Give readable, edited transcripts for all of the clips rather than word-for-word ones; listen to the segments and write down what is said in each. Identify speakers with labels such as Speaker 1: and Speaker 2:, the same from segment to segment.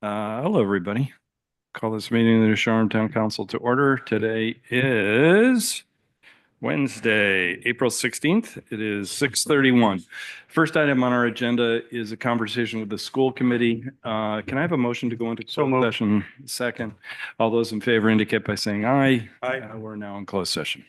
Speaker 1: Hello, everybody. Call this meeting of the Shoreham Town Council to order. Today is Wednesday, April 16th. It is 6:31. First item on our agenda is a conversation with the school committee. Can I have a motion to go into closed session? Second. All those in favor indicate by saying aye.
Speaker 2: Aye.
Speaker 1: We're now in closed session.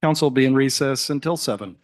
Speaker 1: Council will be in recess until 7.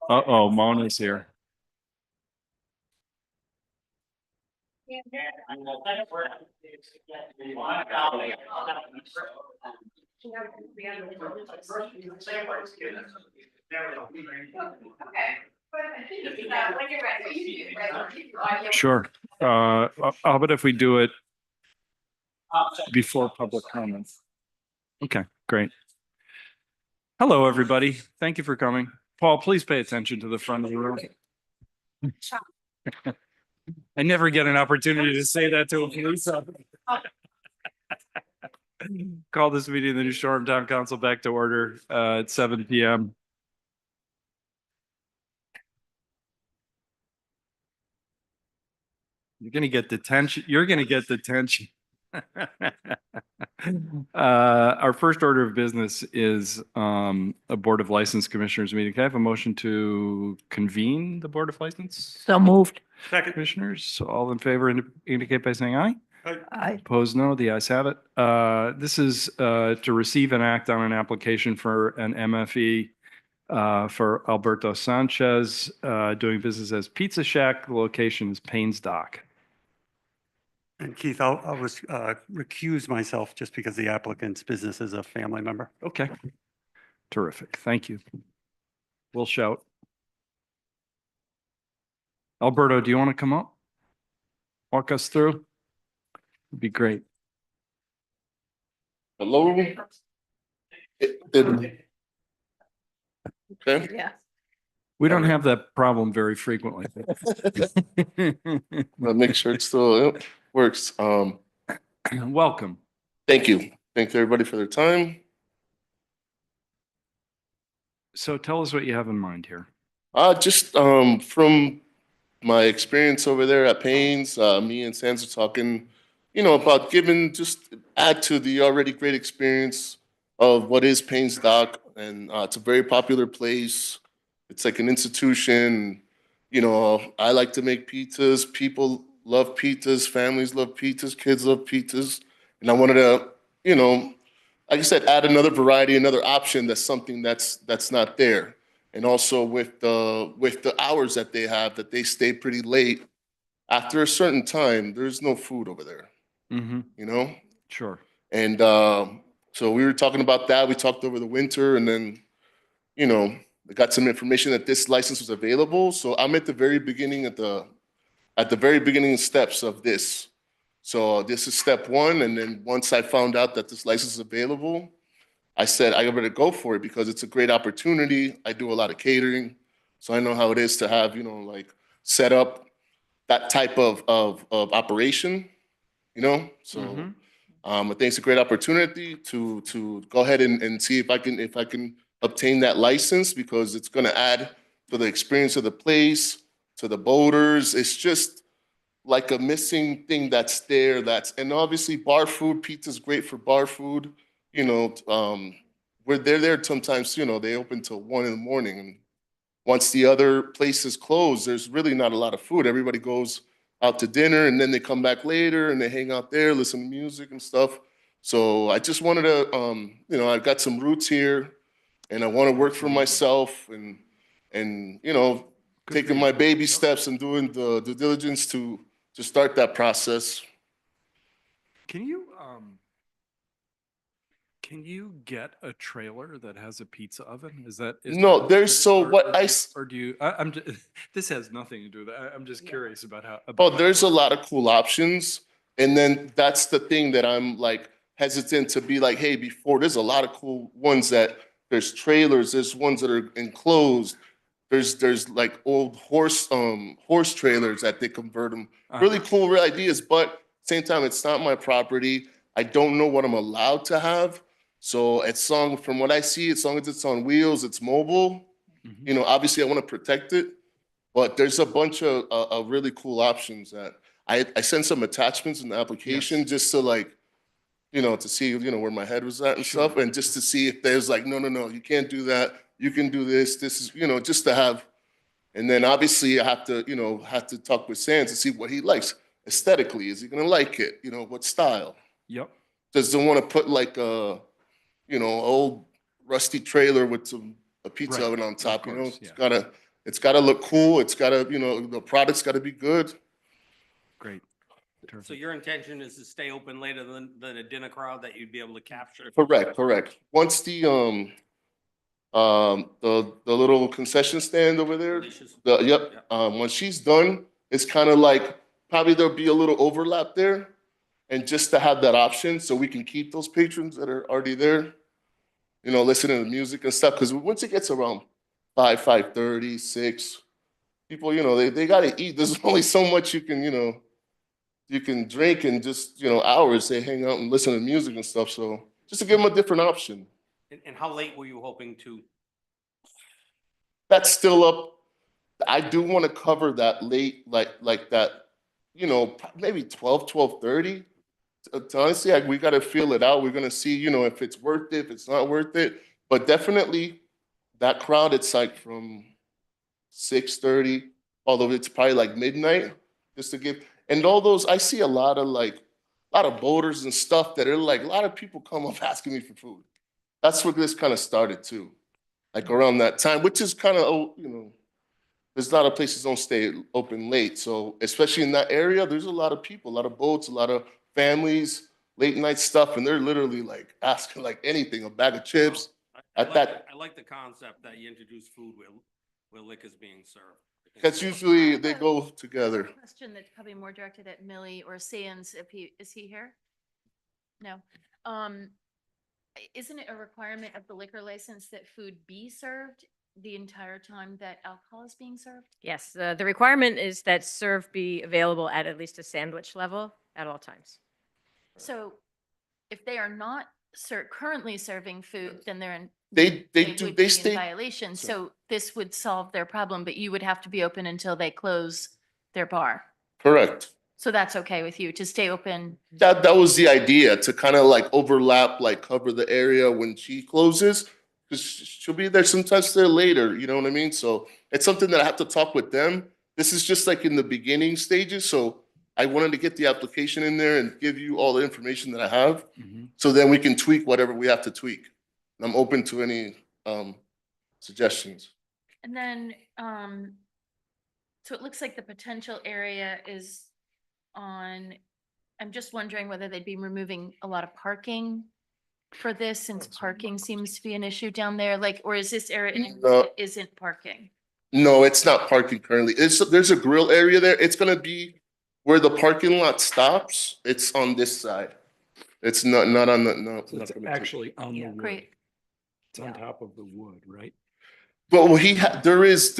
Speaker 1: Uh-oh, Mona's here. Sure. How about if we do it before public comments? Okay, great. Hello, everybody. Thank you for coming. Paul, please pay attention to the front of the room. I never get an opportunity to say that to a police officer. Call this meeting of the New Shoreham Town Council back to order at 7 p.m. You're gonna get detention. You're gonna get detention. Our first order of business is a Board of License Commissioners meeting. Can I have a motion to convene the Board of License
Speaker 2: So moved.
Speaker 3: Second.
Speaker 1: Commissioners? So all in favor indicate by saying aye.
Speaker 2: Aye.
Speaker 1: Opposed, no. The ayes have it. This is to receive and act on an application for an MFE for Alberto Sanchez, doing business as Pizza Shack. The location is Paynes Dock.
Speaker 3: And Keith, I was recuse myself just because the applicant's business is a family member.
Speaker 1: Okay. Terrific. Thank you. We'll shout. Alberto, do you want to come up? Walk us through? It'd be great.
Speaker 4: Hello? Okay.
Speaker 2: Yeah.
Speaker 1: We don't have that problem very frequently.
Speaker 4: I'll make sure it still works.
Speaker 1: Welcome.
Speaker 4: Thank you. Thanks everybody for their time.
Speaker 1: So tell us what you have in mind here.
Speaker 4: Just from my experience over there at Paynes, me and Sans are talking, about giving, just add to the already great experience of what is Paynes Dock. And it's a very popular place. It's like an institution. I like to make pizzas. People love pizzas. Families love pizzas. Kids love pizzas. And I wanted to, like I said, add another variety, another option. That's something that's not there. And also with the hours that they have, that they stay pretty late. After a certain time, there's no food over there.
Speaker 1: Mm-hmm. Sure.
Speaker 4: And so we were talking about that. We talked over the winter, and then, I got some information that this license was available. So I'm at the very beginning at the very beginning steps of this. So this is step one, and then once I found out that this license is available, I said I better go for it because it's a great opportunity. I do a lot of catering, so I know how it is to have like set up that type of operation. So I think it's a great opportunity to go ahead and see if I can obtain that license, because it's going to add to the experience of the place, to the boaters. It's just like a missing thing that's there. And obviously bar food, pizza's great for bar food. Where they're there sometimes, they open till 1 a.m. And once the other places close, there's really not a lot of food. Everybody goes out to dinner, and then they come back later and they hang out there, listen to music and stuff. So I just wanted to, I've got some roots here, and I want to work for myself, and taking my baby steps and doing the due diligence to start that process.
Speaker 1: Can you get a trailer that has a pizza oven?
Speaker 4: No, there's so what I.
Speaker 1: Or do you, this has nothing to do with that. I'm just curious about how.
Speaker 4: Oh, there's a lot of cool options. And then that's the thing that I'm like hesitant to be like, hey, before, there's a lot of cool ones that there's trailers, there's ones that are enclosed. There's like old horse trailers that they convert them. Really cool ideas, but same time, it's not my property. I don't know what I'm allowed to have. So from what I see, as long as it's on wheels, it's mobile. Obviously I want to protect it, but there's a bunch of really cool options that I sent some attachments in the application just to to see, where my head was at and stuff. And just to see if there's no, you can't do that. You can do this. This is, just to have. And then obviously I have to talk with Sans to see what he likes aesthetically. Is he going to like it? What style?
Speaker 1: Yep.
Speaker 4: Doesn't want to put old rusty trailer with a pizza oven on top.
Speaker 1: Course,
Speaker 4: It's
Speaker 1: yeah.
Speaker 4: gotta It's gotta look cool. It's gotta, you know, the product's gotta be good.
Speaker 1: Great.
Speaker 2: So your intention is to stay open later than a dinner crowd that you'd be able to capture?
Speaker 4: Correct, correct. Once the little concession stand over there,
Speaker 2: Delicious.
Speaker 4: yep,
Speaker 2: Yeah.
Speaker 4: when she's done, it's kind of like, probably there'll be a little overlap there. And just to have that option, so we can keep those patrons that are already there, you know, listening to music and stuff, because once it gets around 5:30, 6, people, you know, they gotta eat. There's only so much you can, you know, you can drink in just, you know, hours. They hang out and listen to music and stuff. So just to give them a different option.
Speaker 2: And how late were you hoping to?
Speaker 4: That's still up. I do want to cover that late, like that, you know, maybe 12:30. Honestly, we got to feel it out. We're going to see, you know, if it's worth it, if it's not worth it. But definitely that crowd, it's like from 6:30, although it's probably like midnight, just to give. And all those, I see a lot of boaters and stuff that are like, a lot of people come up asking me for food. That's where this kind of started too, like around that time, which is kind of, you know, there's a lot of places don't stay open late. So especially in that area, there's a lot of people, a lot of boats, a lot of families, late night stuff, and they're literally like asking like anything, a bag of chips.
Speaker 2: I
Speaker 4: At
Speaker 2: like
Speaker 4: that-
Speaker 2: I like the concept that you introduce food where liquor's being served.
Speaker 4: That's usually, they go together.
Speaker 5: Question that's probably more directed at Millie or Sands, is he here? No. Isn't it a requirement of the liquor license that food be served the entire time that alcohol is being served?
Speaker 6: Yes, the requirement is that serve be available at least a sandwich level at all times.
Speaker 5: So if they are not currently serving food, then they're in.
Speaker 4: They
Speaker 5: would
Speaker 4: do,
Speaker 5: be
Speaker 4: they
Speaker 5: in
Speaker 4: stay,
Speaker 5: Violation,
Speaker 4: so-
Speaker 5: so this would solve their problem, but you would have to be open until they close their bar.
Speaker 4: correct.
Speaker 5: So that's okay with you to stay open?
Speaker 4: That was the idea, to kind of like overlap, like cover the area when she closes. Because she'll be there sometimes there later, you know what I mean? So it's something that I have to talk with them. This is just like in the beginning stages, so I wanted to get the application in there and give you all the information that I have.
Speaker 1: Mhm.
Speaker 4: So then we can tweak whatever we have to tweak. And I'm open to any suggestions.
Speaker 5: And then, so it looks like the potential area is on, I'm just wondering whether they'd be removing a lot of parking for this, since parking seems to be an issue down there, like, or is this area
Speaker 4: No.
Speaker 5: that isn't parking?
Speaker 4: No, it's not parking currently. There's a grill area there. It's gonna be where the parking lot stops. It's on this side. It's not on the, no.
Speaker 1: So
Speaker 4: not
Speaker 1: it's
Speaker 4: gonna be-
Speaker 1: actually on the
Speaker 6: Yeah.
Speaker 1: wood.
Speaker 5: Great.
Speaker 1: It's on top of the wood, right?
Speaker 4: But there is,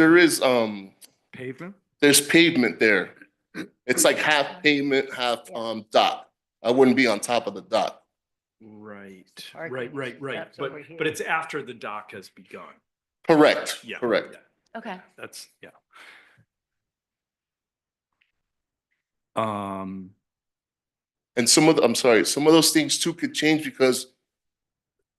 Speaker 1: Pavement?
Speaker 4: there's pavement there. It's like half pavement, half dock. I wouldn't be on top of the dock.
Speaker 1: Right,
Speaker 6: Parking
Speaker 1: right.
Speaker 6: steps over here.
Speaker 1: But it's after the dock has begun.
Speaker 4: Correct,
Speaker 1: Yeah.
Speaker 4: correct.
Speaker 1: yeah,
Speaker 5: Okay,
Speaker 1: That's, yeah. Um,
Speaker 4: And I'm sorry, some of those things too could change because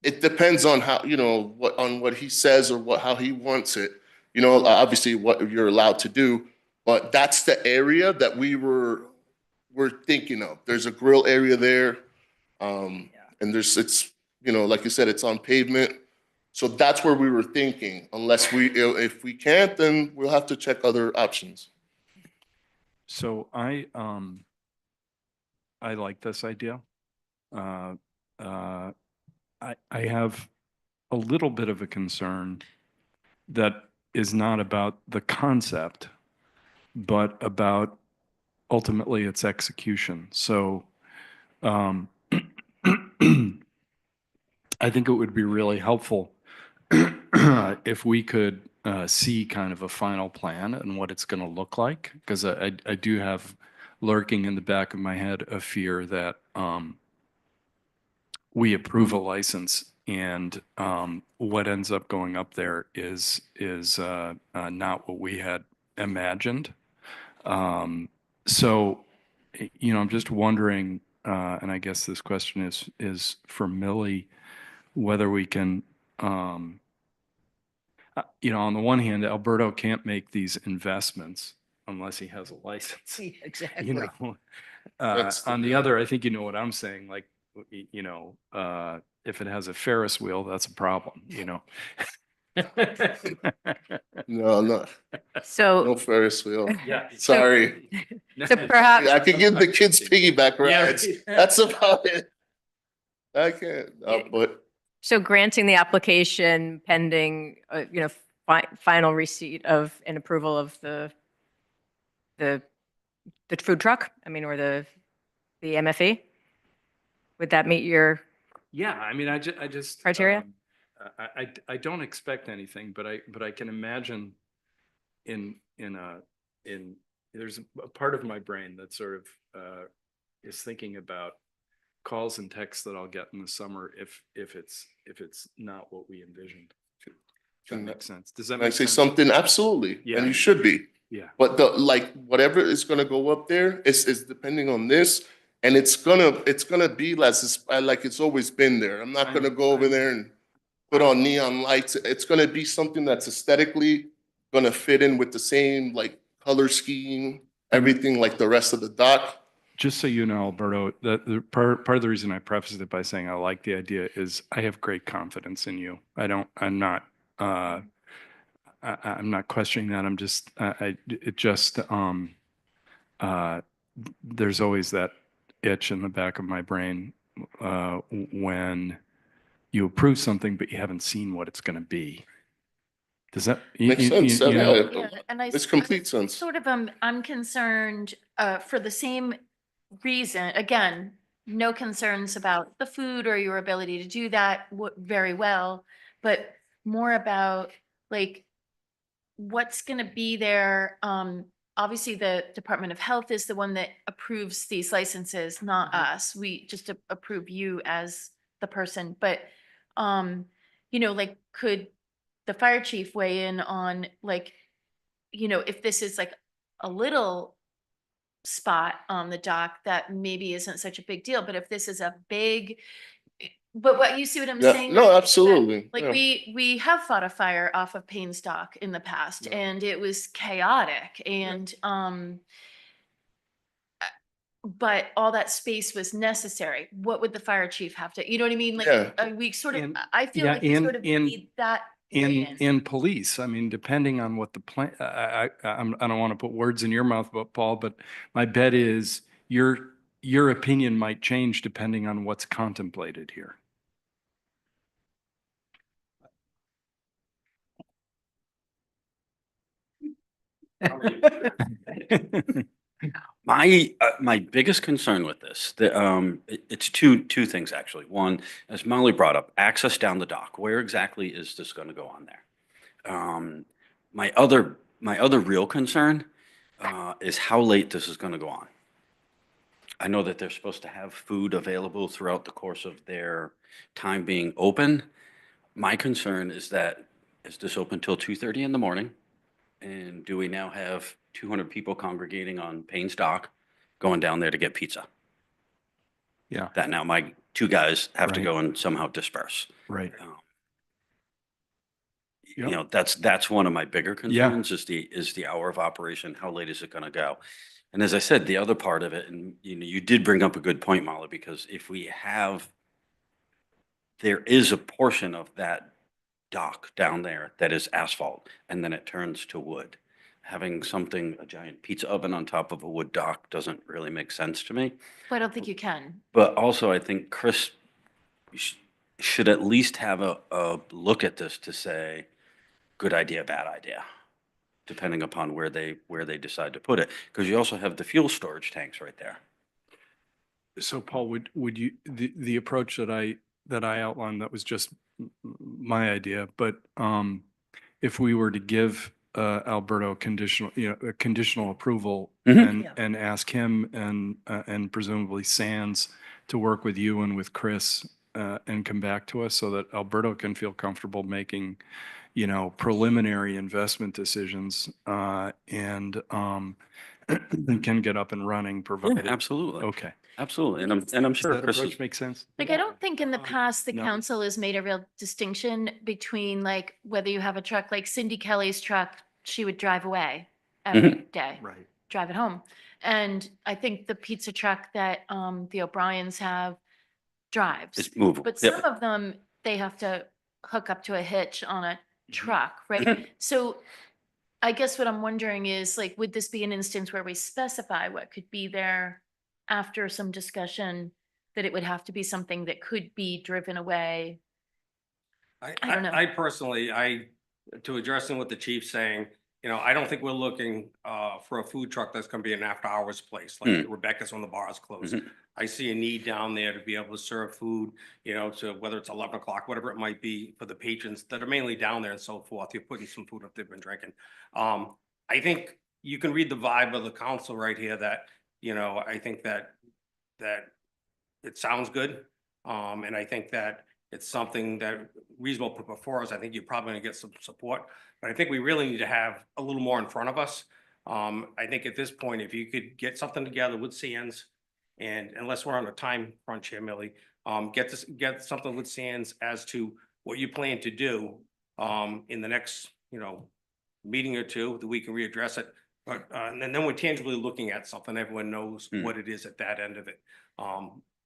Speaker 4: it depends on how, you know, what he says or how he wants it. You know, obviously what you're allowed to do, but that's the area that we're thinking of. There's a grill area there. And it's, you know, like you said, it's on pavement. So that's where we were thinking, unless if we can't, then we'll have to check other options.
Speaker 1: so I like this idea. I have a little bit of a concern that is not about the concept, but about ultimately its execution. So, I think it would be really helpful if we could see kind of a final plan and what it's going to look like, because I do have lurking in the back of my head a fear that we approve a license and what ends up going up there is not what we had imagined. So, you know, I'm just wondering, and I guess this question is for Millie, whether we can, you know, on the one hand, Alberto can't make these investments unless he has a license.
Speaker 6: Exactly.
Speaker 1: You know,
Speaker 4: That's the-
Speaker 1: on the other, I think you know what I'm saying. Like, you know, if it has a Ferris wheel, that's a problem. You know,
Speaker 4: No, no,
Speaker 6: So,
Speaker 4: no Ferris wheel.
Speaker 1: Yeah.
Speaker 4: Sorry.
Speaker 6: so perhaps,
Speaker 4: I could give the kids piggyback
Speaker 1: Yeah,
Speaker 4: rides.
Speaker 1: right.
Speaker 4: That's about it. I can't, but
Speaker 6: so granting the application pending, final receipt of an approval of the, the food truck, I mean, or the MFE? Would that meet your,
Speaker 1: Yeah, I mean, I just.
Speaker 6: Criteria?
Speaker 1: I don't expect anything, but I can imagine there's a part of my brain that sort of, is thinking about calls and texts that I'll get in the summer if it's not what we envisioned. If that
Speaker 4: Can
Speaker 1: makes sense. Does that
Speaker 4: can I
Speaker 1: make
Speaker 4: say
Speaker 1: sense?
Speaker 4: something? Absolutely.
Speaker 1: Yeah.
Speaker 4: And you should be.
Speaker 1: Yeah.
Speaker 4: But like, whatever is gonna go up there is depending on this. And it's gonna be like it's always been there. I'm not gonna go over there and put on neon lights. It's gonna be something that's aesthetically gonna fit in with the same like color scheme, everything like the rest of the dock.
Speaker 1: Just so you know, Alberto, the part of the reason I prefaced it by saying I like the idea is I have great confidence in you. I'm not questioning that. I'm just, there's always that itch in the back of my brain, when you approve something, but you haven't seen what it's going to be. Does that?
Speaker 4: Makes sense.
Speaker 1: you know?
Speaker 4: Yeah.
Speaker 5: Yeah, and
Speaker 4: Makes complete sense.
Speaker 5: Sort of, I'm concerned, for the same reason, again, no concerns about the food or your ability to do that very well, but more about like, what's gonna be there. Obviously, the Department of Health is the one that approves these licenses, not us. We just approve you as the person, but, like, could the fire chief weigh in on like, if this is like a little spot on the dock that maybe isn't such a big deal, but if this is a big, but what, you see what I'm
Speaker 4: Yeah,
Speaker 5: saying?
Speaker 4: no,
Speaker 5: That,
Speaker 4: absolutely.
Speaker 5: like,
Speaker 4: Yeah.
Speaker 5: we have fought a fire off of Payne's Dock in the past,
Speaker 4: Yeah.
Speaker 5: and it was chaotic, and but all that space was necessary. What would the fire chief have to, you know what I mean? Like,
Speaker 4: Yeah.
Speaker 5: we sort of,
Speaker 1: And-
Speaker 5: I feel
Speaker 1: yeah,
Speaker 5: like we sort of
Speaker 1: in-
Speaker 5: need that
Speaker 1: in
Speaker 5: weigh-in.
Speaker 1: police, I mean, depending on what the plan, I don't want to put words in your mouth, but Paul, but my bet is your opinion might change depending on what's contemplated here.
Speaker 7: My biggest concern with this, it's two things actually. One, as Molly brought up, access down the dock. Where exactly is this going to go on there? My other real concern is how late this is going to go on. I know that they're supposed to have food available throughout the course of their time being open. My concern is that, is this open till 2:30 in the morning? And do we now have 200 people congregating on Payne's Dock going down there to get pizza?
Speaker 1: Yeah,
Speaker 7: That now my two guys have to
Speaker 1: Right.
Speaker 7: go and somehow disperse.
Speaker 1: right.
Speaker 7: You
Speaker 1: Yep.
Speaker 7: know, that's one of my bigger
Speaker 1: Yeah.
Speaker 7: concerns is the hour of operation. How late is it going to go? And as I said, the other part of it, and you did bring up a good point, Molly, because if there is a portion of that dock down there that is asphalt, and then it turns to wood. Having a giant pizza oven on top of a wood dock doesn't really make sense to me.
Speaker 5: But I don't think you can.
Speaker 7: But also, I think Chris should at least have a look at this to say, good idea, bad idea, depending upon where they decide to put it. Because you also have the fuel storage tanks right there.
Speaker 1: So Paul, would you, the approach that I outlined, that was just my idea, but if we were to give Alberto a conditional approval
Speaker 7: Mhm.
Speaker 1: and ask him and presumably Sands to work with you and with Chris and come back to us so that Alberto can feel comfortable making, preliminary investment decisions and can get up and running,
Speaker 7: Yeah,
Speaker 1: provided.
Speaker 7: absolutely.
Speaker 1: Okay.
Speaker 7: Absolutely. And I'm
Speaker 1: Does
Speaker 7: sure
Speaker 1: that
Speaker 7: Chris
Speaker 1: approach
Speaker 7: is,
Speaker 1: make sense?
Speaker 5: Like, I don't think in the past, the
Speaker 1: No.
Speaker 5: council has made a real distinction between like whether you have a truck, like Cindy Kelly's truck, she would drive away every day,
Speaker 1: Right.
Speaker 5: drive it home. And I think the pizza truck that the O'Briens have drives.
Speaker 7: it's movable.
Speaker 5: But
Speaker 7: Yep.
Speaker 5: some of them, they have to hook up to a hitch on a truck, right? So I guess what I'm wondering is like, would this be an instance where we specify what could be there after some discussion, that it would have to be something that could be driven away? I don't know.
Speaker 2: I personally, to addressing what the chief's saying, you know, I don't think we're looking for a food truck that's gonna be an after hours place, like Rebecca's when the bar is closed.
Speaker 7: Mhm.
Speaker 2: I see a need down there to be able to serve food, you know, to whether it's 11 o'clock, whatever it might be for the patrons that are mainly down there and so forth. You're putting some food up they've been drinking. I think you can read the vibe of the council right here that, you know, I think that it sounds good. And I think that it's something that reasonable put before us. I think you're probably gonna get some support, but I think we really need to have a little more in front of us. I think at this point, if you could get something together with Sands, and unless we're on a time crunch here, Millie, get something with Sands as to what you plan to do in the next, you know, meeting or two, that we can readdress it. But and then we're tangibly looking at something, everyone knows what it is at that end of it.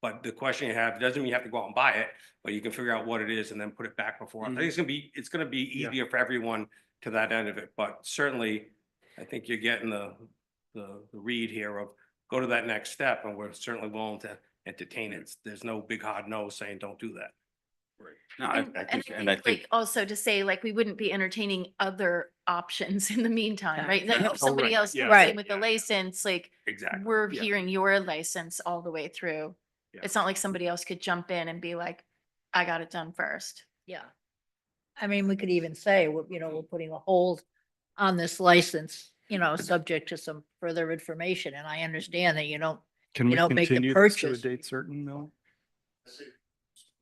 Speaker 2: But the question you have, doesn't mean you have to go out and buy it, but you can figure out what it is and then put it back before. I think it's gonna be
Speaker 3: Yeah.
Speaker 2: easier for everyone to that end of it, but certainly I think you're getting the read here of go to that next step, and we're certainly willing to entertain it. There's no big hard no saying don't do that.
Speaker 7: No, I think, and I think,
Speaker 5: like, also to say, like, we wouldn't be entertaining other options in the meantime, right? Like, if somebody
Speaker 1: right.
Speaker 5: else
Speaker 1: Yeah.
Speaker 5: comes in with the license, like,
Speaker 2: Exactly.
Speaker 5: we're
Speaker 1: Yeah.
Speaker 5: hearing your license all the way through.
Speaker 1: Yeah.
Speaker 5: It's not like somebody else could jump in and be like, I got it done first.
Speaker 8: Yeah. I mean, we could even say, we're putting a hold on this license, subject to some further information. And I understand that
Speaker 1: Can
Speaker 8: You
Speaker 1: we
Speaker 8: don't make the
Speaker 1: continue this to a
Speaker 8: purchase.
Speaker 1: date certain, though?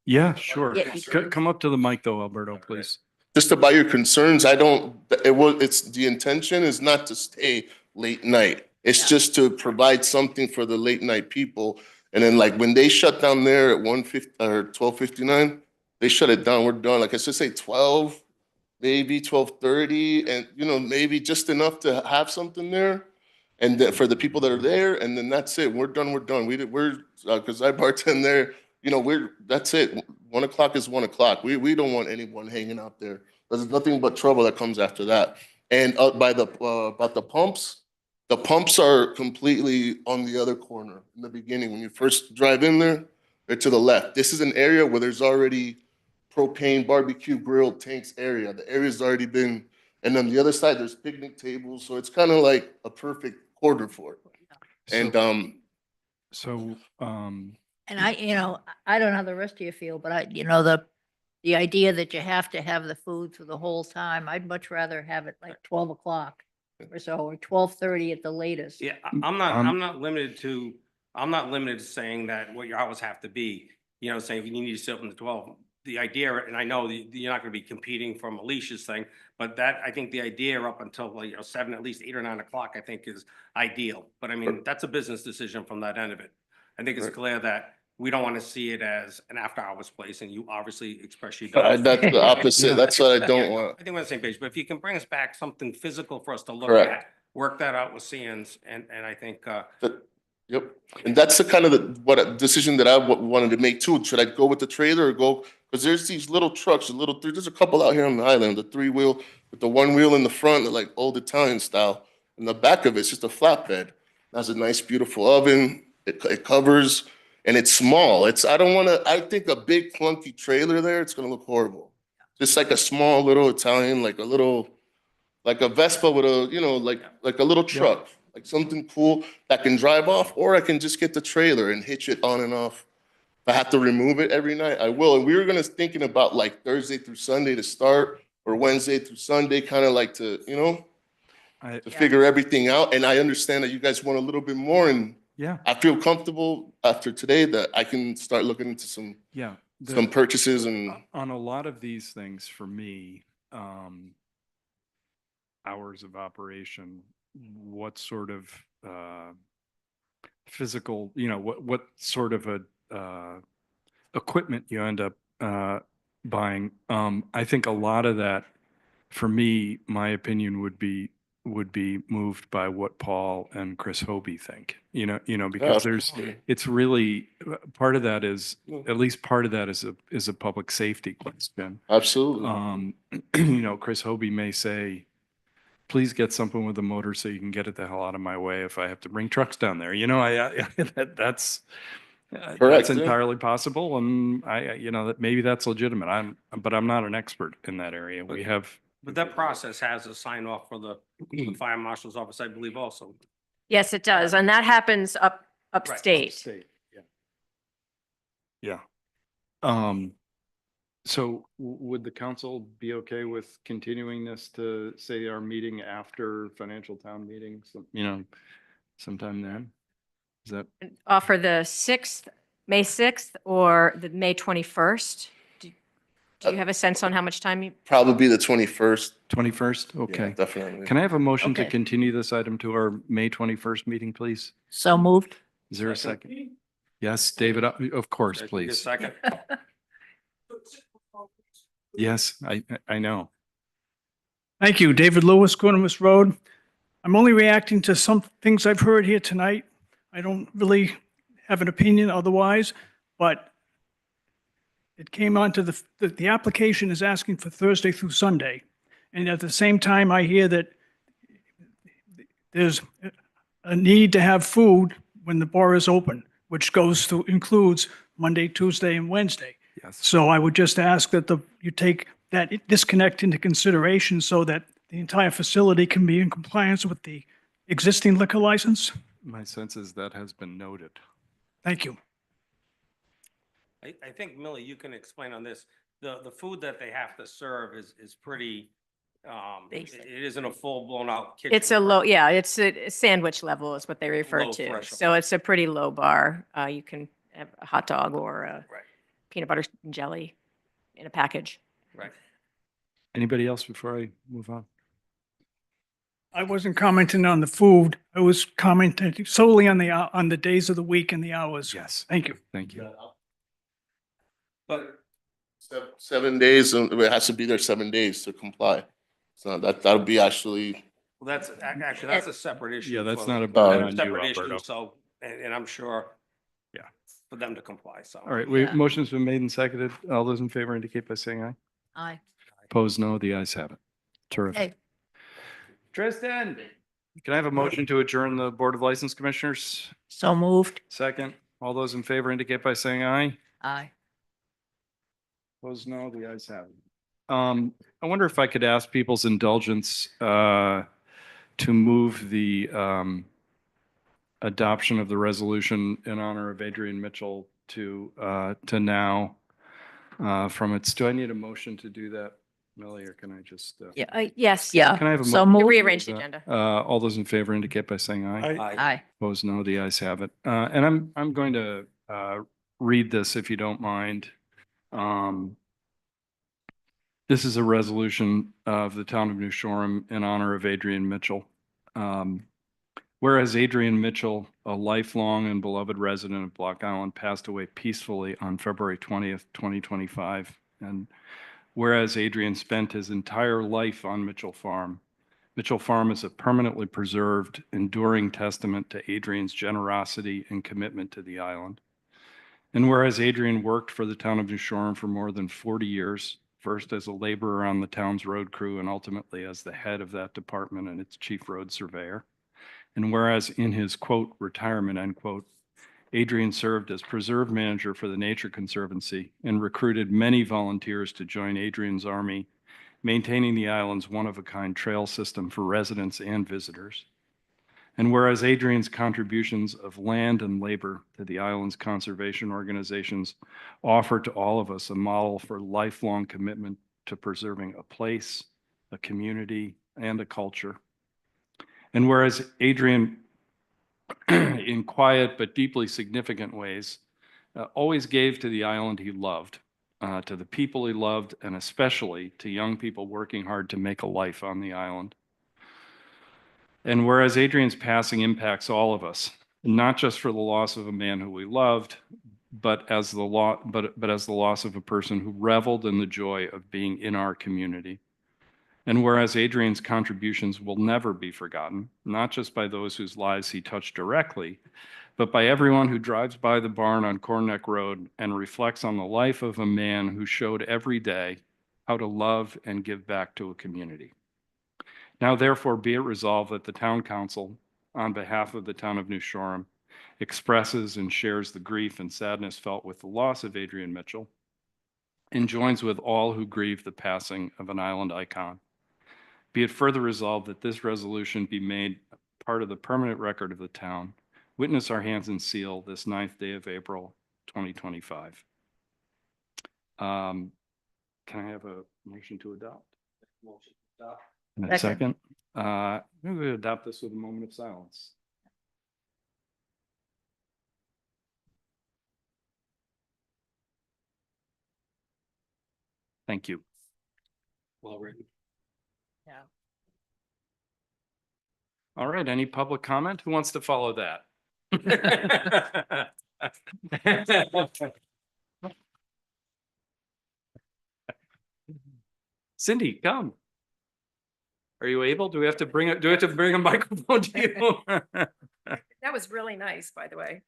Speaker 1: Yeah, sure.
Speaker 8: Yeah, you
Speaker 1: Come up to the mic though, Alberto, please.
Speaker 4: Just about your concerns, it's, the intention is not to stay late night. It's
Speaker 8: Yeah.
Speaker 4: just to provide something for the late night people. And then like when they shut down there at 1:50 or 12:59, they shut it down, we're done. Like I should say 12, maybe 12:30, and maybe just enough to have something there. And then for the people that are there, and then that's it. We're done. Because I bartend there, that's it. 1 o'clock is 1 o'clock. We don't want anyone hanging out there. There's nothing but trouble that comes after that. And about the pumps are completely on the other corner in the beginning. When you first drive in there, they're to the left. This is an area where there's already propane barbecue grill tanks area. The area's already been, and on the other side, there's picnic tables. So it's kind of like a perfect quarter for it. And
Speaker 8: and I don't know how the rest of you feel, but the idea that you have to have the food through the whole time, I'd much rather have it like 12 o'clock or so, or 12:30 at the latest.
Speaker 2: Yeah,
Speaker 1: Um,
Speaker 2: I'm not limited to saying that what your hours have to be, saying you need to sit up in the 12. The idea, and I know you're not gonna be competing from Alicia's thing, but I think the idea up until 7, at least 8 or 9 o'clock, I think is ideal. But I mean, that's a business decision from that end of it. I think it's
Speaker 4: Right.
Speaker 2: clear that we don't want to see it as an after hours place, and you obviously express your.
Speaker 4: that's the opposite. That's what I don't
Speaker 2: Yeah,
Speaker 4: want.
Speaker 2: I think we're on the same page, but if you can bring us back something physical for us to look
Speaker 4: Correct.
Speaker 2: at, work that out with Sands, and I think,
Speaker 4: Yep. And that's the kind of decision that I wanted to make too. Should I go with the trailer or go? Because there's these little trucks, there's a couple out here on the island, the 3-wheel with the 1 wheel in the front, they're like old Italian style. And the back of it's just a flatbed. It has a nice, beautiful oven. It covers, and it's small. I think a big clunky trailer there, it's gonna look horrible. Just like a small little Italian, like a Vespa with like a little truck, like something cool that can drive off, or I can just get the trailer and hitch it on and off. If I have to remove it every night, I will. And we were thinking about like Thursday through Sunday to start, or Wednesday through Sunday, kind of like to figure everything out. And I understand that you guys want a little bit more, and
Speaker 1: Yeah,
Speaker 4: I feel comfortable after today that I can start looking into some
Speaker 1: yeah.
Speaker 4: purchases and.
Speaker 1: On a lot of these things, for me, hours of operation, what sort of physical, what sort of equipment you end up buying. I think a lot of that, for me, my opinion would be would be moved by what Paul and Chris Hobie think, because it's really, part of that is, at least part of that is a public safety question.
Speaker 4: Absolutely.
Speaker 1: Chris Hobie may say, please get something with a motor so you can get it the hell out of my way if I have to bring trucks down there. That's
Speaker 4: Correct, yeah.
Speaker 1: entirely possible. And that maybe that's legitimate. But I'm not an expert in that area. We have.
Speaker 2: But that process has a sign off for the fire marshal's office, I believe also.
Speaker 6: Yes, it does. And that happens upstate.
Speaker 1: Yeah. Yeah. So would the council be okay with continuing this to say our meeting after financial town meeting, sometime then? Is that,
Speaker 6: Offer the 6th, May 6th or the May 21st? Do you have a sense on how much time you?
Speaker 4: Probably the 21st.
Speaker 1: 21st?
Speaker 4: Yeah,
Speaker 1: Okay.
Speaker 4: definitely.
Speaker 1: Can I have a motion to
Speaker 8: Okay.
Speaker 1: continue this item to our May 21st meeting, please?
Speaker 8: So moved.
Speaker 1: Is there a second? Yes, David, of course,
Speaker 2: Just a
Speaker 1: please.
Speaker 2: second.
Speaker 1: Yes, I know.
Speaker 9: Thank you. David Lewis, Quinimus Road. I'm only reacting to some things I've heard here tonight. I don't really have an opinion otherwise, but it came on to the application is asking for Thursday through Sunday. And at the same time, I hear that there's a need to have food when the bar is open, which includes Monday, Tuesday, and Wednesday.
Speaker 1: Yes.
Speaker 9: So I would just ask that you take that disconnect into consideration so that the entire facility can be in compliance with the existing liquor license.
Speaker 1: My sense is that has been noted.
Speaker 9: Thank you.
Speaker 2: I think, Millie, you can explain on this. The food that they have to serve is pretty,
Speaker 8: Basic.
Speaker 2: it isn't a full blown out kitchen.
Speaker 6: It's it's a sandwich level is what they refer
Speaker 2: Low
Speaker 6: to.
Speaker 2: threshold.
Speaker 6: So it's a pretty low bar. You can have a hot dog or a
Speaker 2: Right,
Speaker 6: peanut butter and jelly in a package.
Speaker 2: right.
Speaker 1: Anybody else before I move on?
Speaker 9: I wasn't commenting on the food. I was commenting solely on the days of the week and the hours.
Speaker 1: Yes.
Speaker 9: Thank you.
Speaker 1: Thank you.
Speaker 2: But
Speaker 4: 7 days, and it has to be there 7 days to comply. So that'll be actually,
Speaker 2: well, actually, that's a separate issue.
Speaker 1: Yeah, that's
Speaker 2: for-
Speaker 1: not a
Speaker 4: Uh,
Speaker 1: burden on you,
Speaker 2: Separate issue,
Speaker 1: Alberto.
Speaker 2: so, and I'm sure.
Speaker 1: Yeah.
Speaker 2: For them to comply, so.
Speaker 1: All right,
Speaker 8: Yeah.
Speaker 1: motion's been made and seconded. All those in favor indicate by saying aye.
Speaker 8: Aye.
Speaker 1: Opposed, no. The ayes have it. Terrific.
Speaker 8: Hey,
Speaker 1: Tristan, can I have a motion to adjourn the Board of License Commissioners?
Speaker 8: so moved.
Speaker 1: Second, all those in favor indicate by saying aye.
Speaker 8: Aye.
Speaker 1: Opposed, no. The ayes have it. I wonder if I could ask people's indulgence to move the adoption of the resolution in honor of Adrian Mitchell to now from its, do I need a motion to do that, Millie, or can I just?
Speaker 6: Yes.
Speaker 8: Yeah.
Speaker 1: Can I have a
Speaker 8: So
Speaker 1: mo-
Speaker 8: moved.
Speaker 6: Rearrange the agenda.
Speaker 1: All those in favor indicate by saying aye.
Speaker 3: I-
Speaker 8: Aye.
Speaker 1: Opposed, no. The ayes have it. And I'm going to read this if you don't mind. This is a resolution of the town of New Shoreham in honor of Adrian Mitchell. Whereas Adrian Mitchell, a lifelong and beloved resident of Block Island, passed away peacefully on February 20th, 2025. And whereas Adrian spent his entire life on Mitchell Farm, Mitchell Farm is a permanently preserved, enduring testament to Adrian's generosity and commitment to the island. And whereas Adrian worked for the town of New Shoreham for more than 40 years, first as a laborer on the town's road crew and ultimately as the head of that department and its chief road surveyor. And whereas in his quote, retirement, end quote, Adrian served as preserve manager for the Nature Conservancy and recruited many volunteers to join Adrian's army, maintaining the island's one-of-a-kind trail system for residents and visitors. And whereas Adrian's contributions of land and labor to the island's conservation organizations offer to all of us a model for lifelong commitment to preserving a place, a community, and a culture. And whereas Adrian, in quiet but deeply significant ways, always gave to the island he loved, to the people he loved, and especially to young people working hard to make a life on the island. And whereas Adrian's passing impacts all of us, not just for the loss of a man who we loved, but as the loss of a person who reveled in the joy of being in our community. And whereas Adrian's contributions will never be forgotten, not just by those whose lives he touched directly, but by everyone who drives by the barn on Corn Neck Road and reflects on the life of a man who showed every day how to love and give back to a community. Now therefore be it resolved that the town council, on behalf of the town of New Shoreham, expresses and shares the grief and sadness felt with the loss of Adrian Mitchell and joins with all who grieve the passing of an island icon. Be it further resolved that this resolution be made part of the permanent record of the town. Witness our hands and seal this 9th day of April, 2025. Can I have a motion to adopt?
Speaker 2: Motion to adopt.
Speaker 1: And a
Speaker 8: Second.
Speaker 1: second? We would adopt this with a moment of silence. Thank you.
Speaker 2: Well written.
Speaker 8: Yeah.
Speaker 1: All right, any public comment? Who wants to follow that? Cindy, come. Are you able? Do we have to bring it? Do we have to bring a microphone to you?
Speaker 10: That was really nice, by the way.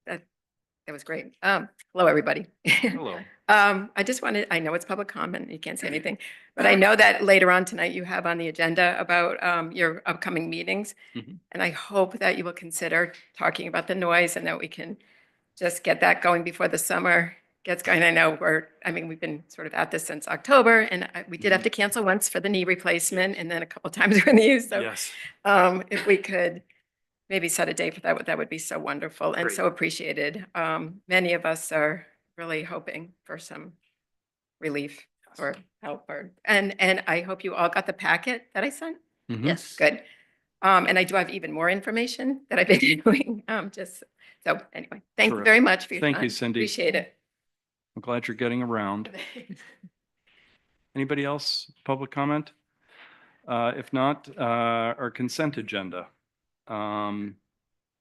Speaker 10: That was great. Hello, everybody.
Speaker 1: Hello.
Speaker 10: I just wanted, I know it's public comment, you can't say anything, but I know that later on tonight you have on the agenda about your upcoming meetings.
Speaker 1: Mhm.
Speaker 10: And I hope that you will consider talking about the noise and that we can just get that going before the summer gets going. I know we've been sort of at this since October, and we did have to cancel once for the knee replacement and then a couple times for the use. So
Speaker 1: Yes.
Speaker 10: if we could maybe set a date for that would be so wonderful and
Speaker 1: Great.
Speaker 10: so appreciated. Many of us are really hoping for some relief or help and I hope you all got the packet that I sent.
Speaker 1: Mhm.
Speaker 8: Yes.
Speaker 10: Good. And I do have even more information that I've been doing. So anyway, thank you
Speaker 1: Terrific.
Speaker 10: very much for your time.
Speaker 1: Thank you, Cindy.
Speaker 10: Appreciate it.
Speaker 1: I'm glad you're getting around. Anybody else, public comment? If not, our consent agenda. Can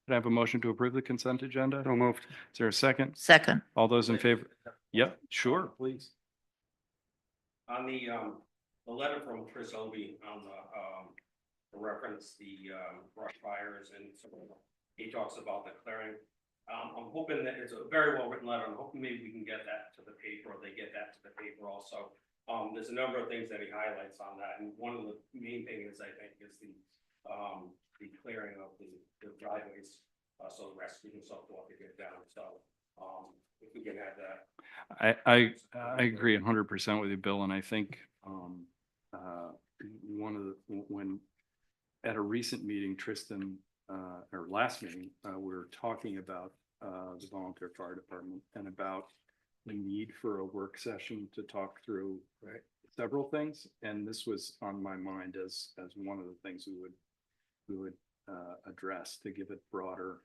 Speaker 1: I have a motion to approve the consent agenda?
Speaker 3: So moved.
Speaker 1: Is there a second?
Speaker 8: Second.
Speaker 1: All those in favor? Yep, sure, please.
Speaker 2: On the letter from Chris Obi on the reference, the brush fires and so he talks about the clearing. I'm hoping that it's a very well written letter. I'm hoping maybe we can get that to the paper or they get that to the paper also. There's a number of things that he highlights on that. And one of the main things I think is the clearing of the driveways, so the rescue and so forth to get down. So if we can add that.
Speaker 1: I agree 100% with you, Bill, and I think when at a recent meeting, Tristan, or last meeting, we were talking about the volunteer fire department and about the need for a work session to talk through several things, and this was on my mind as one of the things we would address to give it broader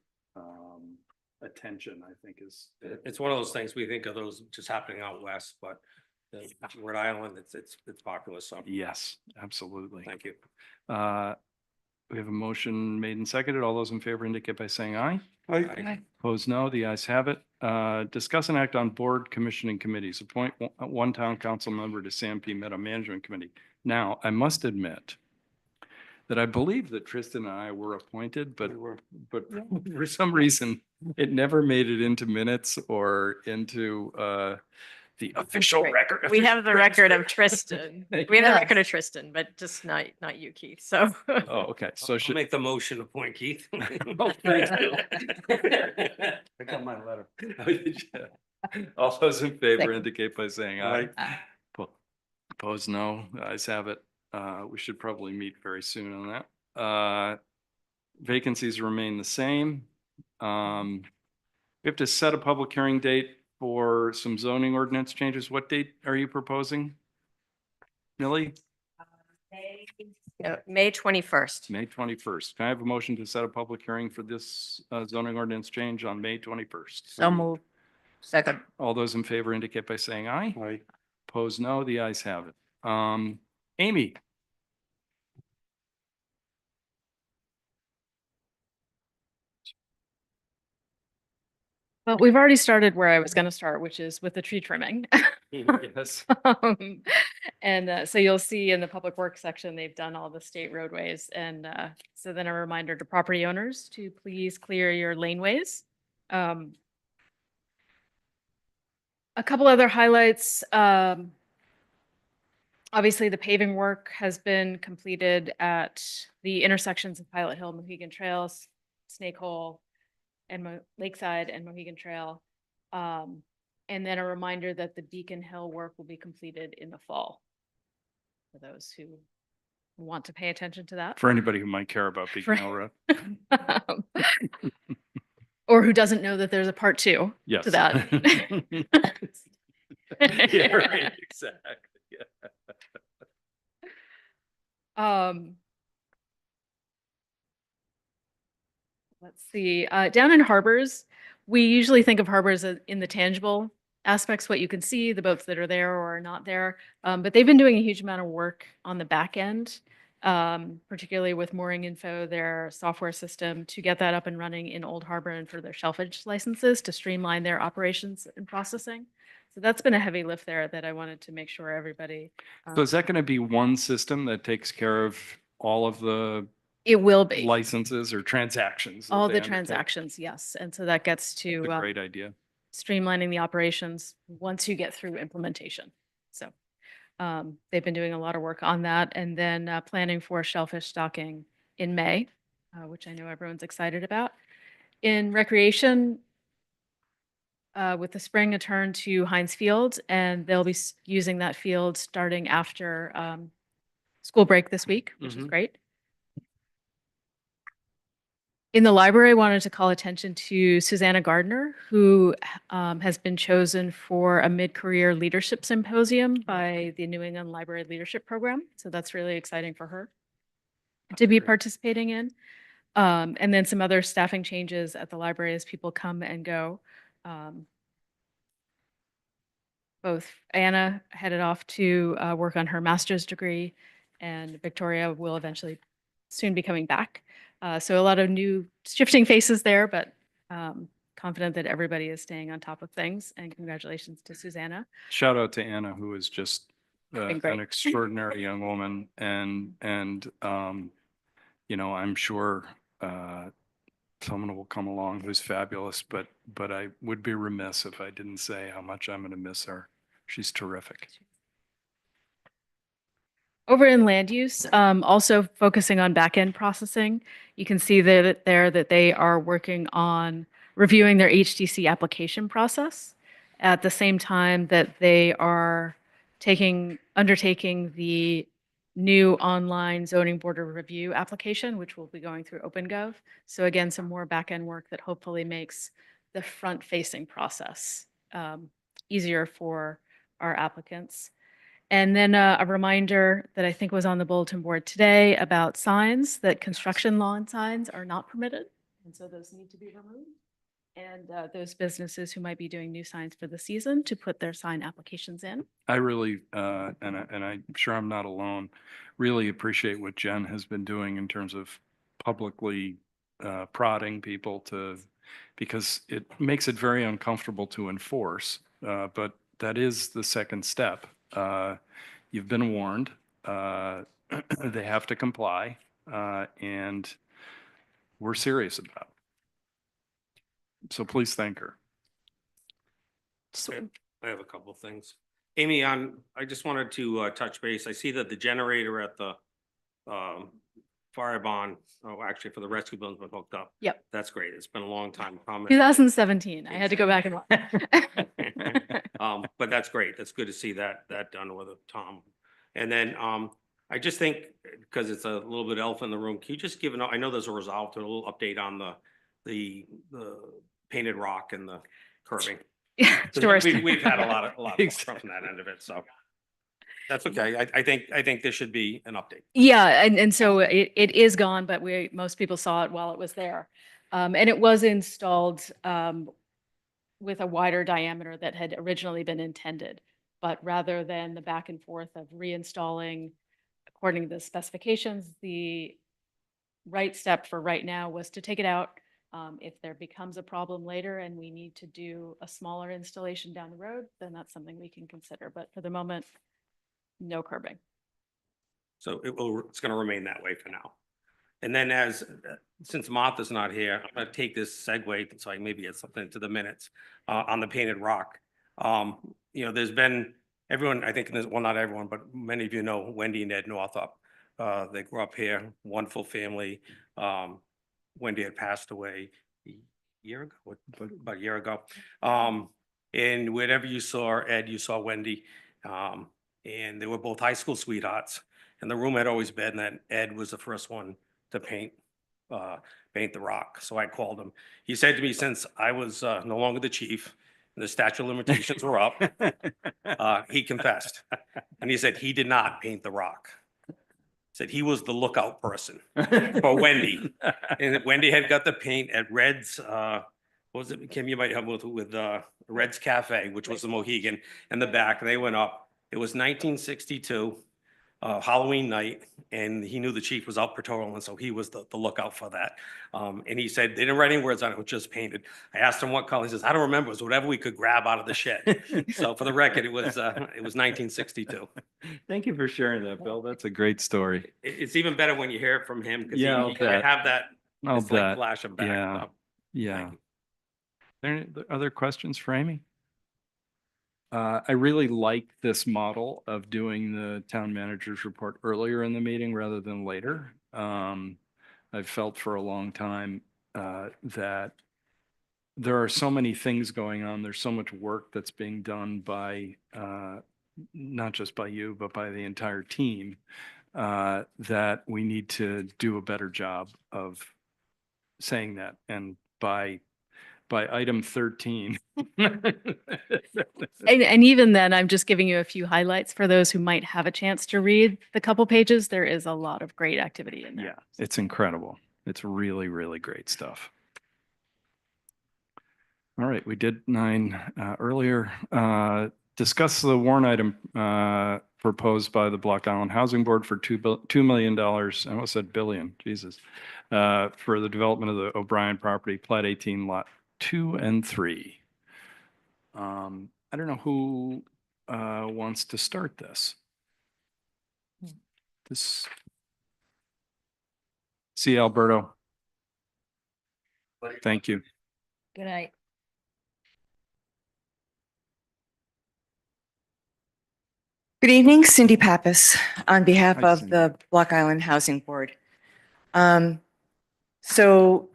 Speaker 1: attention. I think is
Speaker 2: It's one of those things we think of those just happening out west, but the Rhode Island, it's popular. So
Speaker 1: yes, absolutely.
Speaker 2: thank you.
Speaker 1: We have a motion made and seconded. All those in favor indicate by saying aye.
Speaker 2: Aye.
Speaker 1: Opposed, no. The ayes have it. Discuss and act on board commissioning committees. Appoint one town council member to Sam P. Meadow Management Committee. Now, I must admit that I believe that Tristan and I were appointed, but for some reason, it never made it into minutes or into the official
Speaker 6: Right.
Speaker 1: record.
Speaker 6: We have the record of Tristan. We have the
Speaker 8: Yes.
Speaker 6: record of Tristan, but just not you, Keith. So.
Speaker 1: Oh, okay. So
Speaker 2: I'll
Speaker 1: should.
Speaker 2: make the motion to appoint Keith.
Speaker 1: Oh, thank you.
Speaker 3: I got my letter.
Speaker 1: All those in favor
Speaker 8: Second.
Speaker 1: indicate by saying aye.
Speaker 8: Aye.
Speaker 1: Opposed, no. The ayes have it. We should probably meet very soon on that. Vacancies remain the same. We have to set a public hearing date for some zoning ordinance changes. What date are you proposing? Millie?
Speaker 6: No, May 21st.
Speaker 1: May 21st. Can I have a motion to set a public hearing for this zoning ordinance change on May 21st?
Speaker 8: So moved. Second.
Speaker 1: All those in favor indicate by saying aye.
Speaker 3: Aye.
Speaker 1: Opposed, no. The ayes have it. Amy?
Speaker 11: Well, we've already started where I was going to start, which is with the tree trimming.
Speaker 1: Yes.
Speaker 11: So you'll see in the public works section, they've done all the state roadways. And so then a reminder to property owners to please clear your laneways. A couple other highlights. Obviously, the paving work has been completed at the intersections of Pilot Hill, Mohegan Trails, Snake Hole, and Lakeside and Mohegan Trail. And then a reminder that the Beacon Hill work will be completed in the fall. For those who want to pay attention to that.
Speaker 1: For anybody who might care about Beacon Hill Road.
Speaker 11: Or who doesn't know that there's a part 2
Speaker 1: Yes.
Speaker 11: to that.
Speaker 1: Yeah, right, exactly. Yeah.
Speaker 11: Let's see, down in harbors, we usually think of harbors in the tangible aspects, what you can see, the boats that are there or are not there. But they've been doing a huge amount of work on the back end, particularly with Mooring Info, their software system, to get that up and running in Old Harbor and for their shellfish licenses to streamline their operations and processing. So that's been a heavy lift there that I wanted to make sure everybody.
Speaker 1: So is that going to be one system that takes care of all of the
Speaker 11: It will be.
Speaker 1: licenses or transactions? that
Speaker 11: All
Speaker 1: they
Speaker 11: the
Speaker 1: undertake?
Speaker 11: transactions, yes. And so that gets
Speaker 1: That's
Speaker 11: to
Speaker 1: a great idea.
Speaker 11: streamlining the operations once you get through implementation. So they've been doing a lot of work on that, and then planning for shellfish stocking in May, which I know everyone's excited about. In recreation, with the spring, a turn to Heinz Field, and they'll be using that field starting after school break this week, which is
Speaker 1: Mhm.
Speaker 11: great. In the library, I wanted to call attention to Susanna Gardner, who has been chosen for a mid-career leadership symposium by the New England Library Leadership Program. So that's really exciting for her to be participating in. And then some other staffing changes at the library as people come and go. Both Anna headed off to work on her master's degree, and Victoria will eventually soon be coming back. So a lot of new shifting faces there, but confident that everybody is staying on top of things. And congratulations to Susanna.
Speaker 1: Shout out to Anna, who is just
Speaker 11: Been great.
Speaker 1: an extraordinary young woman, and you know, I'm sure someone will come along who's fabulous, but I would be remiss if I didn't say how much I'm going to miss her. She's terrific.
Speaker 11: Over in land use, also focusing on back-end processing, you can see that they are working on reviewing their HDC application process at the same time that they are undertaking the new online zoning board of review application, which will be going through OpenGov. So again, some more back-end work that hopefully makes the front-facing process easier for our applicants. And then a reminder that I think was on the bulletin board today about signs, that construction lawn signs are not permitted. And so those need to be removed. And those businesses who might be doing new signs for the season to put their sign applications in.
Speaker 1: I really, and I'm sure I'm not alone, really appreciate what Jen has been doing in terms of publicly prodding people because it makes it very uncomfortable to enforce, but that is the second step. You've been warned, they have to comply, and we're serious about it. So please thank her.
Speaker 2: I have a couple of things. Amy, I just wanted to touch base. I see that the generator at the fire barn, actually for the rescue building's been hooked up.
Speaker 11: Yep.
Speaker 2: That's great. It's been a long time coming.
Speaker 11: 2017, I had to go back and look.
Speaker 2: But that's great. That's good to see that done with Tom. And then I just think, because it's a little bit elephant in the room, can you just give I know there's a resolve to a little update on the painted rock and the curving.
Speaker 11: Yeah,
Speaker 2: 'Cause
Speaker 11: sure.
Speaker 2: We've had a lot of
Speaker 1: Exactly.
Speaker 2: from that end of it, so. That's okay. I think there should be an update.
Speaker 11: Yeah, and so it is gone, but most people saw it while it was there. And it was installed with a wider diameter that had originally been intended. But rather than the back and forth of reinstalling according to the specifications, the right step for right now was to take it out, If there becomes a problem later and we need to do a smaller installation down the road, then that's something we can consider. But for the moment, no curbing.
Speaker 2: So it's going to remain that way for now. And then since Martha's not here, I'm going to take this segue, so I maybe add something to the minutes, on the painted rock. There's been, everyone, I think, well, not everyone, but many of you know Wendy and Ed Northup. They grew up here, wonderful family. Wendy had passed away a year ago, about a year ago. And wherever you saw Ed, you saw Wendy. And they were both high school sweethearts. And the room had always been that Ed was the first one to paint the rock. So I called him. He said to me, since I was no longer the chief and the statute of limitations were up, he confessed. And he said he did not paint the rock. Said he was the lookout person for Wendy. And Wendy had got the paint at Red's, what was it, Kim, you might help with Red's Cafe, which was the Mohegan, in the back. They went up. It was 1962. Halloween night, and he knew the chief was out patrolling, and so he was the lookout for that. And he said they didn't write any words on it; it was just painted. I asked him what color. He says, "I don't remember. It was whatever we could grab out of the shed." So for the record, it was 1962.
Speaker 1: Thank you for sharing that, Bill. That's a great story.
Speaker 2: It's even better when you hear it from him because
Speaker 1: Yeah, I'll
Speaker 2: he can
Speaker 1: bet.
Speaker 2: have that.
Speaker 1: I'll
Speaker 2: It's like
Speaker 1: bet.
Speaker 2: flashing back.
Speaker 1: Yeah.
Speaker 2: So,
Speaker 1: Yeah.
Speaker 2: thank you.
Speaker 1: There other questions for Amy? I really like this model of doing the town manager's report earlier in the meeting rather than later. I've felt for a long time that there are so many things going on. There's so much work that's being done by not just by you, but by the entire team, that we need to do a better job of saying that. And by item 13.
Speaker 11: And even then, I'm just giving you a few highlights for those who might have a chance to read the couple pages. There is a lot of great activity in there.
Speaker 1: Yeah, it's incredible. It's really, really great stuff. All right, we did 9 earlier. Discuss the warrant item proposed by the Block Island Housing Board for $2 million. I almost said billion, Jesus. For the development of the O'Brien property, Plat 18, Lot 2 and 3. I don't know who wants to start this. See Alberto. Thank you.
Speaker 8: Good night.
Speaker 12: Good evening, Cindy Pappas, on behalf
Speaker 1: Hi,
Speaker 12: of
Speaker 1: Cindy.
Speaker 12: the Block Island Housing Board. So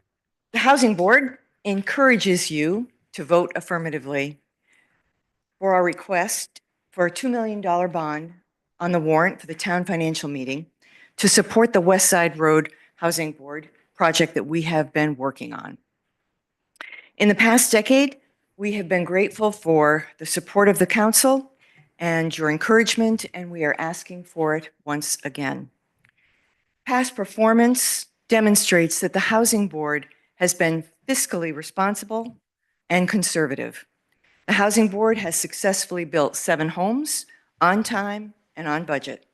Speaker 12: the Housing Board encourages you to vote affirmatively for our request for a $2 million bond on the warrant for the town financial meeting to support the West Side Road Housing Board project that we have been working on. In the past decade, we have been grateful for the support of the council and your encouragement, and we are asking for it once again. Past performance demonstrates that the Housing Board has been fiscally responsible and conservative. The Housing Board has successfully built 7 homes on time and on budget.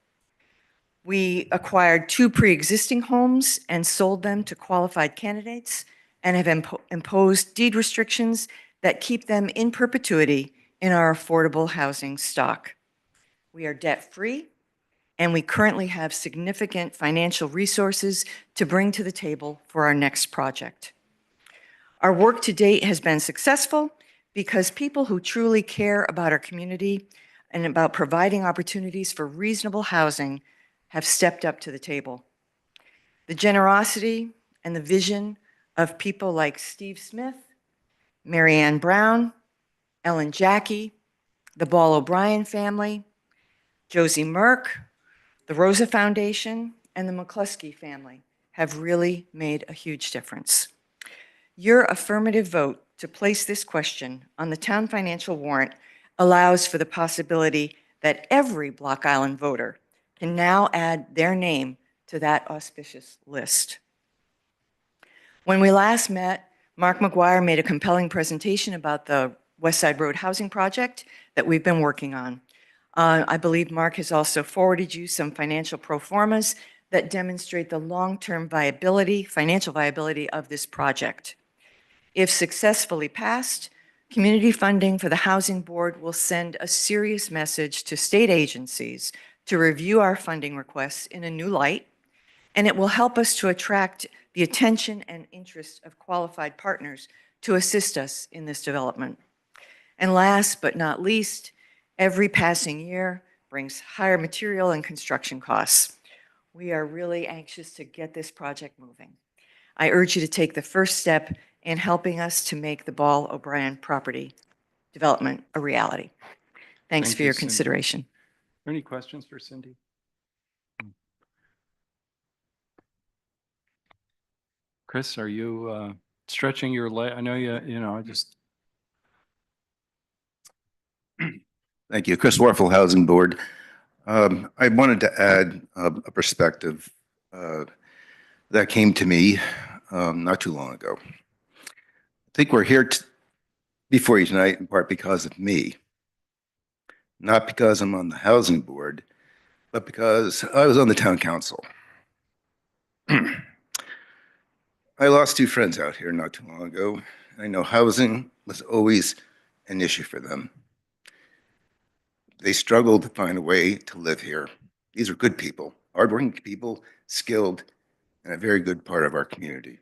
Speaker 12: We acquired 2 pre-existing homes and sold them to qualified candidates and have imposed deed restrictions that keep them in perpetuity in our affordable housing stock. We are debt-free, and we currently have significant financial resources to bring to the table for our next project. Our work to date has been successful because people who truly care about our community and about providing opportunities for reasonable housing have stepped up to the table. The generosity and the vision of people like Steve Smith, Marianne Brown, Ellen Jackie, the Ball O'Brien family, Josie Merck, the Rosa Foundation, and the McCluskey family have really made a huge difference. Your affirmative vote to place this question on the town financial warrant allows for the possibility that every Block Island voter can now add their name to that auspicious list. When we last met, Mark McGuire made a compelling presentation about the West Side Road housing project that we've been working on. I believe Mark has also forwarded you some financial pro formas that demonstrate the long-term viability, financial viability of this project. If successfully passed, community funding for the Housing Board will send a serious message to state agencies to review our funding requests in a new light, and it will help us to attract the attention and interest of qualified partners to assist us in this development. And last but not least, every passing year brings higher material and construction costs. We are really anxious to get this project moving. I urge you to take the first step in helping us to make the Ball O'Brien property development a reality. Thanks
Speaker 1: Thank
Speaker 12: for
Speaker 1: you,
Speaker 12: your
Speaker 1: Cindy.
Speaker 12: consideration.
Speaker 1: Are there any questions for Cindy? Chris, are you stretching your leg? I know I just,
Speaker 13: Thank you. Chris Warfel, Housing Board. I wanted to add a perspective that came to me not too long ago. I think we're here before you tonight in part because of me, not because I'm on the Housing Board, but because I was on the town council. I lost two friends out here not too long ago. I know housing was always an issue for them. They struggled to find a way to live here. These are good people, hardworking people, skilled, and a very good part of our community.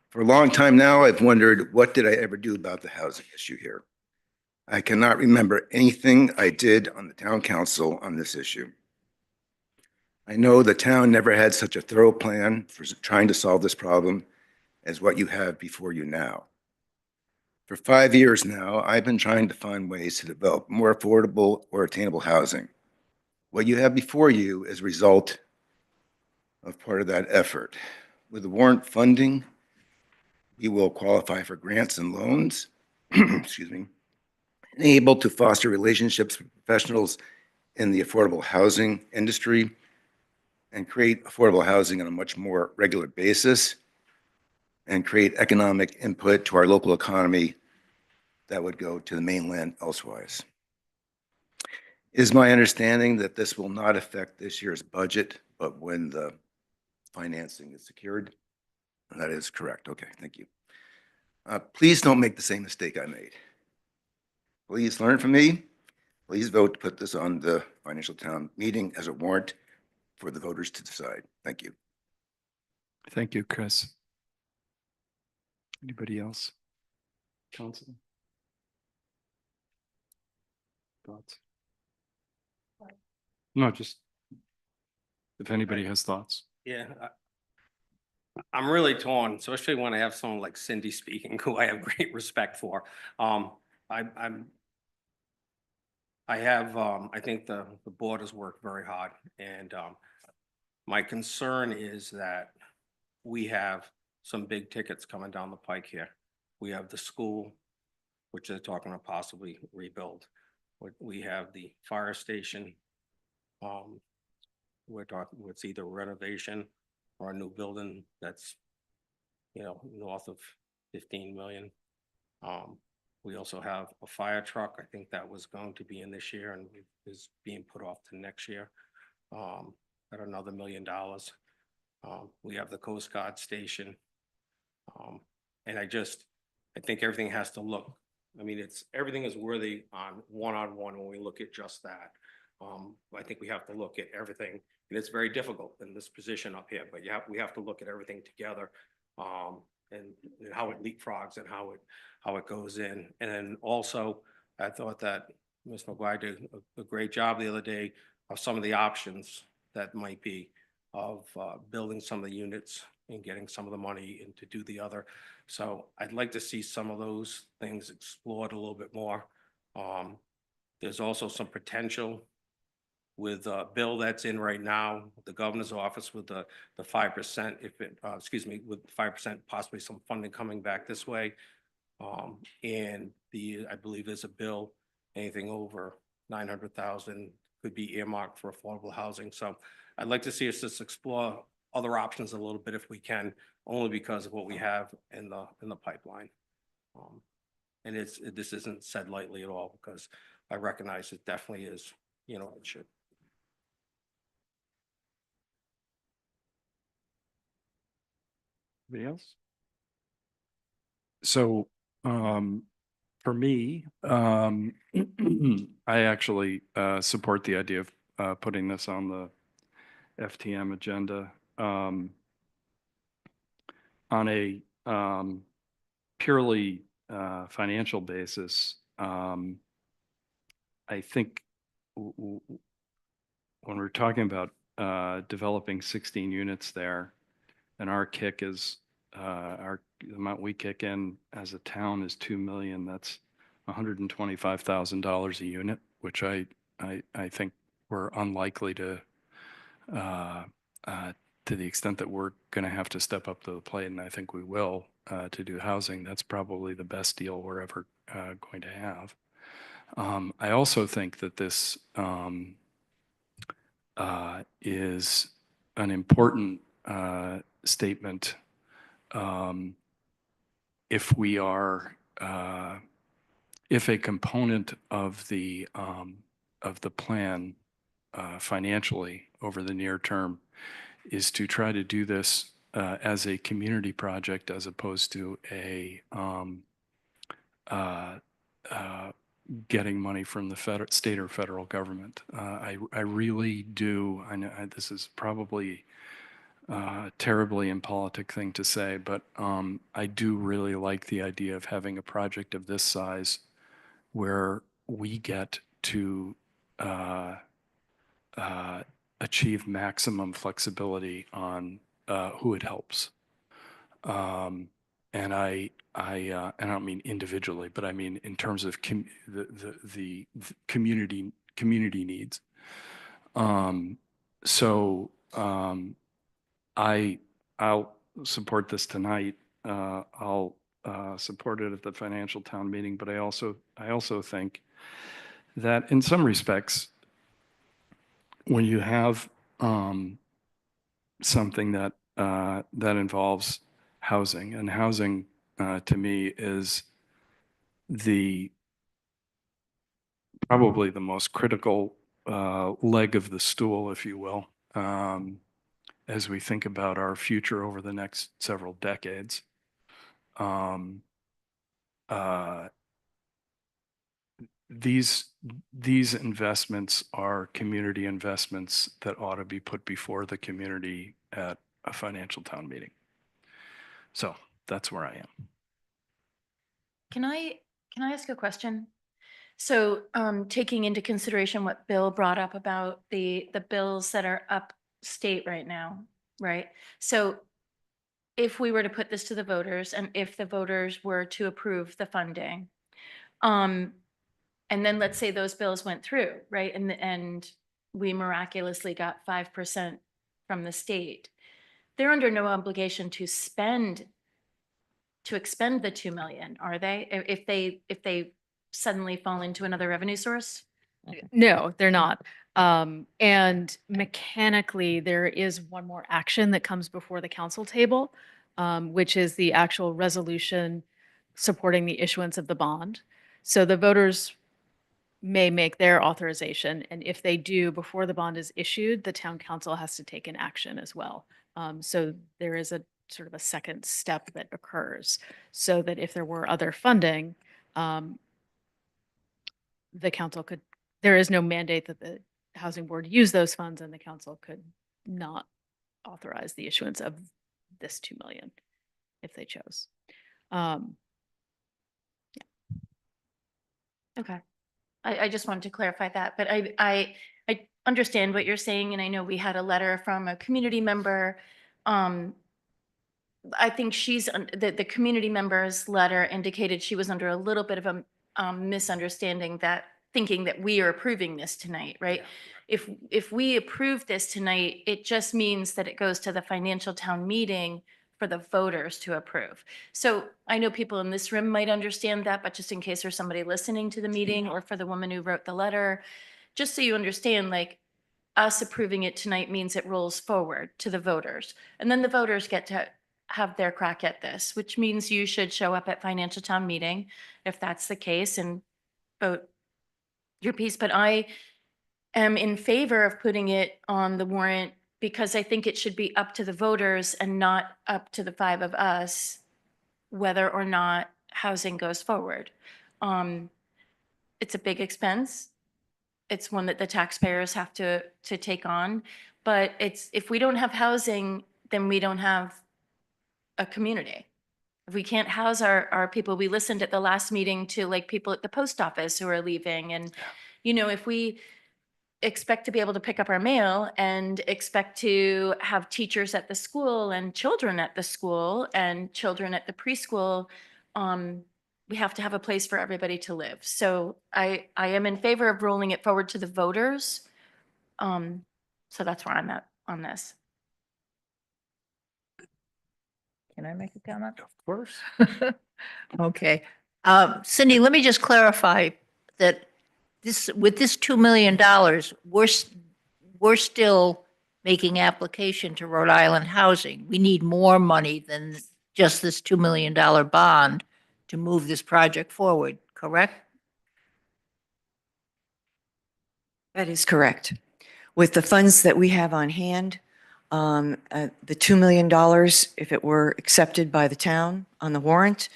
Speaker 13: For a long time now, I've wondered, what did I ever do about the housing issue here? I cannot remember anything I did on the town council on this issue. I know the town never had such a thorough plan for trying to solve this problem as what you have before you now. For 5 years now, I've been trying to find ways to develop more affordable or attainable housing. What you have before you is a result of part of that effort. With the warrant funding, we will qualify for grants and loans, excuse me, and able to foster relationships with professionals in the affordable housing industry and create affordable housing on a much more regular basis and create economic input to our local economy that would go to the mainland elsewise. It is my understanding that this will not affect this year's budget, but when the financing is secured. That is correct. Okay, thank you. Please don't make the same mistake I made. Please learn from me. Please vote to put this on the financial town meeting as a warrant for the voters to decide. Thank you.
Speaker 1: thank you, Chris. Anybody else? Council? Thoughts? No, just if anybody has thoughts.
Speaker 2: Yeah, I'm really torn, especially when I have someone like Cindy speaking, who I have great respect for. I think the board has worked very hard, and my concern is that we have some big tickets coming down the pike here. We have the school, which they're talking about possibly rebuild. We have the fire station. We're talking, it's either renovation or a new building that's, north of 15 million. We also have a fire truck. I think that was going to be in this year and is being put off to next year at another $1 million. We have the Coast Guard station. And I think everything has to look, everything is worthy on one when we look at just that. I think we have to look at everything, and it's very difficult in this position up here, but we have to look at everything together, and how it leapfrogs and how it goes in. And then also, I thought that Ms. McGuire did a great job the other day of some of the options that might be of building some of the units and getting some of the money and to do the other. So I'd like to see some of those things explored a little bit more. There's also some potential with a bill that's in right now, the governor's office with the 5%, with 5%, possibly some funding coming back this way. And I believe there's a bill, anything over 900,000 could be earmarked for affordable housing. So I'd like to see us just explore other options a little bit if we can, only because of what we have in the pipeline. And this isn't said lightly at all, because I recognize it definitely is, it should.
Speaker 1: Anybody else? So, for me, I actually, support the idea of, putting this on the FTM agenda. On a, purely, financial basis, I think when we're talking about, developing 16 units there, and our kick is, the amount we kick in as a town is 2 million, that's $125,000 a unit, which I think we're unlikely to, uh, to the extent that we're going to have to step up to the plate, and I think we will, to do housing. That's probably the best deal we're ever, going to have. I also think that this, is an important, statement, if we are, if a component of the plan, financially over the near term is to try to do this, as a community project as opposed to a, getting money from the state or federal government. I really do. I know this is probably a terribly impolitic thing to say, but I do really like the idea of having a project of this size where we get to, achieve maximum flexibility on, who it helps. And and I don't mean individually, but I mean in terms of the community needs. So I'll support this tonight. I'll support it at the financial town meeting, but I also think that in some respects, when you have something that that involves housing, and housing to me is probably the most critical leg of the stool, if you will, as we think about our future over the next several decades. These investments are community investments that ought to be put before the community at a financial town meeting. So that's where I am.
Speaker 5: Can I ask a question? So, taking into consideration what Bill brought up about the bills that are upstate right now, right? So if we were to put this to the voters and if the voters were to approve the funding, and then let's say those bills went through, right? And we miraculously got 5% from the state. They're under no obligation to expend the 2 million, are they? If they suddenly fall into another revenue source?
Speaker 11: No, they're not. And mechanically, there is one more action that comes before the council table, which is the actual resolution supporting the issuance of the bond. So the voters may make their authorization, and if they do, before the bond is issued, the town council has to take an action as well. So there is a sort of a second step that occurs, so that if there were other funding, the council could, there is no mandate that the housing board use those funds, and the council could not authorize the issuance of this 2 million if they chose.
Speaker 5: Okay. I just wanted to clarify that, but I understand what you're saying, and I know we had a letter from a community member. I think the community member's letter indicated she was under a little bit of a misunderstanding, that thinking that we are approving this tonight, right? If we approve this tonight, it just means that it goes to the financial town meeting for the voters to approve. So I know people in this room might understand that, but just in case there's somebody listening to the meeting, or for the woman who wrote the letter, just so you understand, like, us approving it tonight means it rolls forward to the voters. And then the voters get to have their crack at this, which means you should show up at financial town meeting if that's the case and vote your piece. But I am in favor of putting it on the warrant because I think it should be up to the voters and not up to the 5 of us whether or not housing goes forward. It's a big expense. It's one that the taxpayers have to take on, but if we don't have housing, then we don't have a community. If we can't house our people, we listened at the last meeting to like people at the post office who are leaving. And, you know, if we expect to be able to pick up our mail and expect to have teachers at the school and children at the school and children at the preschool, we have to have a place for everybody to live. So I am in favor of rolling it forward to the voters. So that's where I'm at on this.
Speaker 8: Can I make a comment?
Speaker 1: Of course.
Speaker 8: Okay. Cindy, let me just clarify that with this $2 million, we're still making application to Rhode Island Housing. We need more money than just this $2 million bond to move this project forward, correct?
Speaker 12: That is correct. With the funds that we have on hand, the $2 million, if it were accepted by the town on the warrant,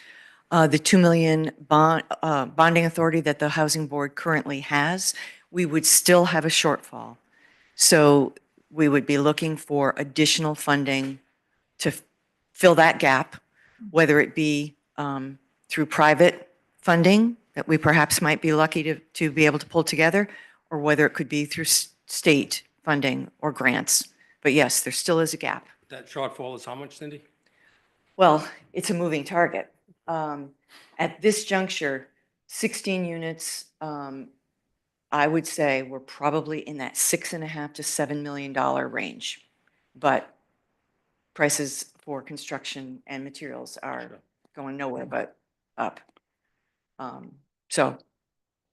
Speaker 12: the 2 million bonding authority that the Housing Board currently has, we would still have a shortfall. So we would be looking for additional funding to fill that gap, whether it be through private funding that we perhaps might be lucky to be able to pull together, or whether it could be through state funding or grants. But yes, there still is a gap.
Speaker 2: That shortfall is how much, Cindy?
Speaker 12: Well, it's a moving target. At this juncture, 16 units, I would say we're probably in that $6.5 to $7 million range. But prices for construction and materials are going nowhere but up. So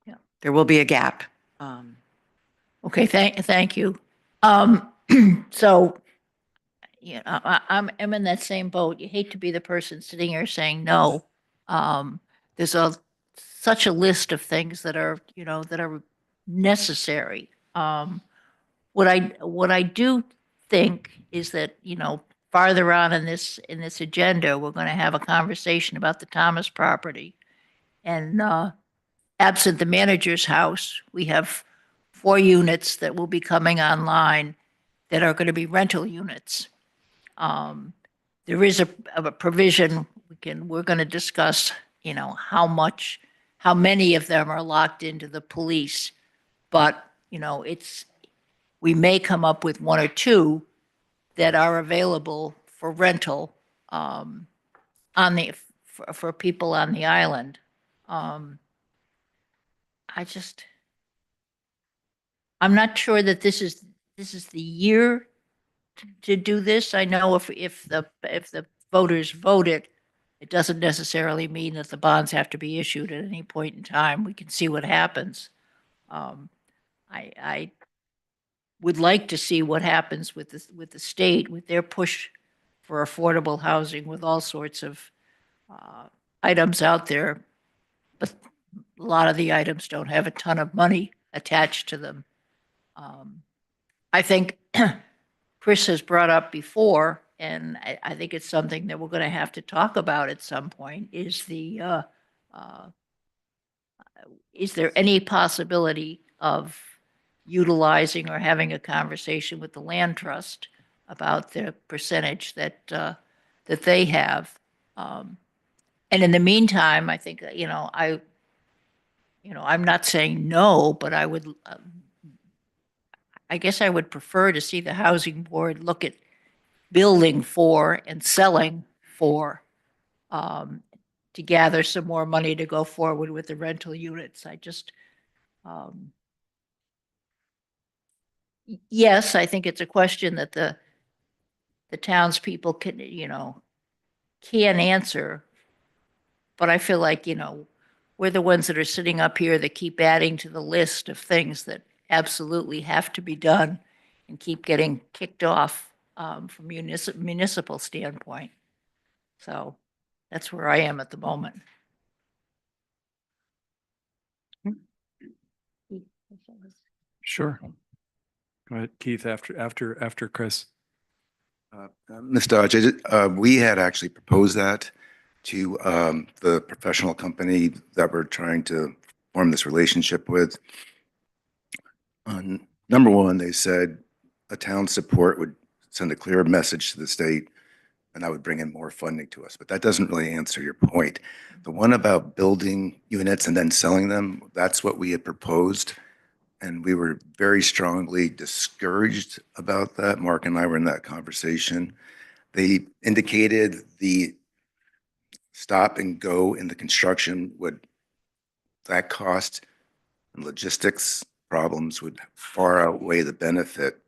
Speaker 8: Yeah.
Speaker 12: there will be a gap.
Speaker 8: Okay, thank you. So, I'm in that same boat. You hate to be the person sitting here saying no. There's such a list of things that are, that are necessary. What I do think is that, farther on in this agenda, we're going to have a conversation about the Thomas property. And absent the manager's house, we have 4 units that will be coming online that are going to be rental units. There is a provision we're going to discuss, how many of them are locked into the police, but we may come up with 1 or 2 that are available for rental for people on the island. I'm not sure that this is the year to do this. I know if the voters vote it, it doesn't necessarily mean that the bonds have to be issued at any point in time. We can see what happens. I would like to see what happens with the state, with their push for affordable housing, with all sorts of items out there. But a lot of the items don't have a ton of money attached to them. I think Chris has brought up before, and I think it's something that we're going to have to talk about at some point, is is there any possibility of utilizing or having a conversation with the land trust about the percentage that they have? And in the meantime, I think, I'm not saying no, but I guess I would prefer to see the Housing Board look at building for and selling for to gather some more money to go forward with the rental units. Yes, I think it's a question that the townspeople can answer. But I feel like, we're the ones that are sitting up here that keep adding to the list of things that absolutely have to be done and keep getting kicked off from municipal standpoint. So that's where I am at the moment.
Speaker 1: Sure. Go ahead, Keith, after Chris.
Speaker 13: Ms. Dodge, we had actually proposed that to the professional company that we're trying to form this relationship with. Number one, they said a town support would send a clear message to the state and that would bring in more funding to us. But that doesn't really answer your point. The one about building units and then selling them, that's what we had proposed. And we were very strongly discouraged about that. Mark and I were in that conversation. They indicated the stop and go in the construction that cost and logistics problems would far outweigh the benefit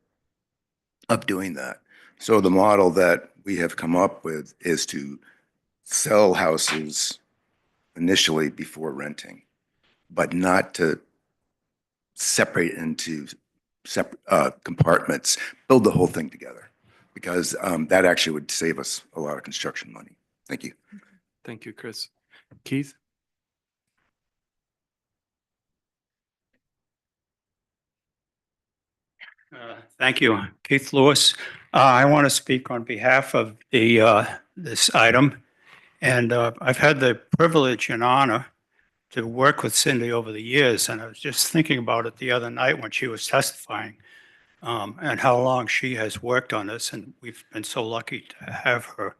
Speaker 13: of doing that. So the model that we have come up with is to sell houses initially before renting, but not to separate into separate compartments, build the whole thing together, because that actually would save us a lot of construction money. Thank you.
Speaker 1: Thank you, Chris. Keith?
Speaker 14: Thank you. Keith Lewis. I want to speak on behalf of this item. And I've had the privilege and honor to work with Cindy over the years. And I was just thinking about it the other night when she was testifying and how long she has worked on this. And we've been so lucky to have her.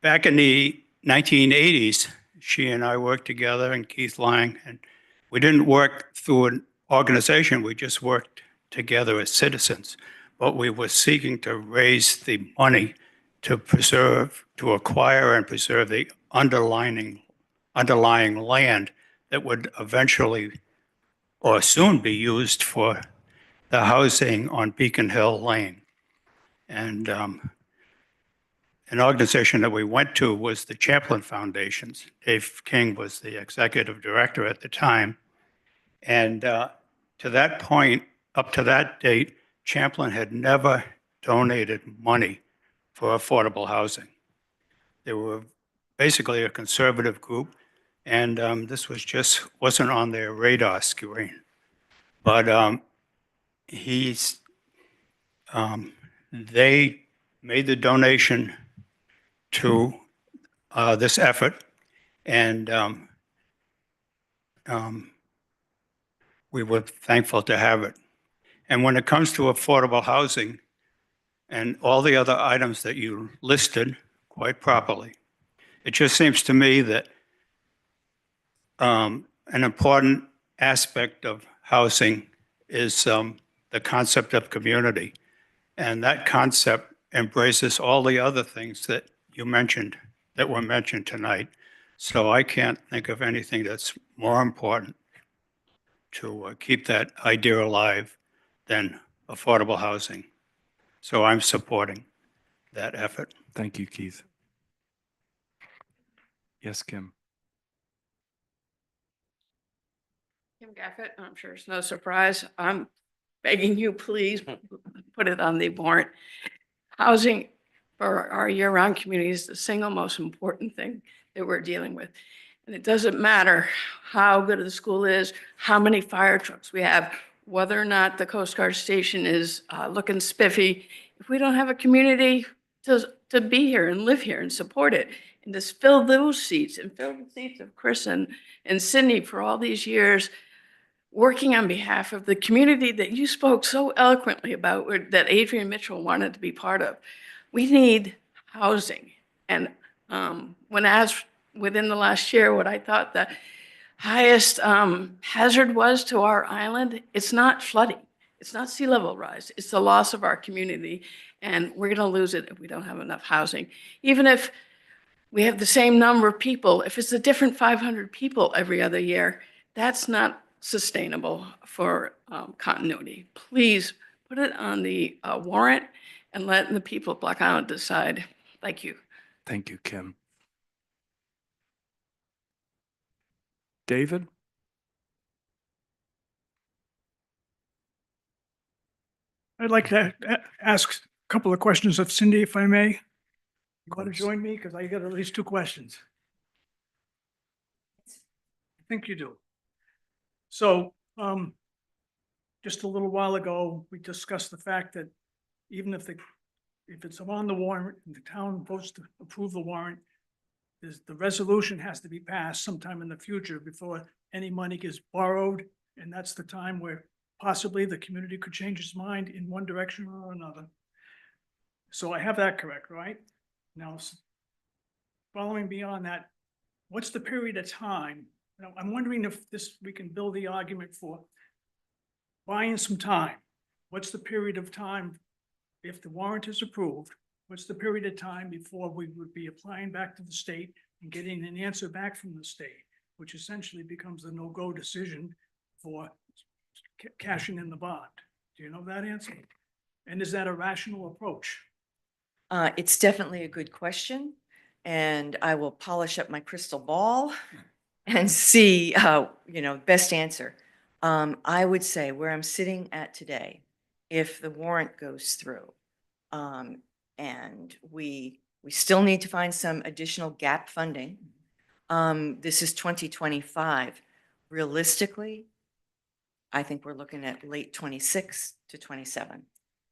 Speaker 14: Back in the 1980s, she and I worked together, and Keith Lang, and we didn't work through an organization. We just worked together as citizens, but we were seeking to raise the money to acquire and preserve the underlying land that would eventually or soon be used for the housing on Beacon Hill Lane. And an organization that we went to was the Champlin Foundations. Dave King was the executive director at the time. And to that point, up to that date, Champlin had never donated money for affordable housing. They were basically a conservative group, and this wasn't on their radar screen. But they made the donation to this effort, and we were thankful to have it. And when it comes to affordable housing and all the other items that you listed quite properly, it just seems to me that an important aspect of housing is the concept of community. And that concept embraces all the other things that you mentioned, that were mentioned tonight. So I can't think of anything that's more important to keep that idea alive than affordable housing. So I'm supporting that effort.
Speaker 1: Thank you, Keith. Yes, Kim.
Speaker 15: Kim Gaffett, I'm sure it's no surprise. I'm begging you, please put it on the warrant. Housing for our year-round community is the single most important thing that we're dealing with. And it doesn't matter how good the school is, how many fire trucks we have, whether or not the Coast Guard station is looking spiffy. If we don't have a community to be here and live here and support it, and just fill those seats and fill the seats of Chris and Cindy for all these years, working on behalf of the community that you spoke so eloquently about, that Adrian Mitchell wanted to be part of. We need housing. And when asked within the last year what I thought the highest hazard was to our island, it's not flooding. It's not sea level rise. It's the loss of our community. And we're going to lose it if we don't have enough housing. Even if we have the same number of people, if it's a different 500 people every other year, that's not sustainable for continuity. Please put it on the warrant and let the people of Black Island decide. Thank you.
Speaker 1: Thank you, Kim. David?
Speaker 9: I'd like to ask a couple of questions of Cindy, if I may. You want to join me? Because I got at least two questions. I think you do. So just a little while ago, we discussed the fact that even if the if it's on the warrant and the town votes to approve the warrant, the resolution has to be passed sometime in the future before any money gets borrowed. And that's the time where possibly the community could change its mind in one direction or another. So I have that correct, right? Now, following beyond that, what's the period of time? Now, I'm wondering if we can build the argument for buying some time. What's the period of time if the warrant is approved? What's the period of time before we would be applying back to the state and getting an answer back from the state, which essentially becomes a no-go decision for cashing in the bond? Do you know that answer? And is that a rational approach?
Speaker 12: It's definitely a good question, and I will polish up my crystal ball and see, best answer. I would say where I'm sitting at today, if the warrant goes through, and we still need to find some additional gap funding. This is 2025. Realistically, I think we're looking at late 26 to 27.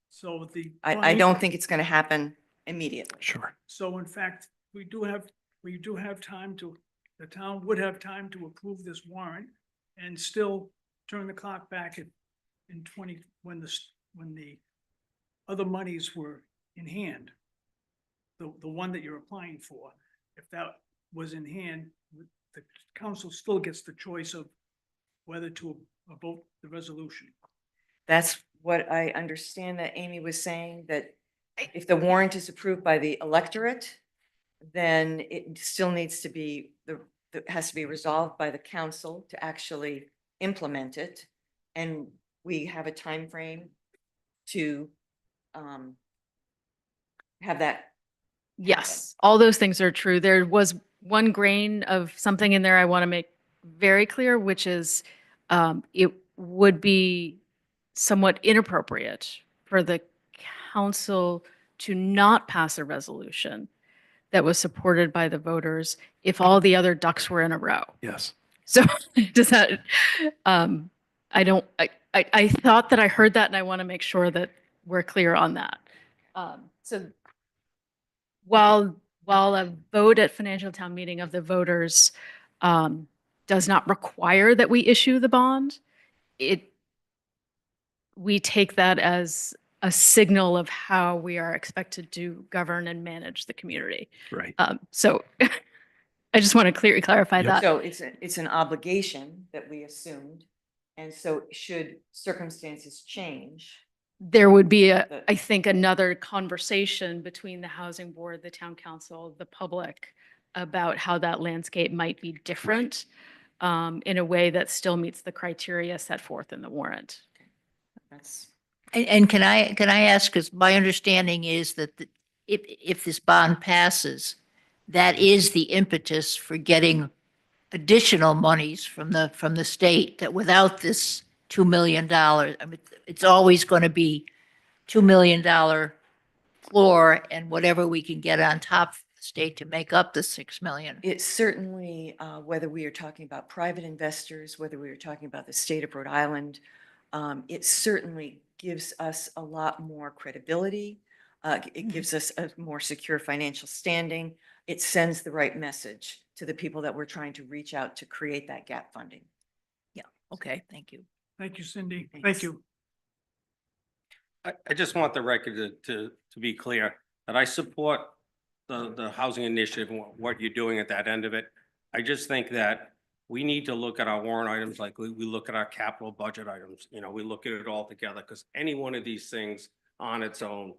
Speaker 9: So
Speaker 12: I don't think it's going to happen immediately.
Speaker 1: Sure.
Speaker 9: So in fact, we do have time the town would have time to approve this warrant and still turn the clock back in 20, when the other monies were in hand. The one that you're applying for, if that was in hand, the council still gets the choice of whether to vote the resolution.
Speaker 12: That's what I understand that Amy was saying, that if the warrant is approved by the electorate, then it still needs to be, it has to be resolved by the council to actually implement it. And we have a time frame to have that.
Speaker 11: Yes, all those things are true. There was one grain of something in there I want to make very clear, which is it would be somewhat inappropriate for the council to not pass a resolution that was supported by the voters if all the other ducks were in a row.
Speaker 1: Yes.
Speaker 11: So does that, I thought that I heard that, and I want to make sure that we're clear on that. So while a vote at financial town meeting of the voters does not require that we issue the bond, we take that as a signal of how we are expected to govern and manage the community.
Speaker 1: Right.
Speaker 11: So I just want to clarify that.
Speaker 12: So it's an obligation that we assumed. And so should circumstances change,
Speaker 11: There would be, I think, another conversation between the housing board, the town council, the public about how that landscape might be different in a way that still meets the criteria set forth in the warrant.
Speaker 12: that's.
Speaker 8: And can I ask, because my understanding is that if this bond passes, that is the impetus for getting additional monies from the state, that without this $2 million, I mean, it's always going to be $2 million floor and whatever we can get on top of the state to make up the 6 million.
Speaker 12: It's certainly, whether we are talking about private investors, whether we are talking about the state of Rhode Island, it certainly gives us a lot more credibility. It gives us a more secure financial standing. It sends the right message to the people that we're trying to reach out to create that gap funding.
Speaker 8: Yeah, okay, thank you.
Speaker 9: Thank you, Cindy. Thank
Speaker 12: Thanks.
Speaker 9: you.
Speaker 2: I just want the record to be clear that I support the housing initiative and what you're doing at that end of it. I just think that we need to look at our warrant items like we look at our capital budget items. We look at it all together, because any one of these things on its own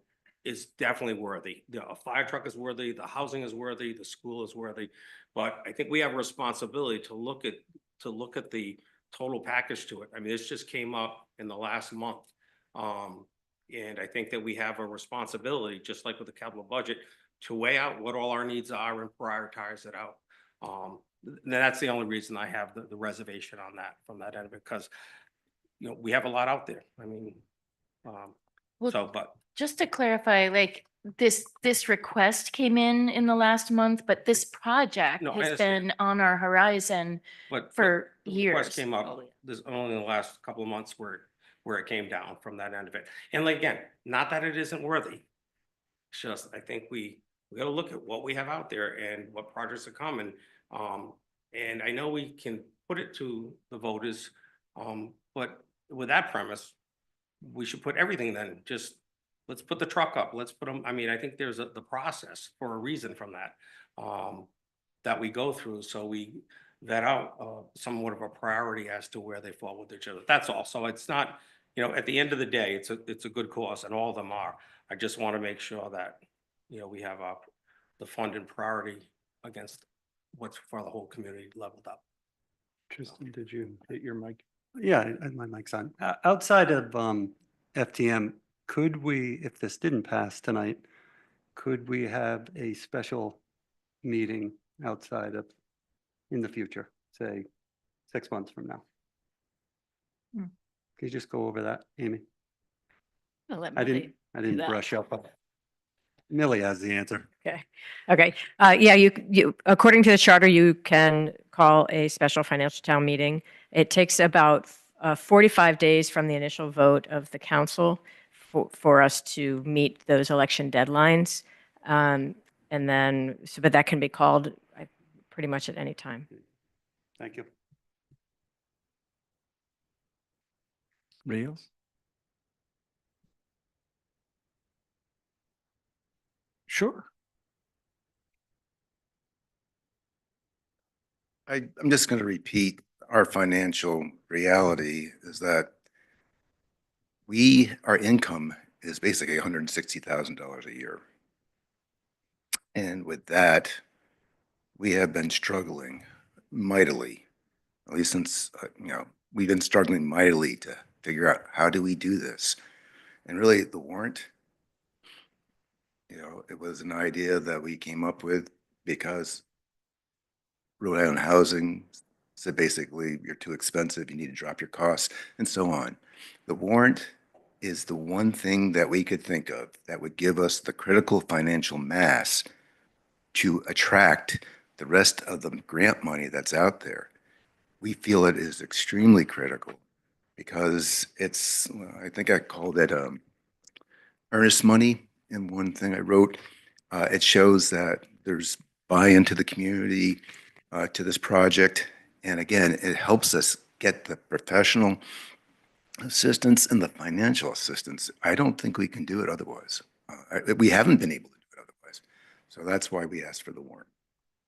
Speaker 2: is definitely worthy. A fire truck is worthy, the housing is worthy, the school is worthy. But I think we have a responsibility to look at the total package to it. I mean, this just came up in the last month. And I think that we have a responsibility, just like with the capital budget, to weigh out what all our needs are and prioritize it out. And that's the only reason I have the reservation on that, from that end, because, we have a lot out there. I mean,
Speaker 5: Well,
Speaker 2: but
Speaker 5: just to clarify, like this request came in the last month, but this project
Speaker 2: No, I
Speaker 5: has
Speaker 2: understand.
Speaker 5: been on our horizon for
Speaker 2: the
Speaker 5: years.
Speaker 2: request came up, there's only in the last couple of months where it came down from that end of it. And like, again, not that it isn't worthy, It's just, I think we gotta look at what we have out there and what projects are coming. And I know we can put it to the voters, but with that premise, we should put everything then, just, let's put the truck up, let's put them, I mean, I think there's the process for a reason from that, that we go through, so we vet out, somewhat of a priority as to where they fall with each other. That's all. So it's not, at the end of the day, it's a good cause, and all of them are. I just want to make sure that, we have the fund and priority against what's for the whole community leveled up.
Speaker 1: Tristan, did you hit your mic?
Speaker 3: Yeah, my mic's on. Outside of FTM, could we, if this didn't pass tonight, could we have a special meeting outside of, in the future, say 6 months from now?
Speaker 8: Hmm.
Speaker 3: Could you just go over that, Amy?
Speaker 6: I'll let
Speaker 3: I
Speaker 6: Millie
Speaker 3: didn't
Speaker 6: do that.
Speaker 3: brush up. Millie has the answer.
Speaker 6: Okay. Okay. Yeah, you, according to the charter, you can call a special financial town meeting. It takes about 45 days from the initial vote of the council for us to meet those election deadlines. And then, but that can be called pretty much at any time.
Speaker 3: Thank you.
Speaker 1: Anybody else? Sure.
Speaker 13: I'm just going to repeat our financial reality is that our income is basically $160,000 a year. And with that, we have been struggling mightily, at least since, we've been struggling mightily to figure out how do we do this? And really the warrant, it was an idea that we came up with because Rhode Island Housing said basically you're too expensive, you need to drop your costs, and so on. The warrant is the one thing that we could think of that would give us the critical financial mass to attract the rest of the grant money that's out there. We feel it is extremely critical because it's, I think I called it earnest money in one thing I wrote. It shows that there's buy-in to the community, to this project. And again, it helps us get the professional assistance and the financial assistance. I don't think we can do it otherwise. We haven't been able to do it otherwise. So that's why we asked for the warrant.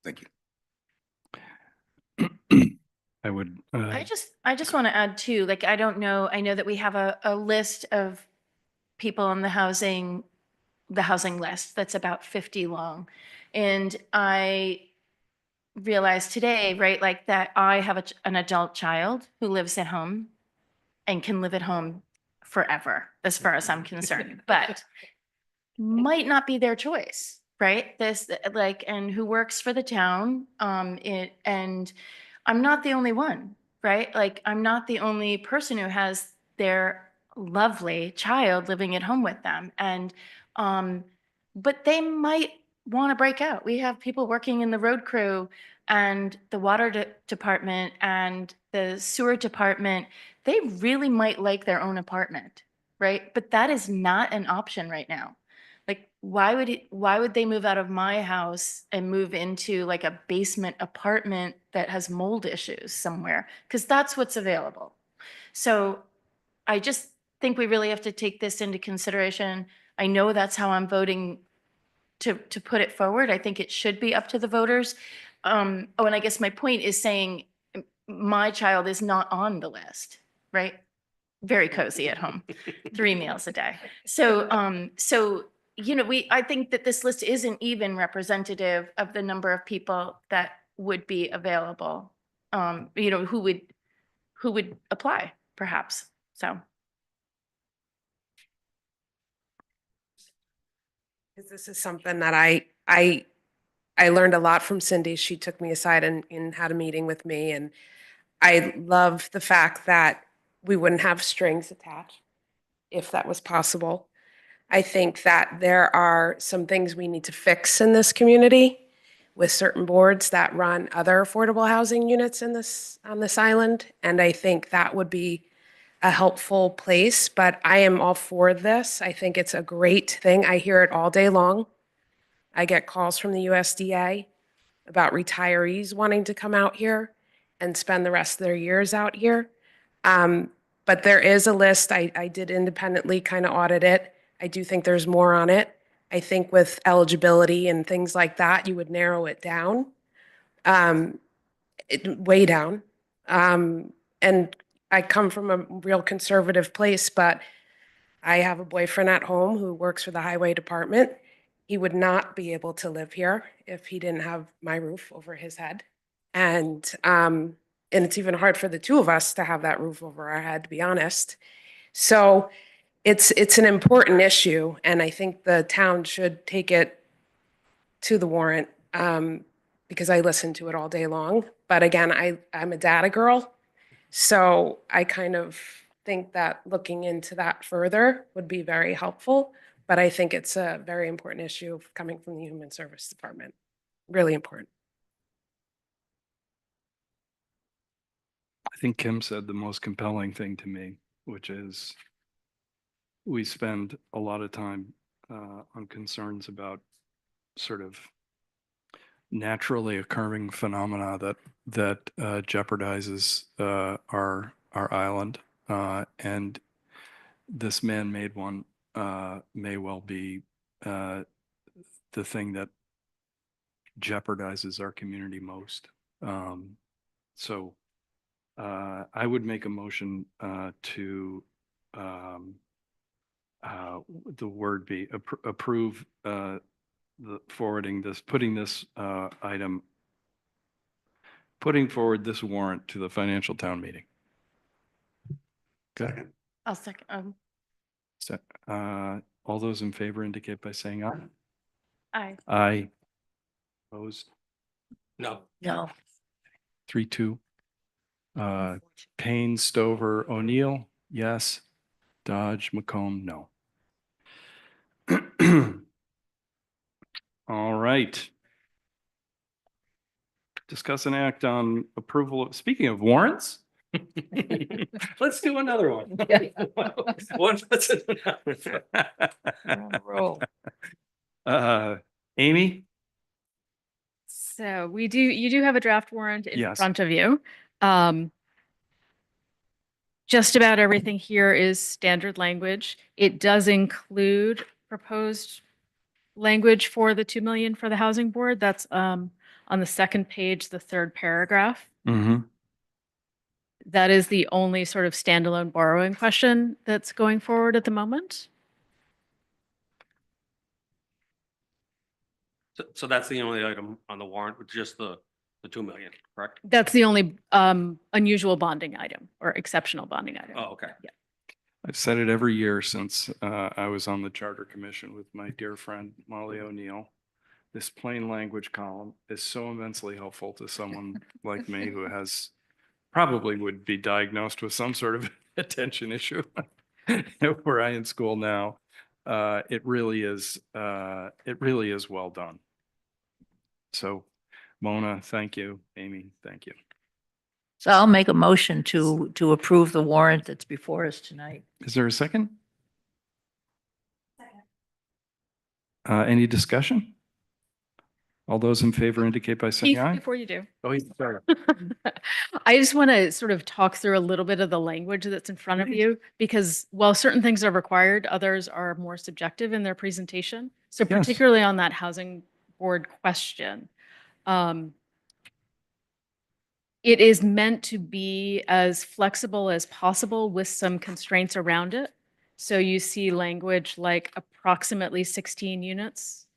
Speaker 13: Thank you.
Speaker 1: I would.
Speaker 5: I just want to add too, like, I don't know, I know that we have a list of people on the housing list that's about 50 long. And I realized today, right, like that I have an adult child who lives at home and can live at home forever, as far as I'm concerned, but might not be their choice, right? And who works for the town, and I'm not the only one, right? Like, I'm not the only person who has their lovely child living at home with them. And, but they might want to break out. We have people working in the road crew and the water department and the sewer department. They really might like their own apartment, right? But that is not an option right now. Like, why would they move out of my house and move into like a basement apartment that has mold issues somewhere? Because that's what's available. So I just think we really have to take this into consideration. I know that's how I'm voting to put it forward. I think it should be up to the voters. And I guess my point is saying my child is not on the list, right? Very cozy at home, 3 meals a day. So, I think that this list isn't even representative of the number of people that would be available, who would apply perhaps. So.
Speaker 16: This is something that I learned a lot from Cindy. She took me aside and had a meeting with me, and I love the fact that we wouldn't have strings attached if that was possible. I think that there are some things we need to fix in this community with certain boards that run other affordable housing units on this island, and I think that would be a helpful place, but I am all for this. I think it's a great thing. I hear it all day long. I get calls from the USDA about retirees wanting to come out here and spend the rest of their years out here. But there is a list. I did independently kind of audit it. I do think there's more on it. I think with eligibility and things like that, you would narrow it down, way down. And I come from a real conservative place, but I have a boyfriend at home who works for the highway department. He would not be able to live here if he didn't have my roof over his head. And it's even hard for the two of us to have that roof over our head, to be honest. So it's an important issue, and I think the town should take it to the warrant, because I listen to it all day long. But again, I'm a data girl, so I kind of think that looking into that further would be very helpful. But I think it's a very important issue coming from the Human Service Department. Really important.
Speaker 1: I think Kim said the most compelling thing to me, which is we spend a lot of time on concerns about sort of naturally occurring phenomena that jeopardizes our island, and this man-made one may well be the thing that jeopardizes our community most. So I would make a motion to the word be approve the forwarding this, putting forward this warrant to the financial town meeting. Okay.
Speaker 5: I'll second.
Speaker 1: So, all those in favor indicate by saying aye.
Speaker 5: Aye.
Speaker 1: Aye. Opposed?
Speaker 2: No.
Speaker 8: No.
Speaker 1: 3-2. Payne, Stover, O'Neill, yes. Dodge, McComb, no. All right. Discuss an act on approval of, speaking of warrants. Let's do another one. Let's do another one. Amy?
Speaker 11: So you do have a draft warrant in
Speaker 1: Yes.
Speaker 11: front of you. Just about everything here is standard language. It does include proposed language for the 2 million for the housing board. That's on the second page, the third paragraph.
Speaker 1: Mm-hmm.
Speaker 11: That is the only sort of standalone borrowing question that's going forward at the moment.
Speaker 2: So that's the only item on the warrant, with just the 2 million, correct?
Speaker 11: That's the only unusual bonding item or exceptional bonding item.
Speaker 2: Oh, okay.
Speaker 11: Yeah.
Speaker 1: I've said it every year since I was on the Charter Commission with my dear friend Molly O'Neill. This plain language column is so immensely helpful to someone like me who has probably would be diagnosed with some sort of attention issue were I in school now. It really is well done. So Mona, thank you. Amy, thank you.
Speaker 8: So I'll make a motion to approve the warrant that's before us tonight.
Speaker 1: Is there a second? Any discussion? All those in favor indicate by saying
Speaker 11: Keith,
Speaker 1: aye.
Speaker 11: before you do,
Speaker 1: Oh, sorry.
Speaker 11: I just want to sort of talk through a little bit of the language that's in front of you, because while certain things are required, others are more subjective in their presentation. So
Speaker 1: Yes.
Speaker 11: particularly on that housing board question, it is meant to be as flexible as possible with some constraints around it. So you see language like approximately 16 units,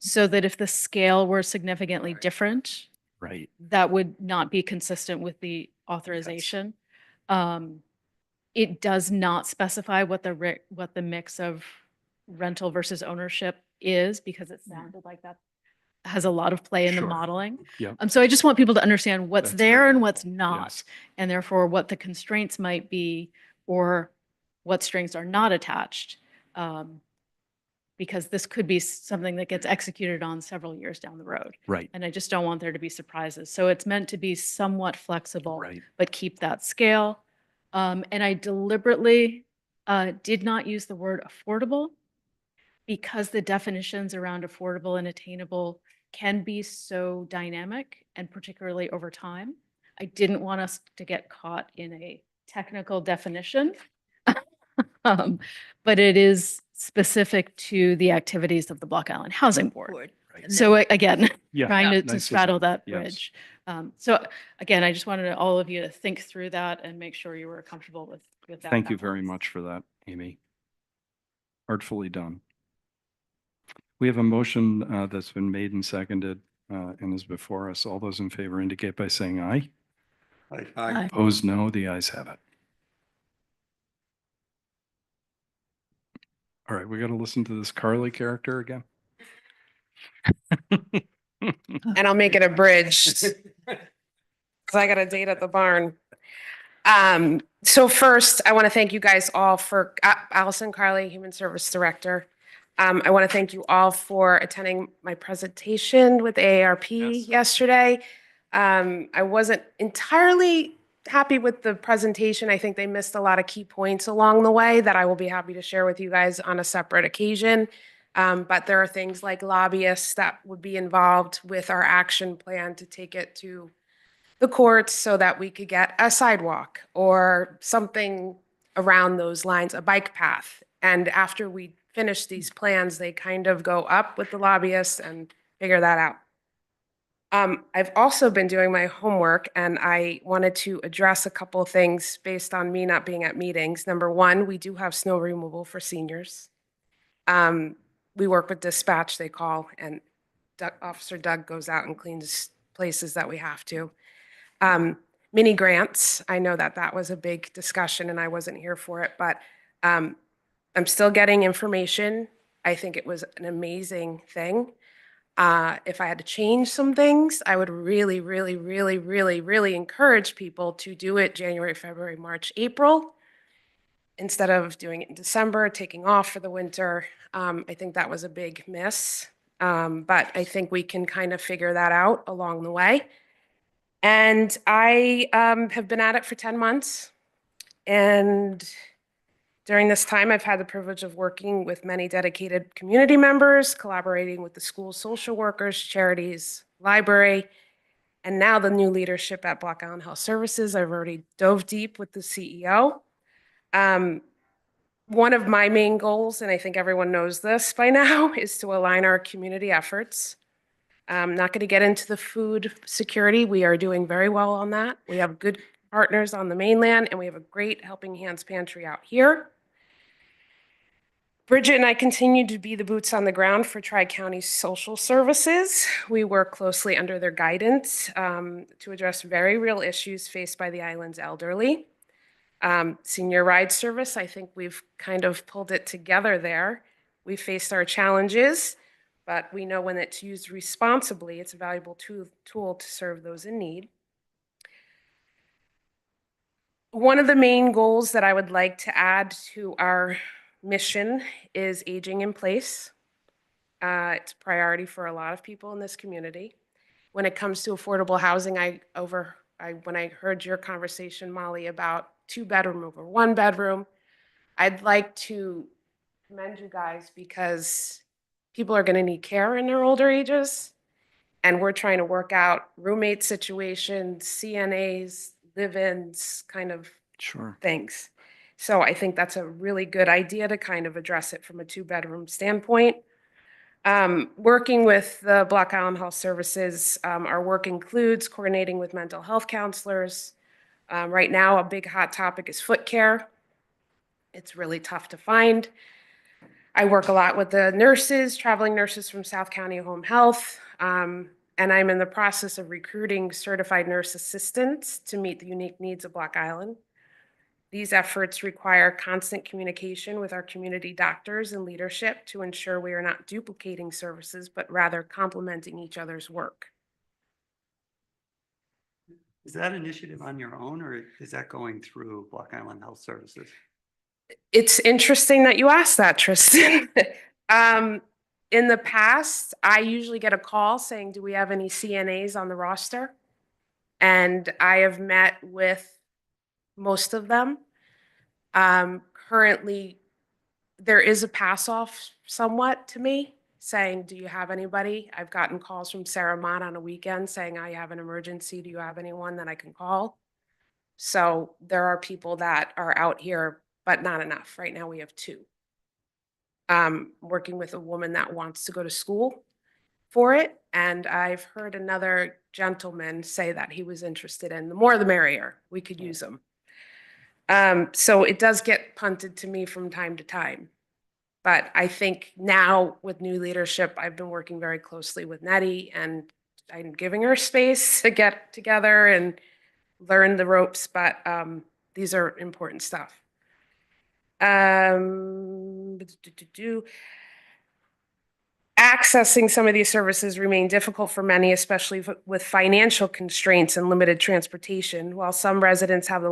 Speaker 11: so that if the scale were significantly different,
Speaker 1: Right.
Speaker 11: that would not be consistent with the authorization. It does not specify what the mix of rental versus ownership is, because it sounded like that has a lot of play in the
Speaker 1: Sure.
Speaker 11: modeling.
Speaker 1: Yep.
Speaker 11: So I just want people to understand what's
Speaker 1: That's
Speaker 11: there
Speaker 1: very
Speaker 11: and what's
Speaker 1: helpful.
Speaker 11: not,
Speaker 1: Yes.
Speaker 11: and therefore what the constraints might be, or what strings are not attached. Because this could be something that gets executed on several years down the road.
Speaker 1: Right.
Speaker 11: And I just don't want there to be surprises. So it's meant to be somewhat flexible,
Speaker 1: Right.
Speaker 11: but keep that scale. And I deliberately did not use the word affordable because the definitions around affordable and attainable can be so dynamic and particularly over time. I didn't want us to get caught in a technical definition. But it is specific to the activities of the Block Island Housing Board. So again,
Speaker 1: Yeah.
Speaker 11: trying to
Speaker 1: Nice to
Speaker 11: straddle
Speaker 1: see.
Speaker 11: that
Speaker 1: Yes.
Speaker 11: bridge. So again, I just wanted all of you to think through that and make sure you were comfortable with that.
Speaker 1: Thank you very
Speaker 11: balance.
Speaker 1: much for that, Amy. Artfully done. We have a motion that's been made and seconded and is before us. All those in favor indicate by saying aye.
Speaker 3: Aye.
Speaker 1: Opposed, no. The ayes have it. All right, we got to listen to this Carly character again.
Speaker 16: And I'll make it a bridge. Cause I got a date at the barn. So first, I want to thank you guys all for, Allison Carly, Human Service Director. I want to thank you all for attending my presentation with AARP yesterday. I wasn't entirely happy with the presentation. I think they missed a lot of key points along the way that I will be happy to share with you guys on a separate occasion. But there are things like lobbyists that would be involved with our action plan to take it to the courts so that we could get a sidewalk or something around those lines, a bike path. And after we finish these plans, they kind of go up with the lobbyists and figure that out. I've also been doing my homework and I wanted to address a couple of things based on me not being at meetings. Number one, we do have snow removal for seniors. We work with dispatch, they call, and Officer Doug goes out and cleans places that we have to. Mini grants, I know that that was a big discussion and I wasn't here for it, but I'm still getting information. I think it was an amazing thing. If I had to change some things, I would really, really, really, really, really encourage people to do it January, February, March, April, instead of doing it in December, taking off for the winter. I think that was a big miss, but I think we can kind of figure that out along the way. And I have been at it for 10 months. And during this time, I've had the privilege of working with many dedicated community members, collaborating with the school social workers, charities, library, and now the new leadership at Block Island Health Services. I've already dove deep with the CEO. One of my main goals, and I think everyone knows this by now, is to align our community efforts. I'm not going to get into the food security. We are doing very well on that. We have good partners on the mainland, and we have a great Helping Hands pantry out here. Bridget and I continue to be the boots on the ground for Tri-County Social Services. We work closely under their guidance to address very real issues faced by the island's elderly. Senior ride service, I think we've kind of pulled it together there. We faced our challenges, but we know when it's used responsibly, it's a valuable tool to serve those in need. One of the main goals that I would like to add to our mission is aging in place. It's a priority for a lot of people in this community. When it comes to affordable housing, when I heard your conversation, Molly, about 2-bedroom over 1-bedroom, I'd like to commend you guys because people are going to need care in their older ages. And we're trying to work out roommate situations, CNAs, live-ins, kind of things. So I think that's a really good idea to kind of address it from a 2-bedroom standpoint. Working with the Block Island Health Services, our work includes coordinating with mental health counselors. Right now, a big hot topic is foot care. It's really tough to find. I work a lot with the nurses, traveling nurses from South County Home Health, and I'm in the process of recruiting certified nurse assistants to meet the unique needs of Block Island. These efforts require constant communication with our community doctors and leadership to ensure we are not duplicating services, but rather complementing each other's work.
Speaker 3: Is that initiative on your own or is that going through Block Island Health Services?
Speaker 16: It's interesting that you asked that, Tristan. In the past, I usually get a call saying, do we have any CNAs on the roster? And I have met with most of them. Currently, there is a pass off somewhat to me saying, do you have anybody? I've gotten calls from Sarah Mott on a weekend saying, I have an emergency. Do you have anyone that I can call? So there are people that are out here, but not enough. Right now we have 2. Working with a woman that wants to go to school for it. And I've heard another gentleman say that he was interested in the more the merrier. We could use them. So it does get punted to me from time to time. But I think now with new leadership, I've been working very closely with Nettie, and I'm giving her space to get together and learn the ropes. But these are important stuff. Accessing some of these services remain difficult for many, especially with financial constraints and limited transportation. While some residents have the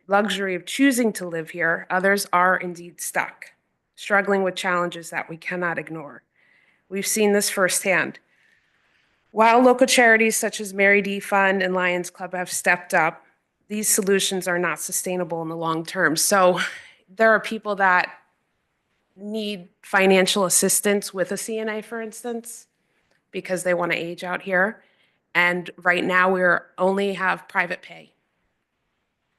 Speaker 16: luxury of choosing to live here, others are indeed stuck, struggling with challenges that we cannot ignore. We've seen this firsthand. While local charities such as Mary D. Fund and Lions Club have stepped up, these solutions are not sustainable in the long term. So there are people that need financial assistance with a CNA, for instance, because they want to age out here. And right now we only have private pay,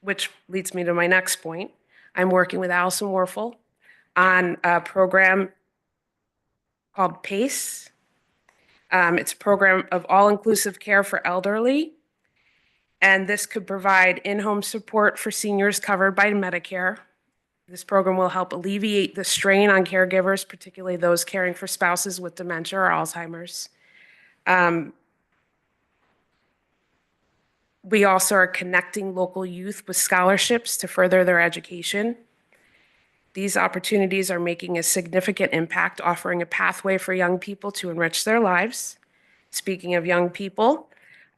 Speaker 16: which leads me to my next point. I'm working with Allison Warfel on a program called PACE. It's a program of all-inclusive care for elderly. And this could provide in-home support for seniors covered by Medicare. This program will help alleviate the strain on caregivers, particularly those caring for spouses with dementia or Alzheimer's. We also are connecting local youth with scholarships to further their education. These opportunities are making a significant impact, offering a pathway for young people to enrich their lives. Speaking of young people,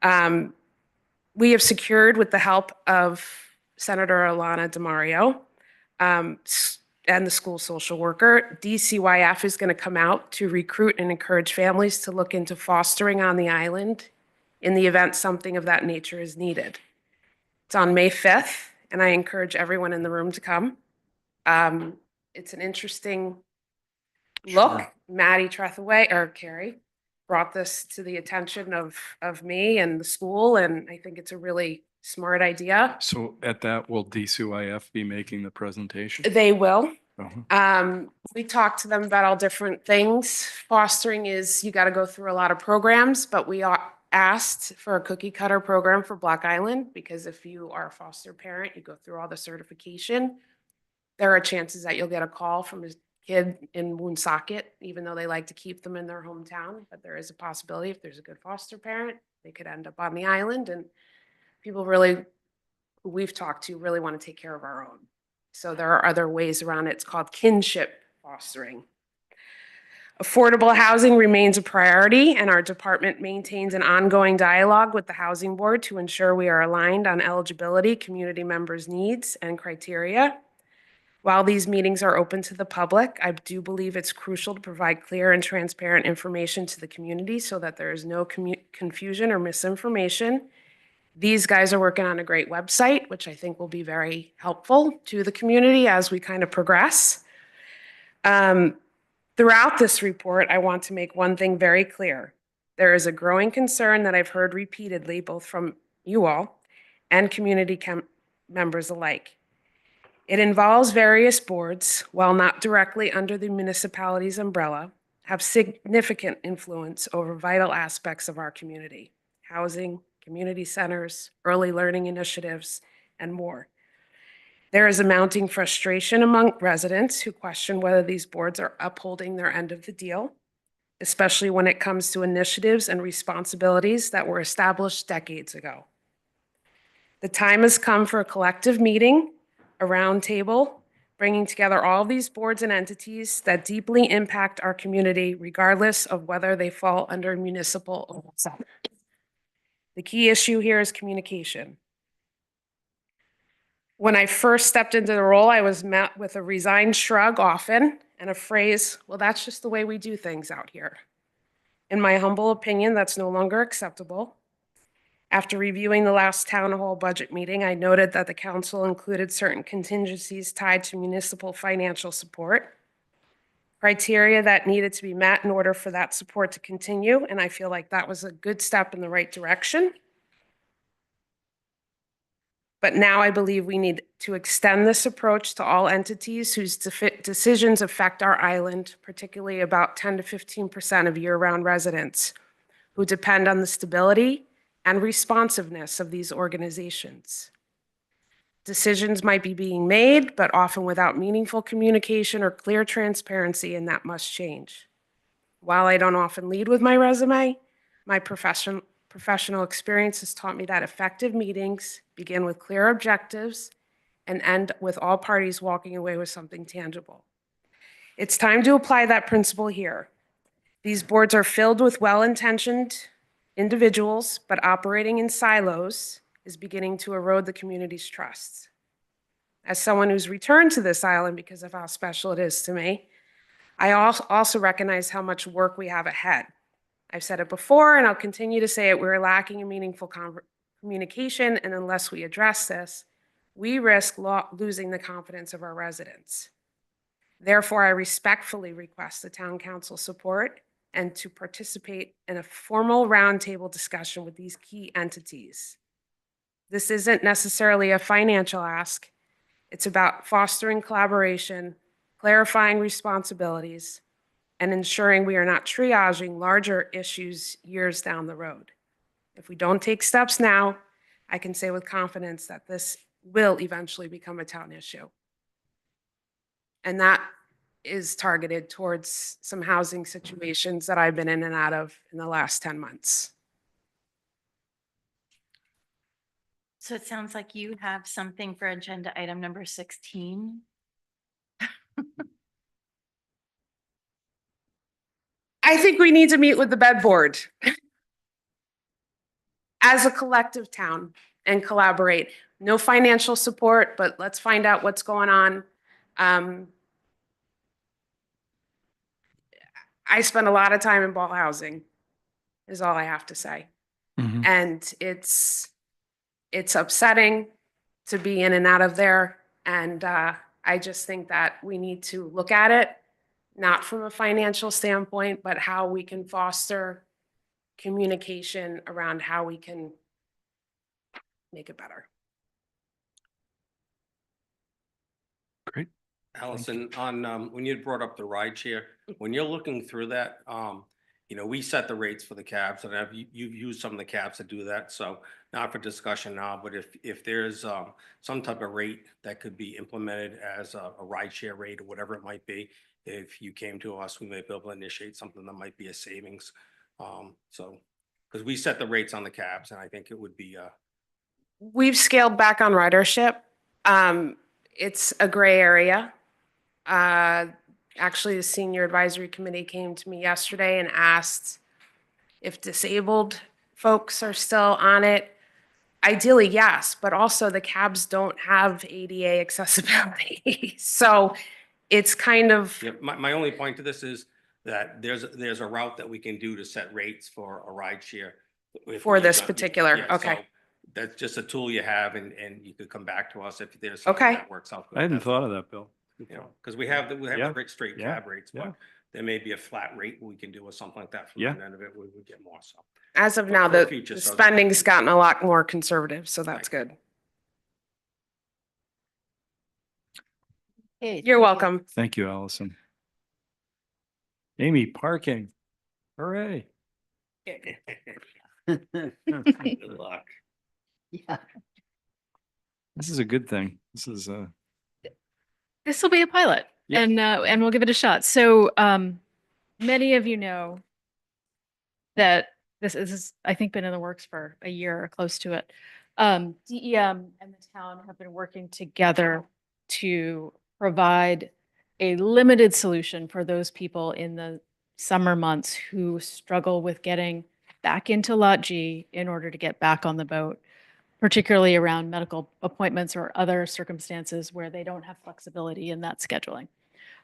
Speaker 16: we have secured, with the help of Senator Ilana DiMario, and the school social worker, DCYF is going to come out to recruit and encourage families to look into fostering on the island in the event something of that nature is needed. It's on May 5th, and I encourage everyone in the room to come. It's an interesting look.
Speaker 1: Sure.
Speaker 16: Maddie Trethaway, or Carrie, brought this to the attention of me and the school, and I think it's a really smart idea.
Speaker 1: So at that, will DCYF be making the presentation?
Speaker 16: They will.
Speaker 1: Uh-huh.
Speaker 16: We talked to them about all different things. Fostering is, you got to go through a lot of programs, but we asked for a cookie cutter program for Block Island, because if you are a foster parent, you go through all the certification. There are chances that you'll get a call from a kid in Woonsocket, even though they like to keep them in their hometown. But there is a possibility, if there's a good foster parent, they could end up on the island. And people really, who we've talked to, really want to take care of our own. So there are other ways around it. It's called kinship fostering. Affordable housing remains a priority, and our department maintains an ongoing dialogue with the Housing Board to ensure we are aligned on eligibility, community members' needs, and criteria. While these meetings are open to the public, I do believe it's crucial to provide clear and transparent information to the community so that there is no confusion or misinformation. These guys are working on a great website, which I think will be very helpful to the community as we kind of progress. Throughout this report, I want to make one thing very clear. There is a growing concern that I've heard repeatedly, both from you all and community members alike. It involves various boards, while not directly under the municipality's umbrella, have significant influence over vital aspects of our community: housing, community centers, early learning initiatives, and more. There is a mounting frustration among residents who question whether these boards are upholding their end of the deal, especially when it comes to initiatives and responsibilities that were established decades ago. The time has come for a collective meeting, a roundtable, bringing together all of these boards and entities that deeply impact our community, regardless of whether they fall under municipal oversight. The key issue here is communication. When I first stepped into the role, I was met with a resigned shrug often and a phrase, "Well, that's just the way we do things out here." In my humble opinion, that's no longer acceptable. After reviewing the last town hall budget meeting, I noted that the council included certain contingencies tied to municipal financial support, criteria that needed to be met in order for that support to continue, and I feel like that was a good step in the right direction. But now I believe we need to extend this approach to all entities whose decisions affect our island, particularly about 10 to 15% of year-round residents who depend on the stability and responsiveness of these organizations. Decisions might be being made, but often without meaningful communication or clear transparency, and that must change. While I don't often lead with my resume, my professional experience has taught me that effective meetings begin with clear objectives and end with all parties walking away with something tangible. It's time to apply that principle here. These boards are filled with well-intentioned individuals, but operating in silos is beginning to erode the community's trust. As someone who's returned to this island because of how special it is to me, I also recognize how much work we have ahead. I've said it before, and I'll continue to say it, we're lacking in meaningful communication, and unless we address this, we risk losing the confidence of our residents. Therefore, I respectfully request the town council support and to participate in a formal roundtable discussion with these key entities. This isn't necessarily a financial ask. It's about fostering collaboration, clarifying responsibilities, and ensuring we are not triaging larger issues years down the road. If we don't take steps now, I can say with confidence that this will eventually become a town issue. And that is targeted towards some housing situations that I've been in and out of in the last 10 months.
Speaker 5: So it sounds like you have something for agenda item number 16.
Speaker 16: I think we need to meet with the bed board as a collective town and collaborate. No financial support, but let's find out what's going on. I spend a lot of time in Ball housing, is all I have to say.
Speaker 1: Mhm.
Speaker 16: And it's upsetting to be in and out of there. And I just think that we need to look at it, not from a financial standpoint, but how we can foster communication around how we can make it better.
Speaker 1: Great.
Speaker 2: Allison, on, when you brought up the ride share, when you're looking through that, we set the rates for the cabs, and you've used some of the cabs to do that, so not for discussion now, but if there's some type of rate that could be implemented as a ride share rate or whatever it might be, if you came to us, we might be able to initiate something that might be a savings. Because we set the rates on the cabs, and I think it would be
Speaker 16: We've scaled back on ridership. It's a gray area. Actually, the senior advisory committee came to me yesterday and asked if disabled folks are still on it. Ideally, yes, but also the cabs don't have ADA accessibility. So it's kind of,
Speaker 2: yeah, my only point to this is that there's a route that we can do to set rates for a ride share.
Speaker 16: For this particular, okay.
Speaker 2: So that's just a tool you have, and you could come back to us if there's something
Speaker 16: Okay.
Speaker 2: that works out good.
Speaker 1: I hadn't
Speaker 2: That's
Speaker 1: thought of that, Bill.
Speaker 2: because we have
Speaker 1: Yeah.
Speaker 2: the great straight
Speaker 1: Yeah.
Speaker 2: cab rates,
Speaker 1: Yeah.
Speaker 2: but there may be a flat rate we can do or something like that from
Speaker 1: Yeah.
Speaker 2: the end of it, we would get more, so.
Speaker 16: as of now,
Speaker 2: For the
Speaker 16: the
Speaker 2: future,
Speaker 16: the
Speaker 2: so-
Speaker 16: spending's gotten a lot more conservative, so that's good.
Speaker 8: Okay,
Speaker 16: You're welcome.
Speaker 1: Thank you, Allison. Amy, parking. Hooray.
Speaker 2: Good luck.
Speaker 8: Yeah.
Speaker 1: This is a good thing. This is
Speaker 11: This will be a pilot,
Speaker 1: Yeah.
Speaker 11: and we'll give it a shot. So, many of you know that this is, I think, been in the works for a year or close to it. DEM and the town have been working together to provide a limited solution for those people in the summer months who struggle with getting back into Lot G in order to get back on the boat, particularly around medical appointments or other circumstances where they don't have flexibility in that scheduling.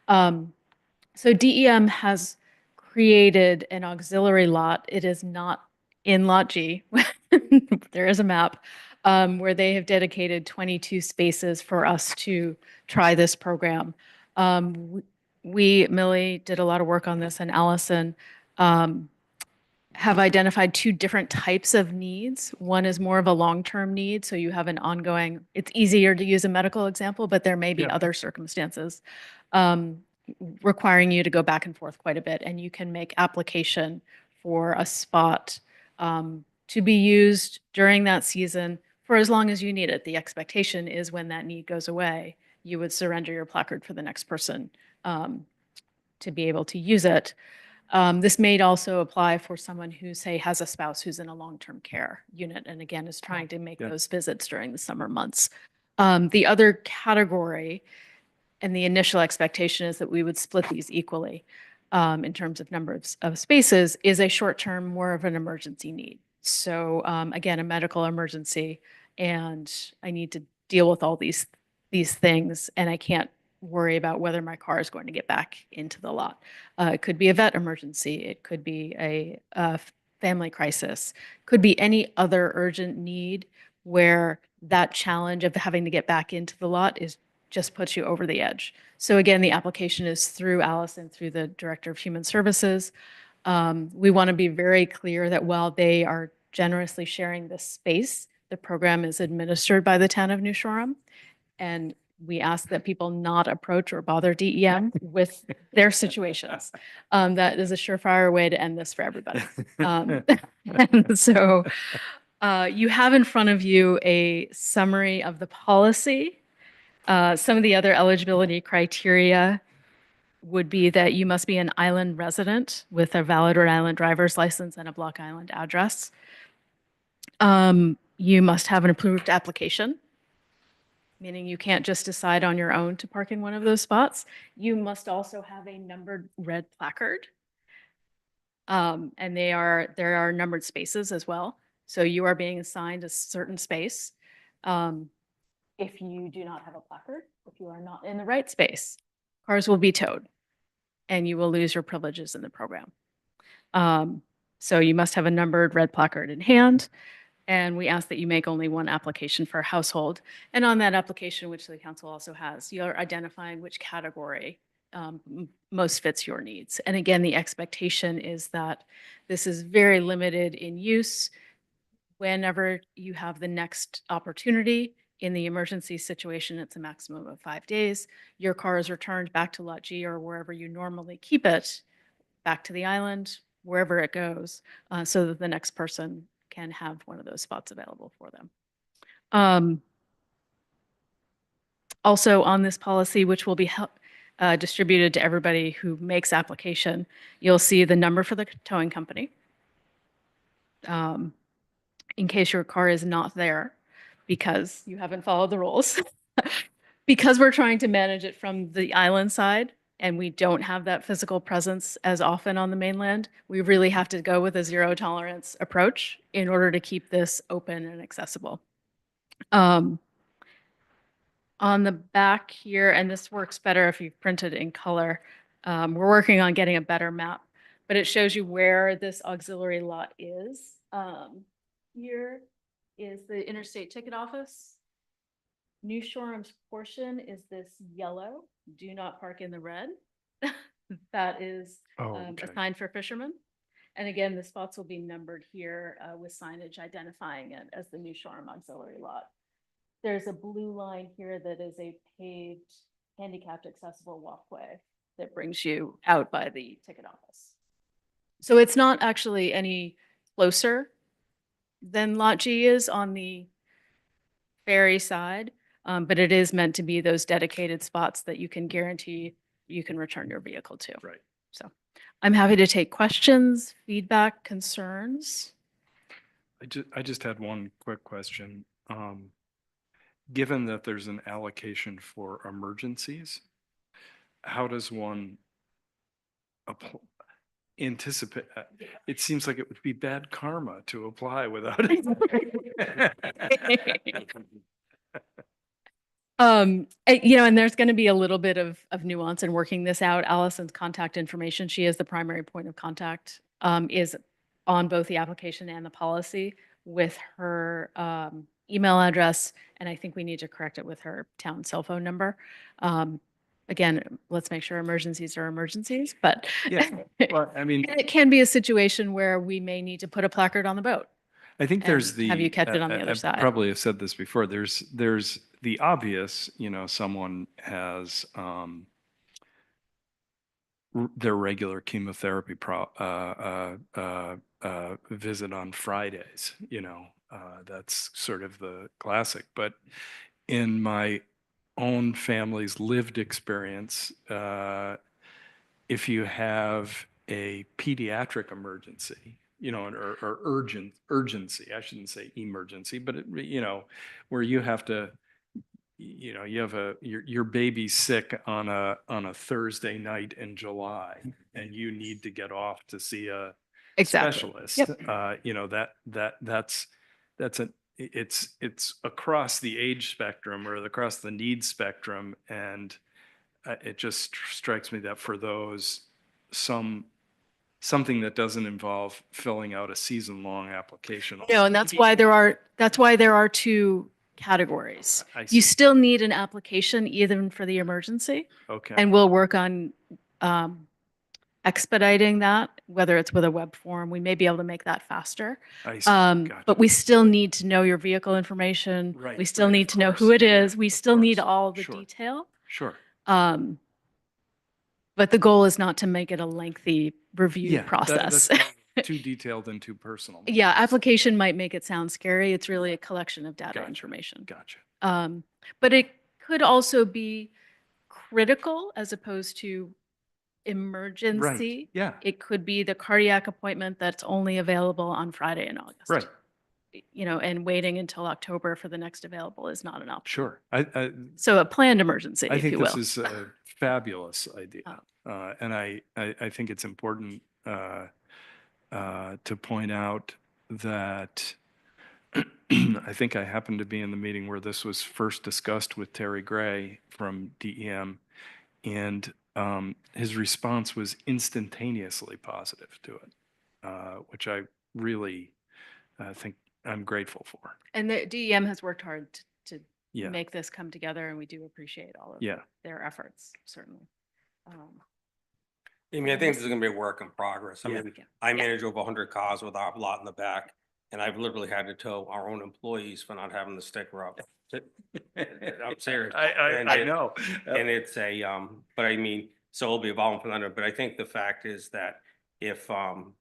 Speaker 11: So DEM has created an auxiliary lot. It is not in Lot G. There is a map where they have dedicated 22 spaces for us to try this program. Millie did a lot of work on this, and Allison have identified two different types of needs. One is more of a long-term need, so you have an ongoing, it's easier to use a medical example, but there may be
Speaker 1: Yeah.
Speaker 11: other circumstances requiring you to go back and forth quite a bit, and you can make application for a spot to be used during that season for as long as you need it. The expectation is when that need goes away, you would surrender your placard for the next person to be able to use it. This may also apply for someone who, say, has a spouse who's in a long-term care unit and again is trying to make
Speaker 1: Yeah.
Speaker 11: those visits during the summer months. The other category and the initial expectation is that we would split these equally in terms of number of spaces is a short-term, more of an emergency need. So again, a medical emergency, and I need to deal with all these things, and I can't worry about whether my car is going to get back into the lot. It could be a vet emergency. It could be a family crisis. Could be any other urgent need where that challenge of having to get back into the lot is just puts you over the edge. So again, the application is through Allison, through the Director of Human Services. We want to be very clear that while they are generously sharing this space, the program is administered by the town of New Shoreham. And we ask that people not approach or bother DEM with their situations. That is a surefire way to end this for everybody. And so you have in front of you a summary of the policy. Some of the other eligibility criteria would be that you must be an island resident with a valid Rhode Island driver's license and a Block Island address. You must have an approved application, meaning you can't just decide on your own to park in one of those spots. You must also have a numbered red placard. And there are numbered spaces as well. So you are being assigned a certain space. If you do not have a placard, if you are not in the right space, cars will be towed and you will lose your privileges in the program. So you must have a numbered red placard in hand. And we ask that you make only one application per household. And on that application, which the council also has, you're identifying which category most fits your needs. And again, the expectation is that this is very limited in use. Whenever you have the next opportunity, in the emergency situation, it's a maximum of 5 days. Your car is returned back to Lot G or wherever you normally keep it, back to the island, wherever it goes, so that the next person can have one of those spots available for them. Also on this policy, which will be distributed to everybody who makes application, you'll see the number for the towing company. In case your car is not there because you haven't followed the rules. Because we're trying to manage it from the island side and we don't have that physical presence as often on the mainland, we really have to go with a zero tolerance approach in order to keep this open and accessible. On the back here, and this works better if you print it in color, we're working on getting a better map, but it shows you where this auxiliary lot is. Here is the interstate ticket office. New Shoreham's portion is this yellow, do not park in the red. That is assigned for fishermen. And again, the spots will be numbered here with signage identifying it as the New Shoreham auxiliary lot. There's a blue line here that is a paved, handicapped accessible walkway that brings you out by the ticket office. So it's not actually any closer than Lot G is on the ferry side, but it is meant to be those dedicated spots that you can guarantee you can return your vehicle to.
Speaker 1: Right.
Speaker 11: So I'm happy to take questions, feedback, concerns.
Speaker 1: I just had one quick question. Given that there's an allocation for emergencies, how does one anticipate? It seems like it would be bad karma to apply without it.
Speaker 11: And there's going to be a little bit of nuance in working this out. Allison's contact information, she is the primary point of contact, is on both the application and the policy. with her email address, and I think we need to correct it with her town cell phone number. Again, let's make sure emergencies are emergencies, but
Speaker 1: Yeah, well, I mean,
Speaker 11: it can be a situation where we may need to put a placard on the boat.
Speaker 1: I think there's
Speaker 11: and have you catch it on the other
Speaker 1: I
Speaker 11: side.
Speaker 1: probably have said this before. There's the obvious, someone has their regular chemotherapy visit on Fridays, that's sort of the classic. But in my own family's lived experience, if you have a pediatric emergency, or urgency, I shouldn't say emergency, but where you have to, you have your baby's sick on a Thursday night in July, and you need to get off to see a
Speaker 11: Exactly.
Speaker 1: specialist.
Speaker 11: Yep.
Speaker 1: It's across the age spectrum or across the need spectrum, and it just strikes me that for those, something that doesn't involve filling out a season-long application.
Speaker 11: No, and that's why there are two categories.
Speaker 1: I
Speaker 11: You
Speaker 1: see.
Speaker 11: still need an application even for the emergency,
Speaker 1: Okay.
Speaker 11: and we'll work on expediting that, whether it's with a web form. We may be able to make that faster.
Speaker 1: I see. Gotcha.
Speaker 11: But we still need to know your vehicle information.
Speaker 1: Right,
Speaker 11: We still
Speaker 1: right,
Speaker 11: need
Speaker 1: of
Speaker 11: to know who
Speaker 1: course.
Speaker 11: it is.
Speaker 1: Yeah,
Speaker 11: We
Speaker 1: of
Speaker 11: still need
Speaker 1: course.
Speaker 11: all the
Speaker 1: Sure.
Speaker 11: detail.
Speaker 1: Sure.
Speaker 11: But the goal is not to make it a lengthy review
Speaker 1: Yeah,
Speaker 11: process.
Speaker 1: that's too detailed and too personal.
Speaker 11: Yeah, application might make it sound scary. It's really a collection of data
Speaker 1: Gotcha.
Speaker 11: information.
Speaker 1: Gotcha.
Speaker 11: But it could also be critical as opposed to emergency.
Speaker 1: Yeah.
Speaker 11: It could be the cardiac appointment that's only available on Friday in August.
Speaker 1: Right.
Speaker 11: And waiting until October for the next available is not an option.
Speaker 1: Sure.
Speaker 11: So a planned emergency,
Speaker 1: I
Speaker 11: if
Speaker 1: think
Speaker 11: you
Speaker 1: this
Speaker 11: will.
Speaker 1: is a fabulous idea.
Speaker 11: Oh.
Speaker 1: And I think it's important to point out that I think I happened to be in the meeting where this was first discussed with Terry Gray from DEM, and his response was instantaneously positive to it, which I really think I'm grateful for.
Speaker 11: And the DEM has worked hard to
Speaker 1: Yeah.
Speaker 11: make this come together, and we do appreciate all of
Speaker 1: Yeah.
Speaker 11: their efforts, certainly.
Speaker 2: I mean, I think this is gonna be a work in progress. I
Speaker 1: Yeah.
Speaker 2: mean, I manage over 100 cars with our lot in the back, and I've literally had to tow our own employees for not having the sticker up. I'm serious. And
Speaker 1: I
Speaker 2: it-
Speaker 1: know.
Speaker 2: And it's but I mean, so it'll be evolving from that, but I think the fact is that if,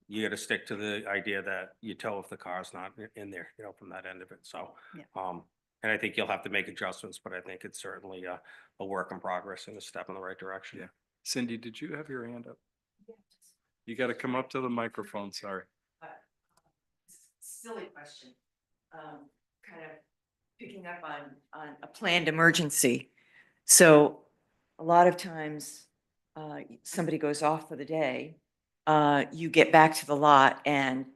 Speaker 2: you gotta stick to the idea that you tow if the car's not in there, from that end of it, so.
Speaker 11: Yeah.
Speaker 2: And I think you'll have to make adjustments, but I think it's certainly a work in progress and a step in the right direction.
Speaker 1: Yeah. Cindy, did you have your hand up? You got to come up to the microphone, sorry.
Speaker 12: Silly question. Kind of picking up on a planned emergency. So a lot of times, somebody goes off for the day, you get back to the lot and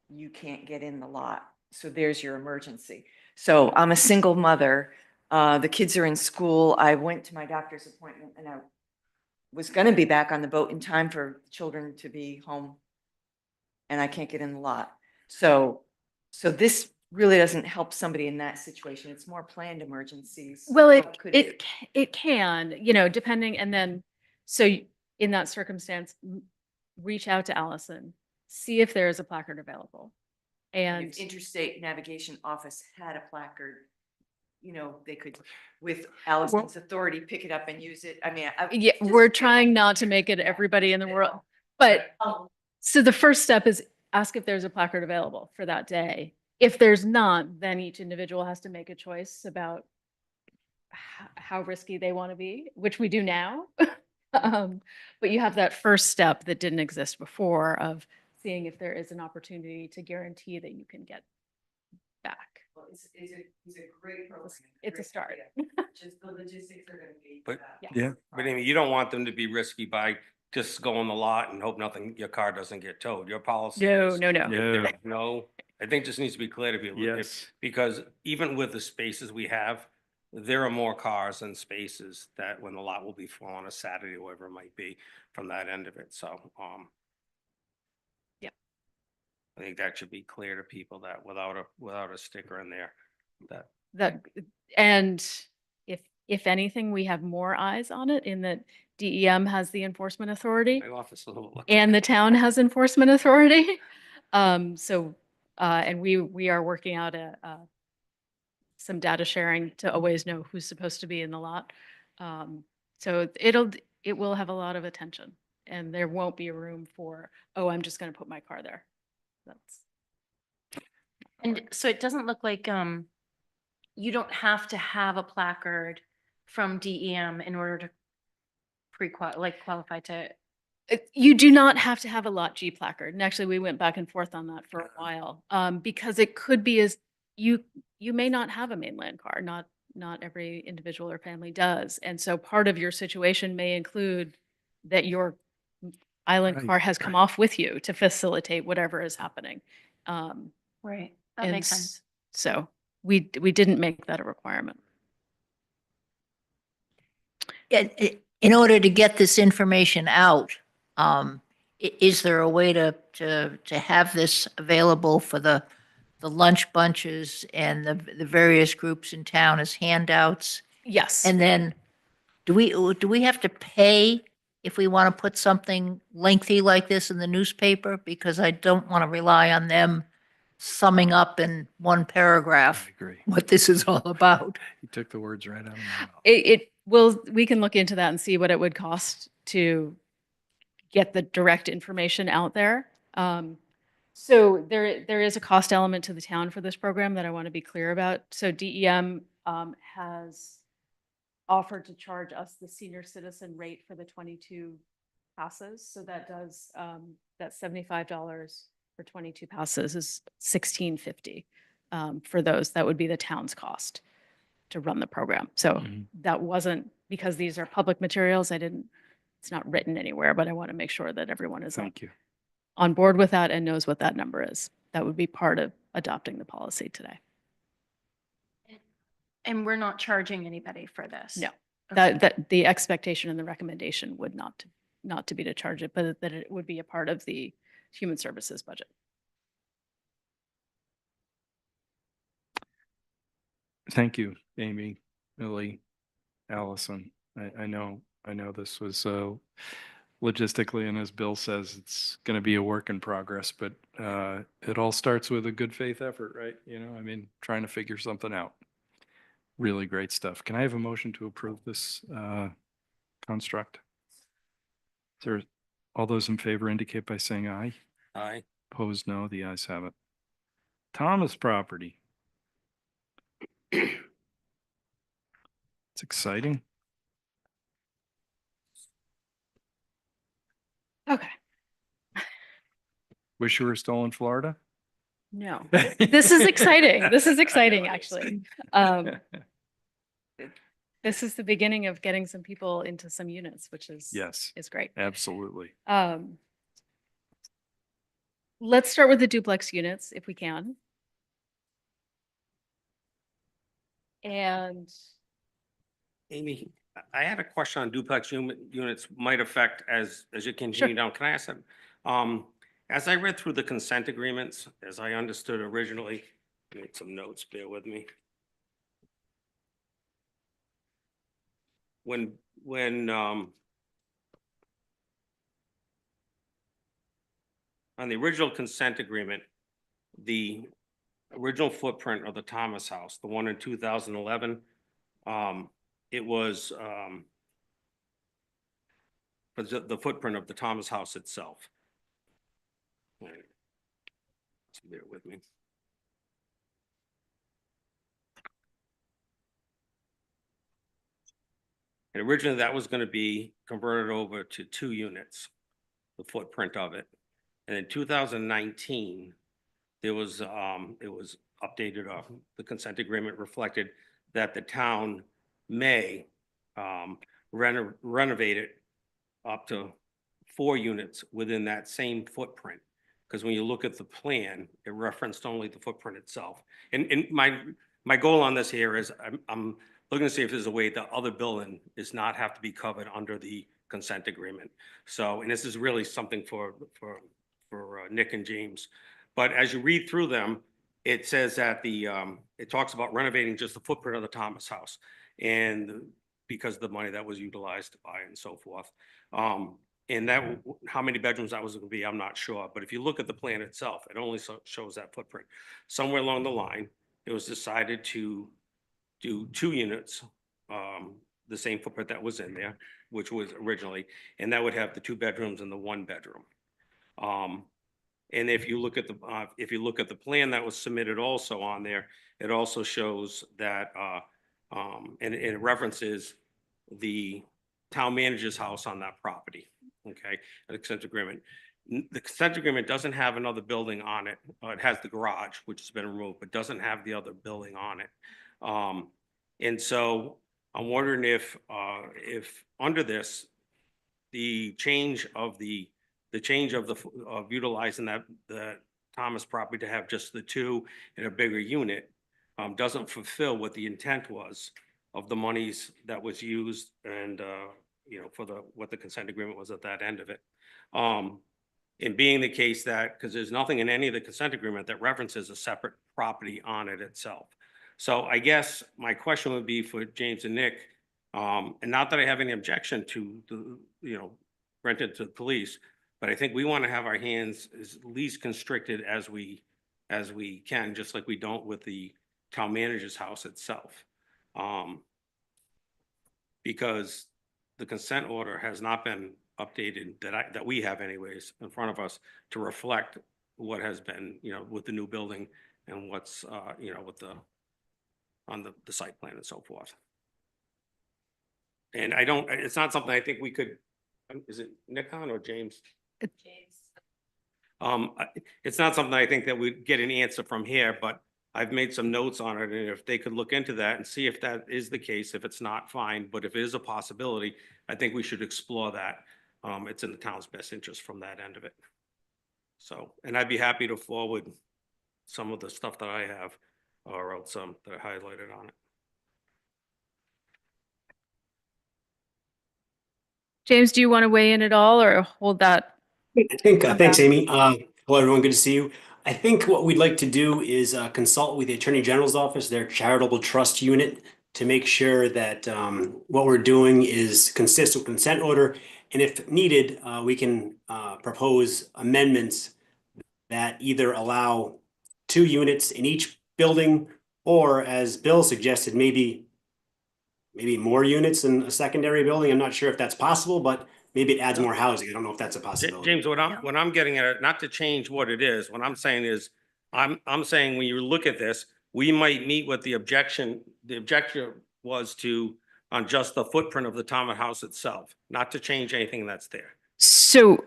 Speaker 12: you can't get in the lot. So there's your emergency. So I'm a single mother. The kids are in school. I went to my doctor's appointment and I was going to be back on the boat in time for children to be home, and I can't get in the lot. So this really doesn't help somebody in that situation. It's more planned emergencies.
Speaker 11: Well,
Speaker 12: What could do?
Speaker 11: it can, depending, and then, in that circumstance, reach out to Allison, see if there is a placard available. And
Speaker 12: If Interstate Navigation Office had a placard, they could, with Allison's authority, pick it up and use it. I mean,
Speaker 11: yeah, we're trying not to make it everybody in the world, but so the first step is ask if there's a placard available for that day. If there's not, then each individual has to make a choice about how risky they want to be, which we do now. But you have that first step that didn't exist before of seeing if there is an opportunity to guarantee that you can get back.
Speaker 12: It's a great program.
Speaker 11: It's a start.
Speaker 12: Just the logistics are going to be.
Speaker 2: But-
Speaker 1: Yeah.
Speaker 2: But I mean, you don't want them to be risky by just going the lot and hope your car doesn't get towed. Your policy.
Speaker 11: No,
Speaker 2: is
Speaker 11: no, no.
Speaker 2: if there's No, I think this needs to be clear to people.
Speaker 1: Yes.
Speaker 2: Because even with the spaces we have, there are more cars and spaces that when the lot will be full on a Saturday, or whatever it might be, from that end of it, so,
Speaker 11: Yep.
Speaker 2: I think that should be clear to people that without a sticker in there, that.
Speaker 11: That, and if anything, we have more eyes on it in that DEM has the enforcement authority
Speaker 2: My office is a little.
Speaker 11: and the town has enforcement authority. And we are working out some data sharing to always know who's supposed to be in the lot. So it will have a lot of attention, and there won't be a room for, oh, I'm just going to put my car there. That's.
Speaker 5: And so it doesn't look like, you don't have to have a placard from DEM in order to qualify to.
Speaker 11: You do not have to have a Lot G placard. And actually, we went back and forth on that for a while, because it could be as you may not have a mainland car. Not every individual or family does. And so part of your situation may include that your island
Speaker 1: Right.
Speaker 11: car has come off with you to facilitate whatever is happening.
Speaker 5: Right. That
Speaker 11: And
Speaker 5: makes sense.
Speaker 11: So we didn't make that a requirement.
Speaker 8: In order to get this information out, is there a way to have this available for the lunch bunches and the various groups in town as handouts?
Speaker 11: Yes.
Speaker 8: And then do we have to pay if we want to put something lengthy like this in the newspaper? Because I don't want to rely on them summing up in one paragraph
Speaker 1: I agree.
Speaker 8: what this is all about.
Speaker 1: You took the words right out of my mouth.
Speaker 11: We can look into that and see what it would cost to get the direct information out there. So there is a cost element to the town for this program that I want to be clear about. So DEM has offered to charge us the senior citizen rate for the 22 passes. So that does that $75 for 22 passes is $16.50 for those. That would be the town's cost to run the program. So that wasn't, because these are public materials, it's not written anywhere, but I want to make sure that everyone is
Speaker 1: Thank you.
Speaker 11: on board with that and knows what that number is. That would be part of adopting the policy today.
Speaker 5: And we're not charging anybody for this?
Speaker 11: No.
Speaker 5: Okay.
Speaker 11: That the expectation and the recommendation would not to be to charge it, but that it would be a part of the human services budget.
Speaker 1: Thank you, Amy, Millie, Allison. I know this was logistically, and as Bill says, it's going to be a work in progress, but it all starts with a good faith effort, right? I mean, trying to figure something out. Really great stuff. Can I have a motion to approve this construct? Is there, all those in favor indicate by saying aye.
Speaker 2: Aye.
Speaker 1: Opposed, no. The ayes have it. Thomas property. It's exciting.
Speaker 11: Okay.
Speaker 1: Wish you were still in Florida?
Speaker 11: No, this is exciting. This is exciting, actually. This is the beginning of getting some people into some units, which is
Speaker 1: Yes,
Speaker 11: is great.
Speaker 1: absolutely.
Speaker 11: Let's start with the duplex units if we can. And
Speaker 2: Amy, I had a question on duplex units might affect as you continue down. Can I ask them? As I read through the consent agreements, as I understood originally, made some notes, bear with me. When on the original consent agreement, the original footprint of the Thomas House, the one in 2011, it was for the footprint of the Thomas House itself. All right. So bear with me. And originally that was going to be converted over to 2 units, the footprint of it. And in 2019, there was it was updated off. The consent agreement reflected that the town may renovate it up to 4 units within that same footprint. Because when you look at the plan, it referenced only the footprint itself. And my goal on this here is I'm looking to see if there's a way the other building does not have to be covered under the consent agreement. So, and this is really something for Nick and James. But as you read through them, it says that it talks about renovating just the footprint of the Thomas House. And because of the money that was utilized to buy it and so forth. And that, how many bedrooms that was going to be, I'm not sure. But if you look at the plan itself, it only shows that footprint. Somewhere along the line, it was decided to do 2 units, the same footprint that was in there, which was originally, and that would have the 2 bedrooms and the 1 bedroom. And if you look at the plan that was submitted also on there, it also shows that, and it references the town manager's house on that property, okay, an consent agreement. The consent agreement doesn't have another building on it. It has the garage, which has been removed, but doesn't have the other building on it. And so I'm wondering if under this, the change of utilizing the Thomas property to have just the 2 in a bigger unit doesn't fulfill what the intent was of the monies that was used and, for what the consent agreement was at that end of it. And being the case that, because there's nothing in any of the consent agreement that references a separate property on it itself. So I guess my question would be for James and Nick, and not that I have any objection to rent it to the police, but I think we want to have our hands as least constricted as we can, just like we don't with the town manager's house itself. Because the consent order has not been updated that we have anyways in front of us to reflect what has been, with the new building and what's, with on the site plan and so forth. And it's not something I think we could, is it Nikon or James? It's not something I think that we'd get an answer from here, but I've made some notes on it, and if they could look into that and see if that is the case, if it's not, fine, but if it is a possibility, I think we should explore that. It's in the town's best interest from that end of it. So, and I'd be happy to forward some of the stuff that I have, or else some that I highlighted on it.
Speaker 11: James, do you want to weigh in at all or hold that?
Speaker 17: I think, thanks, Amy. Hello, everyone. Good to see you. I think what we'd like to do is consult with the Attorney General's office, their charitable trust unit, to make sure that what we're doing is consistent with consent order. And if needed, we can propose amendments that either allow 2 units in each building, or as Bill suggested, maybe more units in a secondary building. I'm not sure if that's possible, but maybe it adds more housing. I don't know if that's a possibility.
Speaker 2: James, what I'm getting at, not to change what it is, what I'm saying is, I'm saying when you look at this, we might meet with the objection. The objection was on just the footprint of the Thomas House itself, not to change anything that's there.
Speaker 11: So,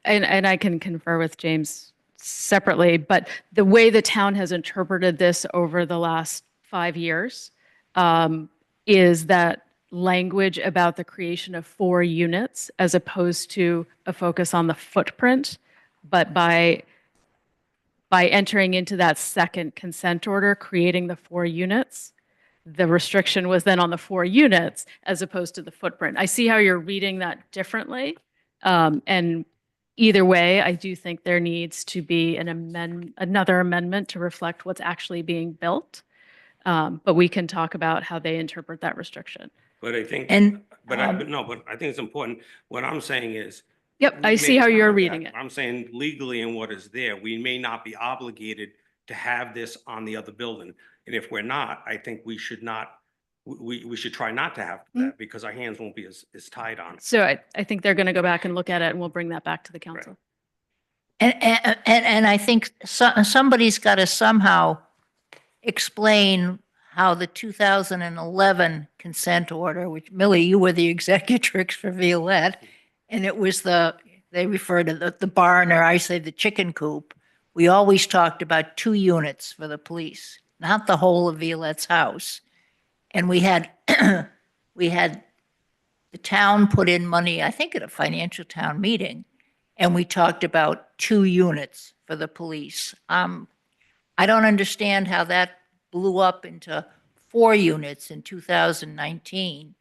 Speaker 11: and I can confer with James separately, but the way the town has interpreted this over the last 5 years is that language about the creation of 4 units as opposed to a focus on the footprint. But by entering into that second consent order, creating the 4 units, the restriction was then on the 4 units as opposed to the footprint. I see how you're reading that differently. And either way, I do think there needs to be another amendment to reflect what's actually being built. But we can talk about how they interpret that restriction.
Speaker 2: But I think, but I think it's important. What I'm saying is.
Speaker 11: Yep, I see how you're reading it.
Speaker 2: I'm saying legally in what is there, we may not be obligated to have this on the other building. And if we're not, I think we should not, we should try not to have that because our hands won't be as tied on it.
Speaker 11: So I think they're going to go back and look at it and we'll bring that back to the council.
Speaker 8: And I think somebody's got to somehow explain how the 2011 consent order, which Millie, you were the executrix for Violette, and it was they refer to the barn, or I say the chicken coop. We always talked about 2 units for the police, not the whole of Violette's house. And we had the town put in money, I think at a financial town meeting, and we talked about 2 units for the police. I don't understand how that blew up into 4 units in 2019.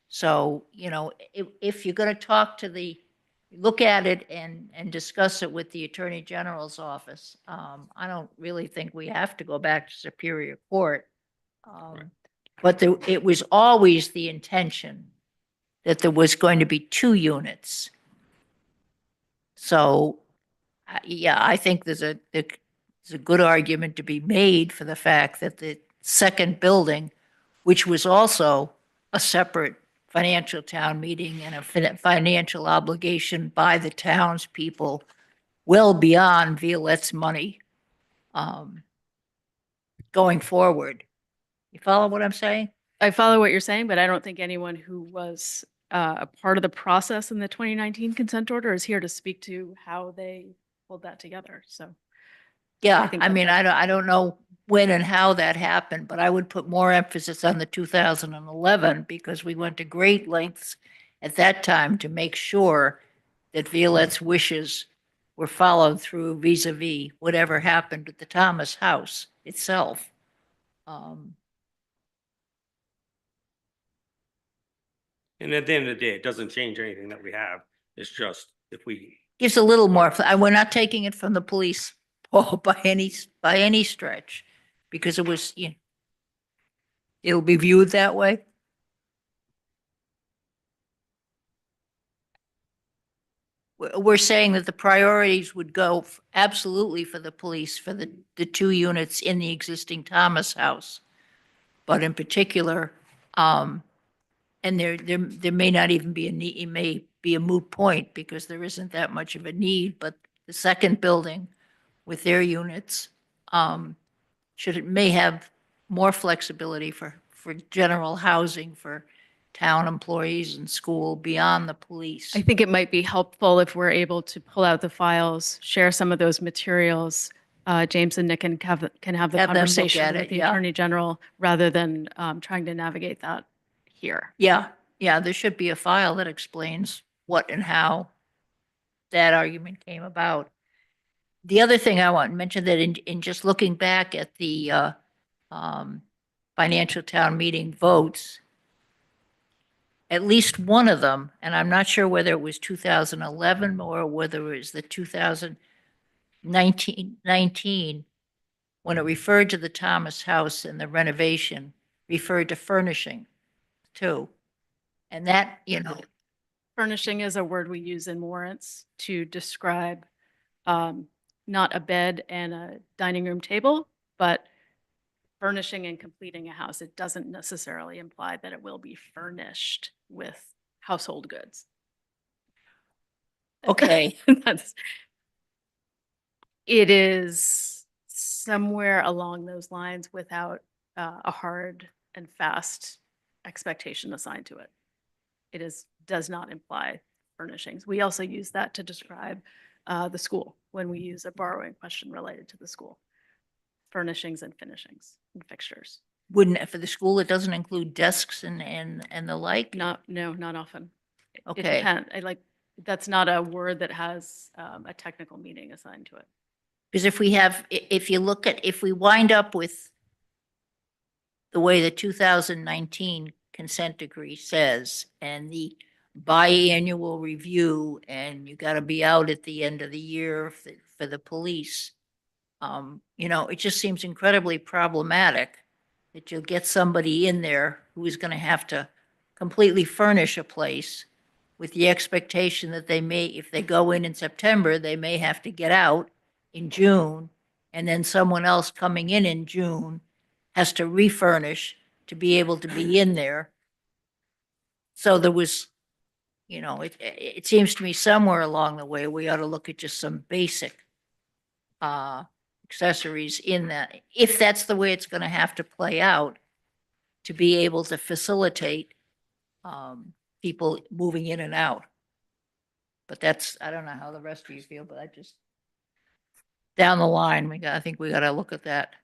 Speaker 8: So, if you're going to talk to the look at it and discuss it with the Attorney General's office. I don't really think we have to go back to Superior Court. But it was always the intention that there was going to be 2 units. So, yeah, I think there's a good argument to be made for the fact that the second building, which was also a separate financial town meeting and a financial obligation by the townspeople, well beyond Violette's money, going forward. You follow what I'm saying?
Speaker 11: I follow what you're saying, but I don't think anyone who was a part of the process in the 2019 consent order is here to speak to how they pulled that together. So
Speaker 8: Yeah,
Speaker 11: think
Speaker 8: I
Speaker 11: that
Speaker 8: mean, I don't know when and how that happened, but I would put more emphasis on the 2011 because we went to great lengths at that time to make sure that Violette's wishes were followed through vis-a-vis whatever happened at the Thomas House itself.
Speaker 2: And at the end of the day, it doesn't change anything that we have. It's just if we,
Speaker 8: Gives a little more, we're not taking it from the police, Paul, by any stretch, because it was, you know, it'll be viewed that way. We're saying that the priorities would go absolutely for the police, for the 2 units in the existing Thomas House. But in particular, and there may not even be a need, it may be a moot point because there isn't that much of a need, but the second building with their units, may have more flexibility for general housing for town employees and school beyond the police.
Speaker 11: I think it might be helpful if we're able to pull out the files, share some of those materials. James and Nick can have the
Speaker 8: Have them look
Speaker 11: conversation
Speaker 8: at
Speaker 11: with
Speaker 8: it,
Speaker 11: the
Speaker 8: yeah.
Speaker 11: Attorney General rather than trying to navigate that here.
Speaker 8: Yeah, there should be a file that explains what and how that argument came about. The other thing I want to mention that in just looking back at the financial town meeting votes, at least one of them, and I'm not sure whether it was 2011 or whether it was the 2019, when it referred to the Thomas House and the renovation, referred to furnishing too. And that, you know,
Speaker 11: Furnishing is a word we use in warrants to describe not a bed and a dining room table, but furnishing and completing a house. It doesn't necessarily imply that it will be furnished with household goods.
Speaker 8: okay.
Speaker 11: It is somewhere along those lines without a hard and fast expectation assigned to it. It does not imply furnishings. We also use that to describe the school when we use a borrowing question related to the school. Furnishings and finishings and fixtures.
Speaker 8: Wouldn't, for the school, it doesn't include desks and the like?
Speaker 11: No, not often. It
Speaker 8: Okay.
Speaker 11: depends. That's not a word that has a technical meaning assigned to it.
Speaker 8: Because if we wind up with the way the 2019 consent decree says, and the biannual review, and you got to be out at the end of the year for the police, you know, it just seems incredibly problematic that you'll get somebody in there who is going to have to completely furnish a place with the expectation that they may, if they go in September, they may have to get out in June, and then someone else coming in June has to refurnish to be able to be in there. So there was, you know, it seems to me somewhere along the way, we ought to look at just some basic accessories in that, if that's the way it's going to have to play out, to be able to facilitate people moving in and out. But that's, I don't know how the rest of you feel, but I just, down the line, I think we got to look at that.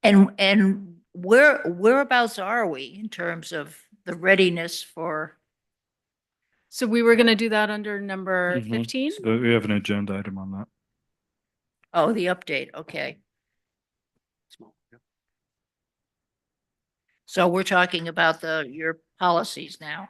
Speaker 8: And whereabouts are we in terms of the readiness for?
Speaker 11: So we were going to do that under number
Speaker 1: Mhm.
Speaker 11: 15.
Speaker 1: So we have an agenda item on that.
Speaker 8: Oh, the update, okay. So we're talking about your policies now.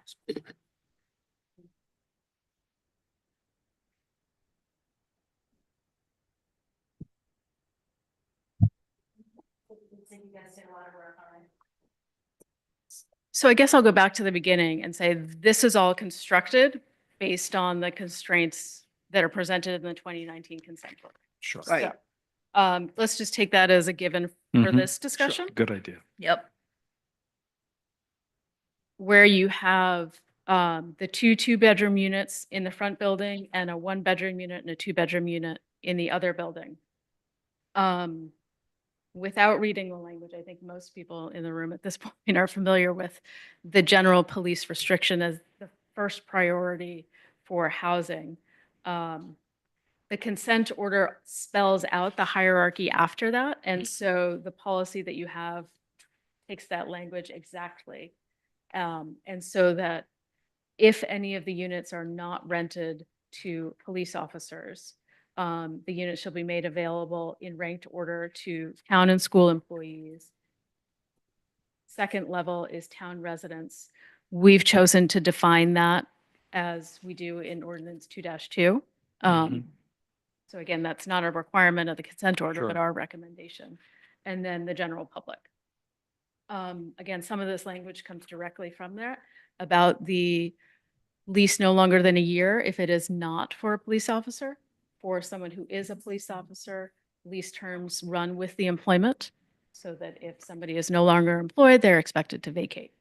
Speaker 11: So I guess I'll go back to the beginning and say this is all constructed based on the constraints that are presented in the 2019 consent order.
Speaker 1: Sure.
Speaker 8: Right.
Speaker 11: Let's just take that as a given for
Speaker 1: Mhm.
Speaker 11: this
Speaker 1: Sure.
Speaker 11: discussion.
Speaker 1: Good idea.
Speaker 8: Yep.
Speaker 11: Where you have the two-bedroom units in the front building and a one-bedroom unit and a two-bedroom unit in the other building. Without reading the language, I think most people in the room at this point are familiar with the general police restriction as the first priority for housing. The consent order spells out the hierarchy after that. And so the policy that you have takes that language exactly. And so that if any of the units are not rented to police officers, the unit shall be made available in ranked order to town and school employees. Second level is town residents. We've chosen to define that as we do in ordinance 2-2. So again, that's not a requirement of the consent order, but
Speaker 1: Sure.
Speaker 11: our recommendation. And then the general public. Again, some of this language comes directly from there about the lease no longer than a year if it is not for a police officer. For someone who is a police officer, lease terms run with the employment so that if somebody is no longer employed, they're expected to vacate.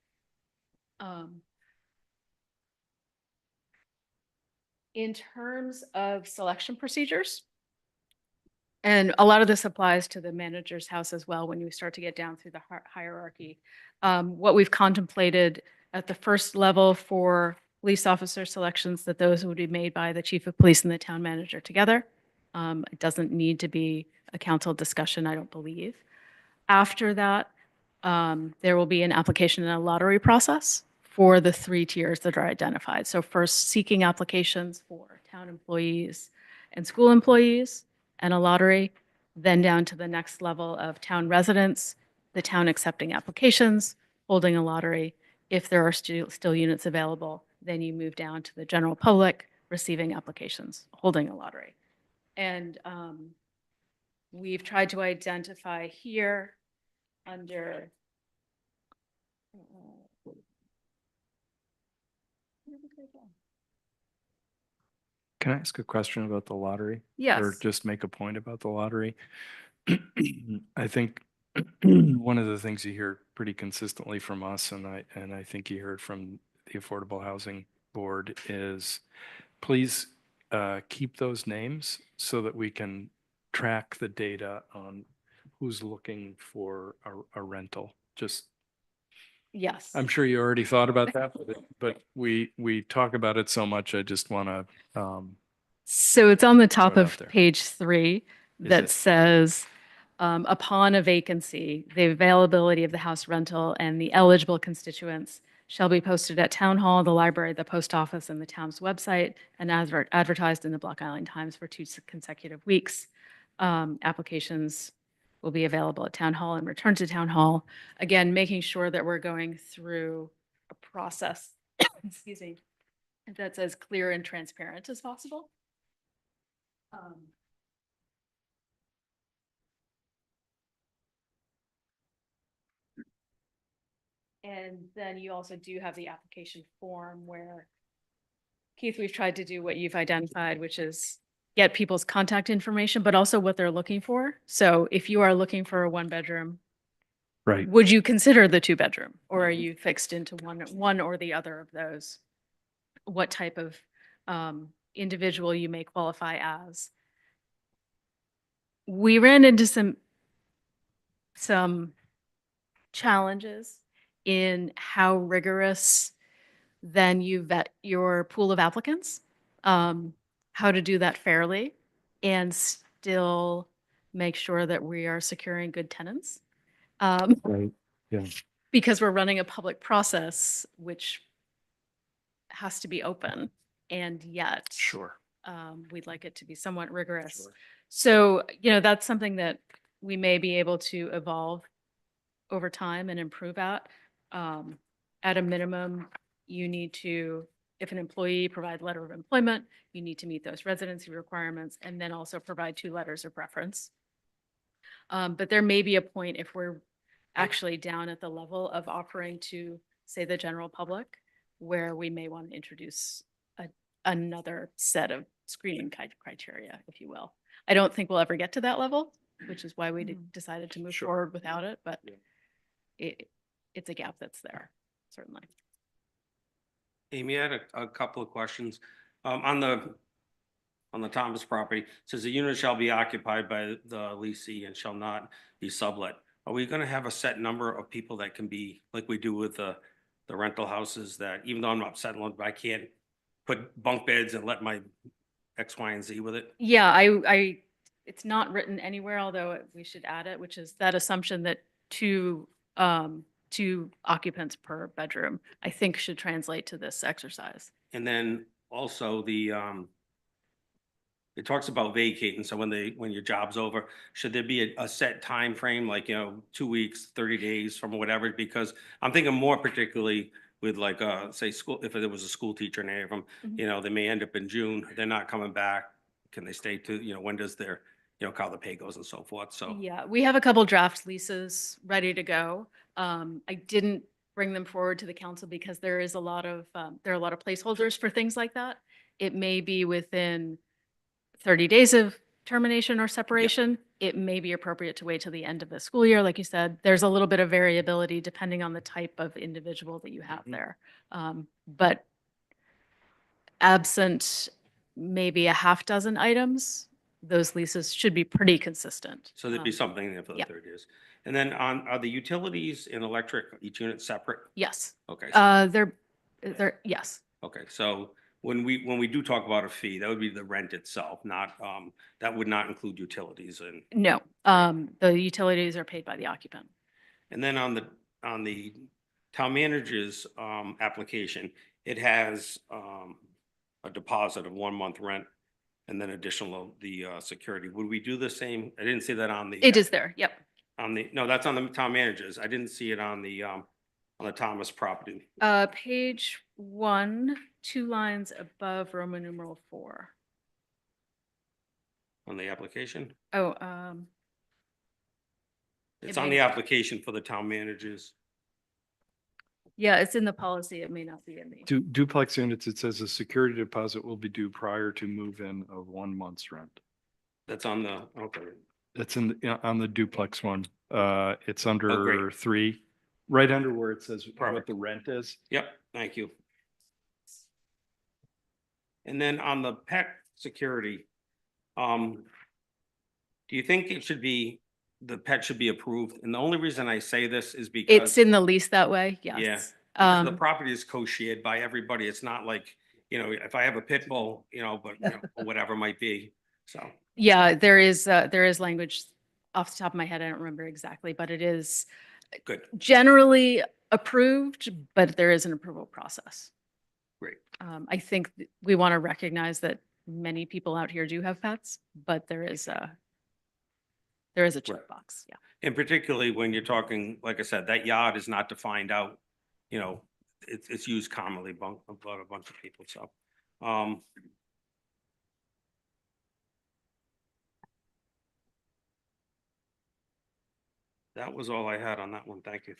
Speaker 11: In terms of selection procedures, and a lot of this applies to the manager's house as well when you start to get down through the hierarchy. What we've contemplated at the first level for police officer selections, that those would be made by the chief of police and the town manager together. It doesn't need to be a council discussion, I don't believe. After that, there will be an application and a lottery process for the 3 tiers that are identified. So first, seeking applications for town employees and school employees and a lottery, then down to the next level of town residents, the town accepting applications, holding a lottery. If there are still units available, then you move down to the general public receiving applications, holding a lottery. And we've tried to identify here under
Speaker 1: Can I ask a question about the lottery? Or
Speaker 11: Yes.
Speaker 1: just make a point about the lottery? I think one of the things you hear pretty consistently from us, and I think you heard from the Affordable Housing Board, is please keep those names so that we can track the data on who's looking for a rental. Just,
Speaker 11: Yes.
Speaker 1: I'm sure you already thought about that, but we talk about it so much. I just want to,
Speaker 11: So it's on the top
Speaker 1: throw it
Speaker 11: of
Speaker 1: out there.
Speaker 11: page 3
Speaker 1: Is
Speaker 11: that
Speaker 1: it?
Speaker 11: says, upon a vacancy, the availability of the house rental and the eligible constituents shall be posted at Town Hall, the library, the post office, and the town's website, and advertised in the Block Island Times for 2 consecutive weeks. Applications will be available at Town Hall and returned to Town Hall. Again, making sure that we're going through a process, excuse me, that's as clear and transparent as possible. And then you also do have the application form where, Keith, we've tried to do what you've identified, which is get people's contact information, but also what they're looking for. So if you are looking for a 1-bedroom,
Speaker 1: Right.
Speaker 11: would you consider the 2-bedroom, or are you fixed into one or the other of those? What type of individual you may qualify as? We ran into some challenges in how rigorous then you vet your pool of applicants, how to do that fairly and still make sure that we are securing good tenants.
Speaker 1: Right. Yeah.
Speaker 11: Because we're running a public process, which has to be open, and yet
Speaker 1: Sure.
Speaker 11: we'd like it to be somewhat rigorous.
Speaker 1: Sure.
Speaker 11: So, that's something that we may be able to evolve over time and improve at. At a minimum, you need to, if an employee provide letter of employment, you need to meet those residency requirements and then also provide 2 letters of preference. But there may be a point if we're actually down at the level of offering to, say, the general public, where we may want to introduce another set of screening criteria, if you will. I don't think we'll ever get to that level, which is why we decided to move forward without it, but it's a gap that's there, certainly.
Speaker 2: Amy, I had a couple of questions. On the Thomas property, it says the unit shall be occupied by the leasee and shall not be sublet. Are we gonna have a set number of people that can be, like we do with the rental houses, that even though I'm not settling, I can't put bunk beds and let my X, Y, and Z with it?
Speaker 11: Yeah, it's not written anywhere, although we should add it, which is that assumption that 2 occupants per bedroom, I think should translate to this exercise.
Speaker 2: And then also it talks about vacating. So when your job's over, should there be a set time frame, like, 2 weeks, 30 days from whatever? Because I'm thinking more particularly with like, say school, if there was a school teacher in any of them, they may end up in June, they're not coming back. Can they stay to, when does their, how the pay goes and so forth? So.
Speaker 11: Yeah, we have a couple draft leases ready to go. I didn't bring them forward to the council because there is a lot of, there are a lot of placeholders for things like that. It may be within 30 days of termination or separation. It may be appropriate to wait till the end of the school year. Like you said, there's a little bit of variability depending on the type of individual that you have there. But absent maybe a half dozen items, those leases should be pretty consistent.
Speaker 2: So there'd be something there for the 30 days. And then are the utilities and electric, each unit separate?
Speaker 11: Yes.
Speaker 2: Okay.
Speaker 11: They're, yes.
Speaker 2: Okay, so when we do talk about a fee, that would be the rent itself, not, that would not include utilities and.
Speaker 11: No, the utilities are paid by the occupant.
Speaker 2: And then on the town manager's, application, it has, a deposit of 1 month rent and then additional, the, security. Would we do the same? I didn't see that on the.
Speaker 11: It is there, yep.
Speaker 2: No, that's on the town managers. I didn't see it on the Thomas property.
Speaker 11: Page 1, 2 lines above Roman numeral 4.
Speaker 2: On the application?
Speaker 11: Oh,
Speaker 2: It's
Speaker 11: It
Speaker 2: on
Speaker 11: may-
Speaker 2: the application for the town managers.
Speaker 11: yeah, it's in the policy. It may not be in the.
Speaker 1: Duplex units, it says a security deposit will be due prior to move-in of 1 month's rent.
Speaker 2: That's on the, okay.
Speaker 1: That's on the duplex one. It's
Speaker 2: Oh,
Speaker 1: under
Speaker 2: great.
Speaker 1: 3, right under where it says what
Speaker 2: Perfect.
Speaker 1: the rent is.
Speaker 2: Yep, thank you. And then on the pet security, do you think it should be, the pet should be approved? And the only reason I say this is because.
Speaker 11: It's in the lease that way, yes.
Speaker 2: Yeah. because the property is co-shared by everybody. It's not like, if I have a pit bull, but or whatever it might be, so.
Speaker 11: Yeah, there is language off the top of my head. I don't remember exactly, but it is
Speaker 2: Good,
Speaker 11: generally approved, but there is an approval process.
Speaker 2: great.
Speaker 11: I think we want to recognize that many people out here do have pets, but there is a checkbox, yeah.
Speaker 2: And particularly when you're talking, like I said, that yard is not defined out, it's used commonly by a bunch of people, so. That was all I had on that one. Thank you.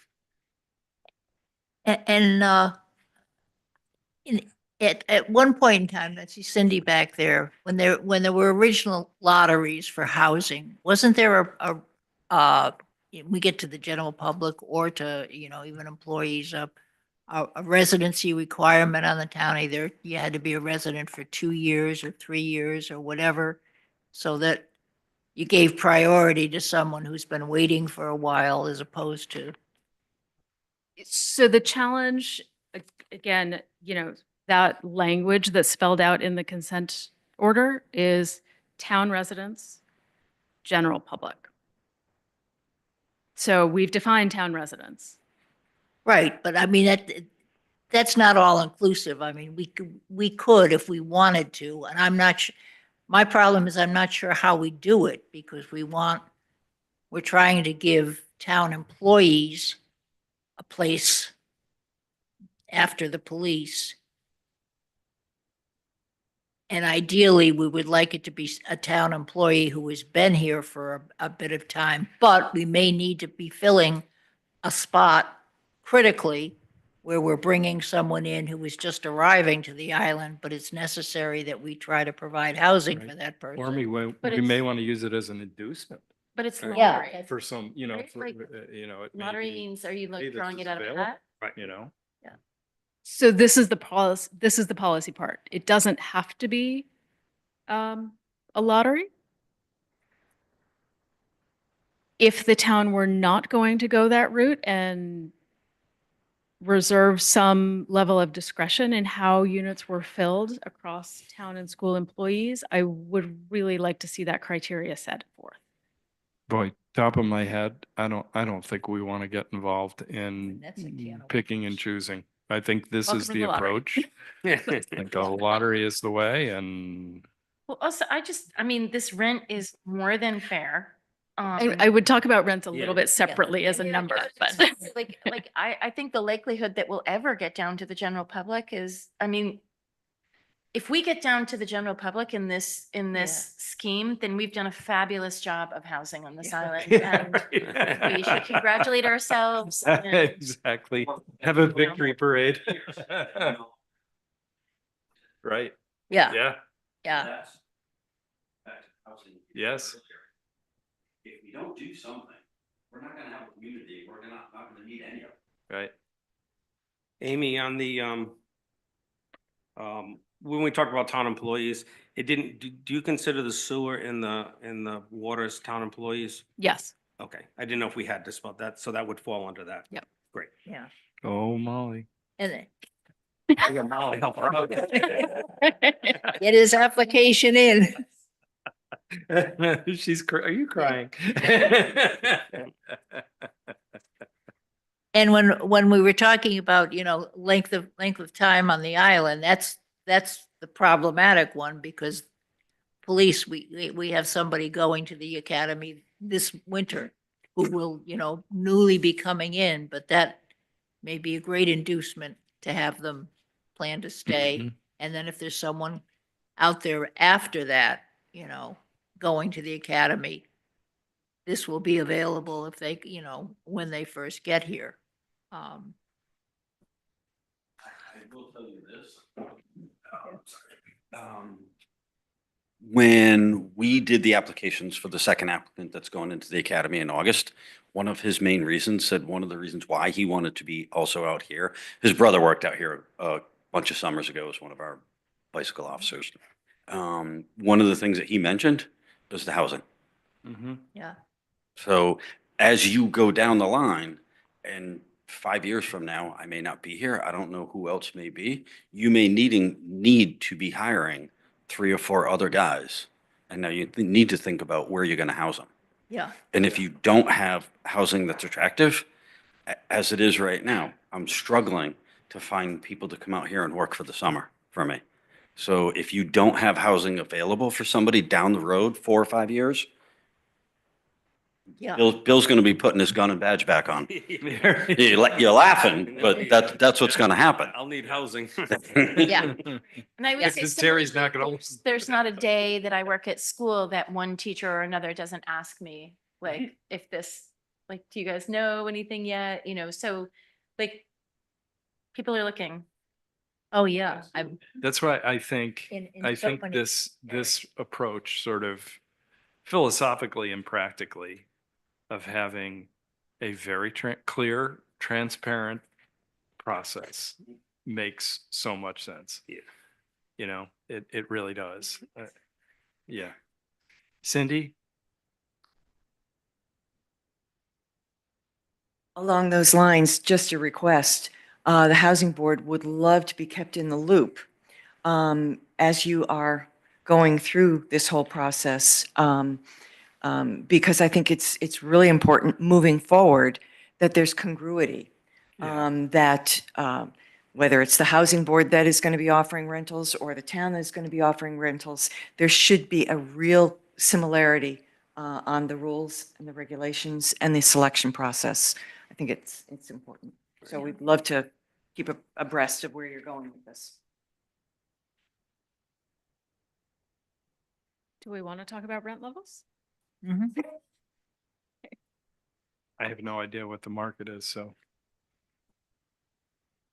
Speaker 8: At one point in time, I see Cindy back there, when there were original lotteries for housing, wasn't there we get to the general public or to, even employees a residency requirement on the town? Either you had to be a resident for 2 years or 3 years or whatever, so that you gave priority to someone who's been waiting for a while as opposed to.
Speaker 11: So the challenge, again, that language that's spelled out in the consent order is town residents, general public. So we've defined town residents.
Speaker 8: Right, but I mean, that's not all inclusive. I mean, we could if we wanted to, and I'm not my problem is I'm not sure how we do it, because we're trying to give town employees a place after the police. And ideally, we would like it to be a town employee who has been here for a bit of time, but we may need to be filling a spot critically where we're bringing someone in who is just arriving to the island, but it's necessary that we try to provide housing for that person.
Speaker 1: Or
Speaker 5: But
Speaker 1: we may
Speaker 5: it's-
Speaker 1: want to use it as an inducement
Speaker 5: But it's
Speaker 1: Right.
Speaker 8: Yeah,
Speaker 5: lottery.
Speaker 1: for some, you know,
Speaker 5: Right,
Speaker 1: for,
Speaker 5: like,
Speaker 1: it may
Speaker 5: Lottery
Speaker 1: be,
Speaker 5: means, are you
Speaker 1: hey,
Speaker 5: like
Speaker 1: this
Speaker 5: throwing
Speaker 1: is
Speaker 5: it out of a
Speaker 1: available.
Speaker 5: hat?
Speaker 1: you know?
Speaker 11: So this is the policy, this is the policy part. It doesn't have to be a lottery. If the town were not going to go that route and reserve some level of discretion in how units were filled across town and school employees, I would really like to see that criteria set forth.
Speaker 1: Boy, top of my head, I don't think we want to get involved in
Speaker 8: That's a can of
Speaker 1: picking and choosing. I think this
Speaker 11: Welcome
Speaker 1: is
Speaker 11: to
Speaker 1: the
Speaker 11: the lottery.
Speaker 1: approach. I think the lottery is the way and
Speaker 5: Well, also, I mean, this rent is more than fair.
Speaker 11: I would talk about rent a
Speaker 2: Yeah.
Speaker 11: little bit separately as a number, but.
Speaker 5: I think the likelihood that we'll ever get down to the general public is, I mean, if we get down to the general public in this scheme, then we've done a fabulous job of housing on this island. And we should congratulate ourselves. and-
Speaker 1: Exactly. Have a victory parade. Right,
Speaker 8: yeah,
Speaker 1: yeah,
Speaker 8: yeah.
Speaker 1: yes.
Speaker 7: If we don't do something, we're not gonna have a community, we're not gonna need any of it.
Speaker 1: Right.
Speaker 2: Amy, on the, when we talk about town employees, it didn't, do you consider the sewer and the water as town employees?
Speaker 11: Yes.
Speaker 2: Okay, I didn't know if we had this about that, so that would fall under that.
Speaker 11: Yep.
Speaker 2: Great.
Speaker 8: Yeah.
Speaker 1: Oh, Molly.
Speaker 8: And then
Speaker 2: I got Molly help her out.
Speaker 8: get his application in.
Speaker 1: Are you crying?
Speaker 8: And when we were talking about, length of time on the island, that's the problematic one because police, we have somebody going to the academy this winter who will, newly be coming in, but that may be a great inducement to have them plan to stay.
Speaker 1: Mhm.
Speaker 8: And then if there's someone out there after that, going to the academy, this will be available if they, when they first get here.
Speaker 7: I will tell you this. When we did the applications for the second applicant that's going into the academy in August, one of his main reasons said one of the reasons why he wanted to be also out here, his brother worked out here a bunch of summers ago as one of our bicycle officers. One of the things that he mentioned was the housing.
Speaker 1: Mhm.
Speaker 8: Yeah.
Speaker 7: So as you go down the line and 5 years from now, I may not be here. I don't know who else may be. You may need to be hiring 3 or 4 other guys. And now you need to think about where you're going to house them.
Speaker 8: Yeah.
Speaker 7: And if you don't have housing that's attractive, as it is right now, I'm struggling to find people to come out here and work for the summer for me. So if you don't have housing available for somebody down the road 4 or 5 years,
Speaker 8: Yeah.
Speaker 7: Bill's going to be putting his gun and badge back on. You're laughing, but that's what's going to happen.
Speaker 2: I'll need housing.
Speaker 8: Yeah.
Speaker 5: And I would say
Speaker 1: Because Terry's not
Speaker 5: similarly,
Speaker 1: gonna.
Speaker 5: there's not a day that I work at school that one teacher or another doesn't ask me, like, if this, like, do you guys know anything yet? So like, people are looking.
Speaker 8: Oh, yeah. I'm
Speaker 1: That's why I think,
Speaker 8: in
Speaker 1: I
Speaker 8: so
Speaker 1: think
Speaker 8: many
Speaker 1: this approach sort of philosophically and practically of having a very clear, transparent process makes so much sense.
Speaker 2: Yeah.
Speaker 1: It really does. Yeah. Cindy?
Speaker 12: Along those lines, just a request, the Housing Board would love to be kept in the loop as you are going through this whole process, because I think it's really important moving forward that there's congruity, that whether it's the Housing Board that is going to be offering rentals or the town that's going to be offering rentals, there should be a real similarity on the rules and the regulations and the selection process. I think it's important. So we'd love to keep abreast of where you're going with this.
Speaker 11: Do we want to talk about rent levels?
Speaker 1: I have no idea what the market is, so.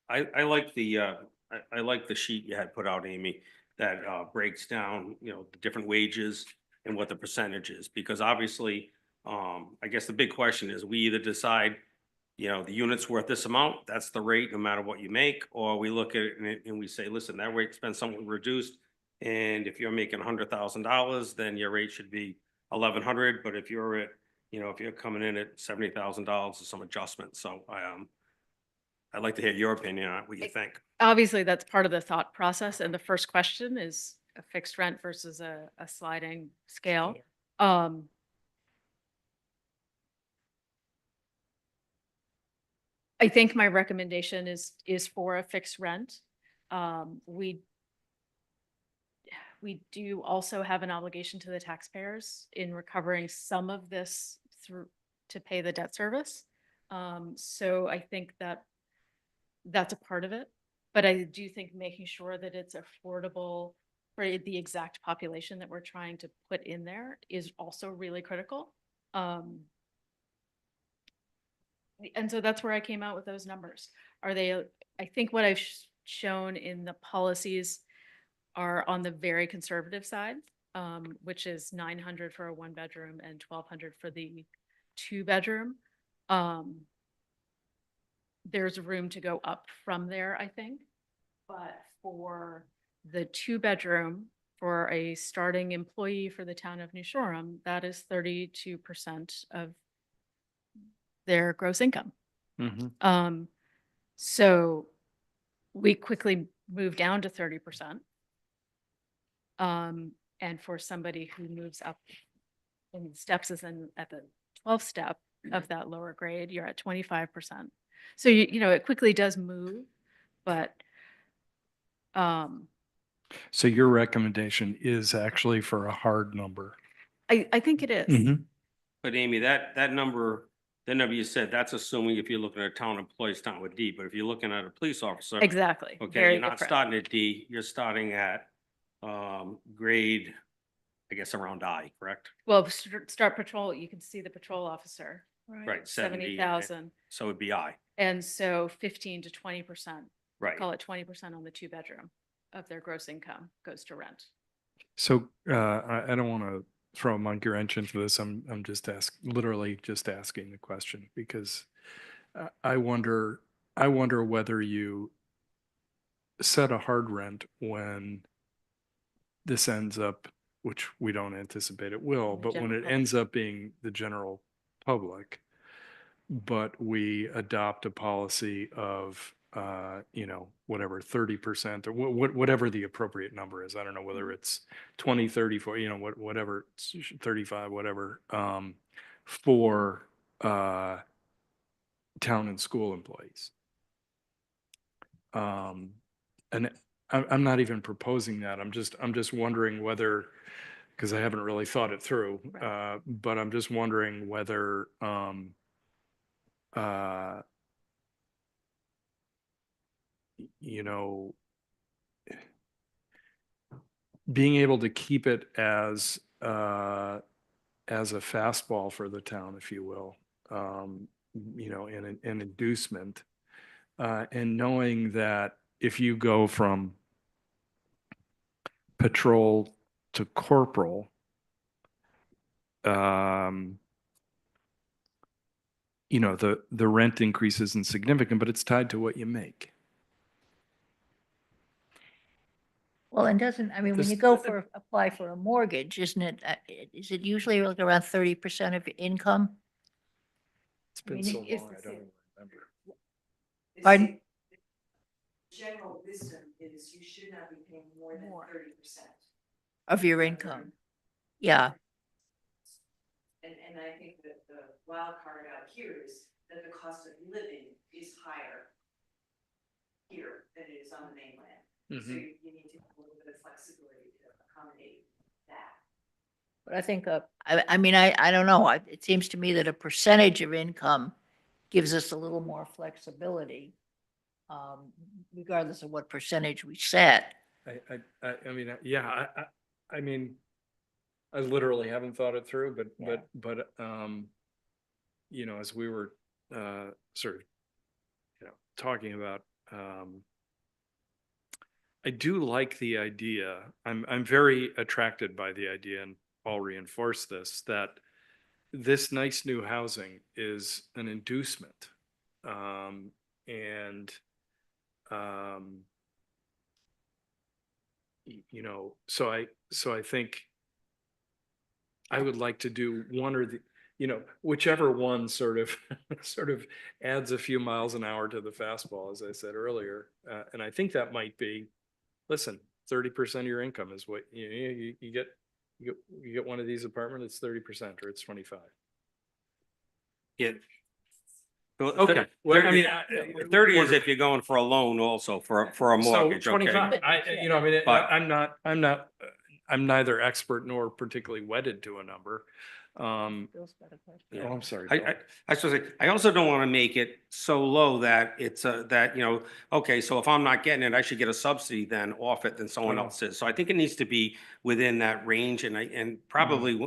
Speaker 2: I like the, I like the sheet you had put out, Amy, that breaks down, you know, the different wages and what the percentage is, because obviously, I guess the big question is, we either decide, you know, the unit's worth this amount, that's the rate, no matter what you make, or we look at it and we say, listen, that rate been somewhat reduced. And if you're making $100,000, then your rate should be 1,100, but if you're at, you know, if you're coming in at $70,000, there's some adjustment, so I'd like to hear your opinion on what you think.
Speaker 11: Obviously, that's part of the thought process. And the first question is a fixed rent versus a sliding scale. I think my recommendation is for a fixed rent. We do also have an obligation to the taxpayers in recovering some of this through to pay the debt service. So I think that that's a part of it. But I do think making sure that it's affordable for the exact population that we're trying to put in there is also really critical. And so that's where I came out with those numbers. Are they, I think what I've shown in the policies are on the very conservative side, which is 900 for a 1-bedroom and 1,200 for the 2-bedroom. There's room to go up from there, I think. But for the 2-bedroom, for a starting employee for the town of New Shoreham, that is 32% of their gross income. So we quickly moved down to 30%. And for somebody who moves up in steps is in at the 12th step of that lower grade, you're at 25%. So you know, it quickly does move, but
Speaker 1: So your recommendation is actually for a hard number.
Speaker 11: I think it is.
Speaker 2: But Amy, that number you said, that's assuming if you're looking at a town employee starting with D, but if you're looking at a police officer.
Speaker 11: Exactly.
Speaker 2: Okay,
Speaker 11: Very
Speaker 2: you're not
Speaker 11: different.
Speaker 2: starting at D, you're starting at grade, I guess around I, correct?
Speaker 11: Well, start patrol, you can see the patrol officer,
Speaker 2: Right, 70,
Speaker 11: 70,000.
Speaker 2: so it'd be I,
Speaker 11: And so 15 to 20%,
Speaker 2: right?
Speaker 11: call it 20% on the 2-bedroom of their gross income goes to rent.
Speaker 1: So I don't want to throw a monkey wrench into this. I'm just literally just asking the question because I wonder whether you set a hard rent when this ends up, which we don't anticipate it will,
Speaker 11: The
Speaker 1: but when
Speaker 11: general
Speaker 1: it
Speaker 11: public.
Speaker 1: ends up being the general public, but we adopt a policy of you know, whatever, 30% or whatever the appropriate number is. I don't know whether it's 20, 30, 40, you know, whatever, 35, whatever, for town and school employees. And I'm not even proposing that. I'm just wondering whether, because I haven't really thought it through, but I'm just wondering whether you know, being able to keep it as a fastball for the town, if you will, you know, an inducement, and knowing that if you go from patrol to corporal, you know, the rent increase isn't significant, but it's tied to what you make.
Speaker 8: Well, and doesn't, I mean, when you go for, apply for a mortgage, isn't it, is it usually like around 30% of your income?
Speaker 1: It's been
Speaker 8: mean,
Speaker 1: so
Speaker 8: if
Speaker 1: long, I don't even remember.
Speaker 8: Pardon?
Speaker 12: General wisdom is you should not be paying more than 30%.
Speaker 8: Of your income? Yeah,
Speaker 12: And I think that the wild card out here is that the cost of living is higher here than it is on the mainland. So you need to have a little bit of flexibility to accommodate that.
Speaker 8: but I think, I mean, I don't know, it seems to me that a percentage of income gives us a little more flexibility. regardless of what percentage we set.
Speaker 1: I mean, yeah, I mean, I literally haven't thought it through, but, you know, as we were, sort of, you know, talking about, I do like the idea. I'm very attracted by the idea, and Paul reinforced this, that this nice new housing is an inducement. And, you know, so I think I would like to do one or the, you know, whichever one sort of, sort of adds a few miles an hour to the fastball, as I said earlier. And I think that might be, listen, 30% of your income is what you get one of these apartments, it's 30% or it's 25.
Speaker 2: Yeah. Well,
Speaker 1: Okay. Well, I mean,
Speaker 2: 30 is if you're going for a loan also for a mortgage,
Speaker 1: So 25,
Speaker 2: okay?
Speaker 1: you know, I mean,
Speaker 2: But-
Speaker 1: I'm neither expert nor particularly wedded to a number. Oh, I'm sorry. Bill.
Speaker 2: I was gonna say, I also don't want to make it so low that it's that, you know, okay, so if I'm not getting it, I should get a subsidy then off it than someone else is. So I think it needs to be within that range, and probably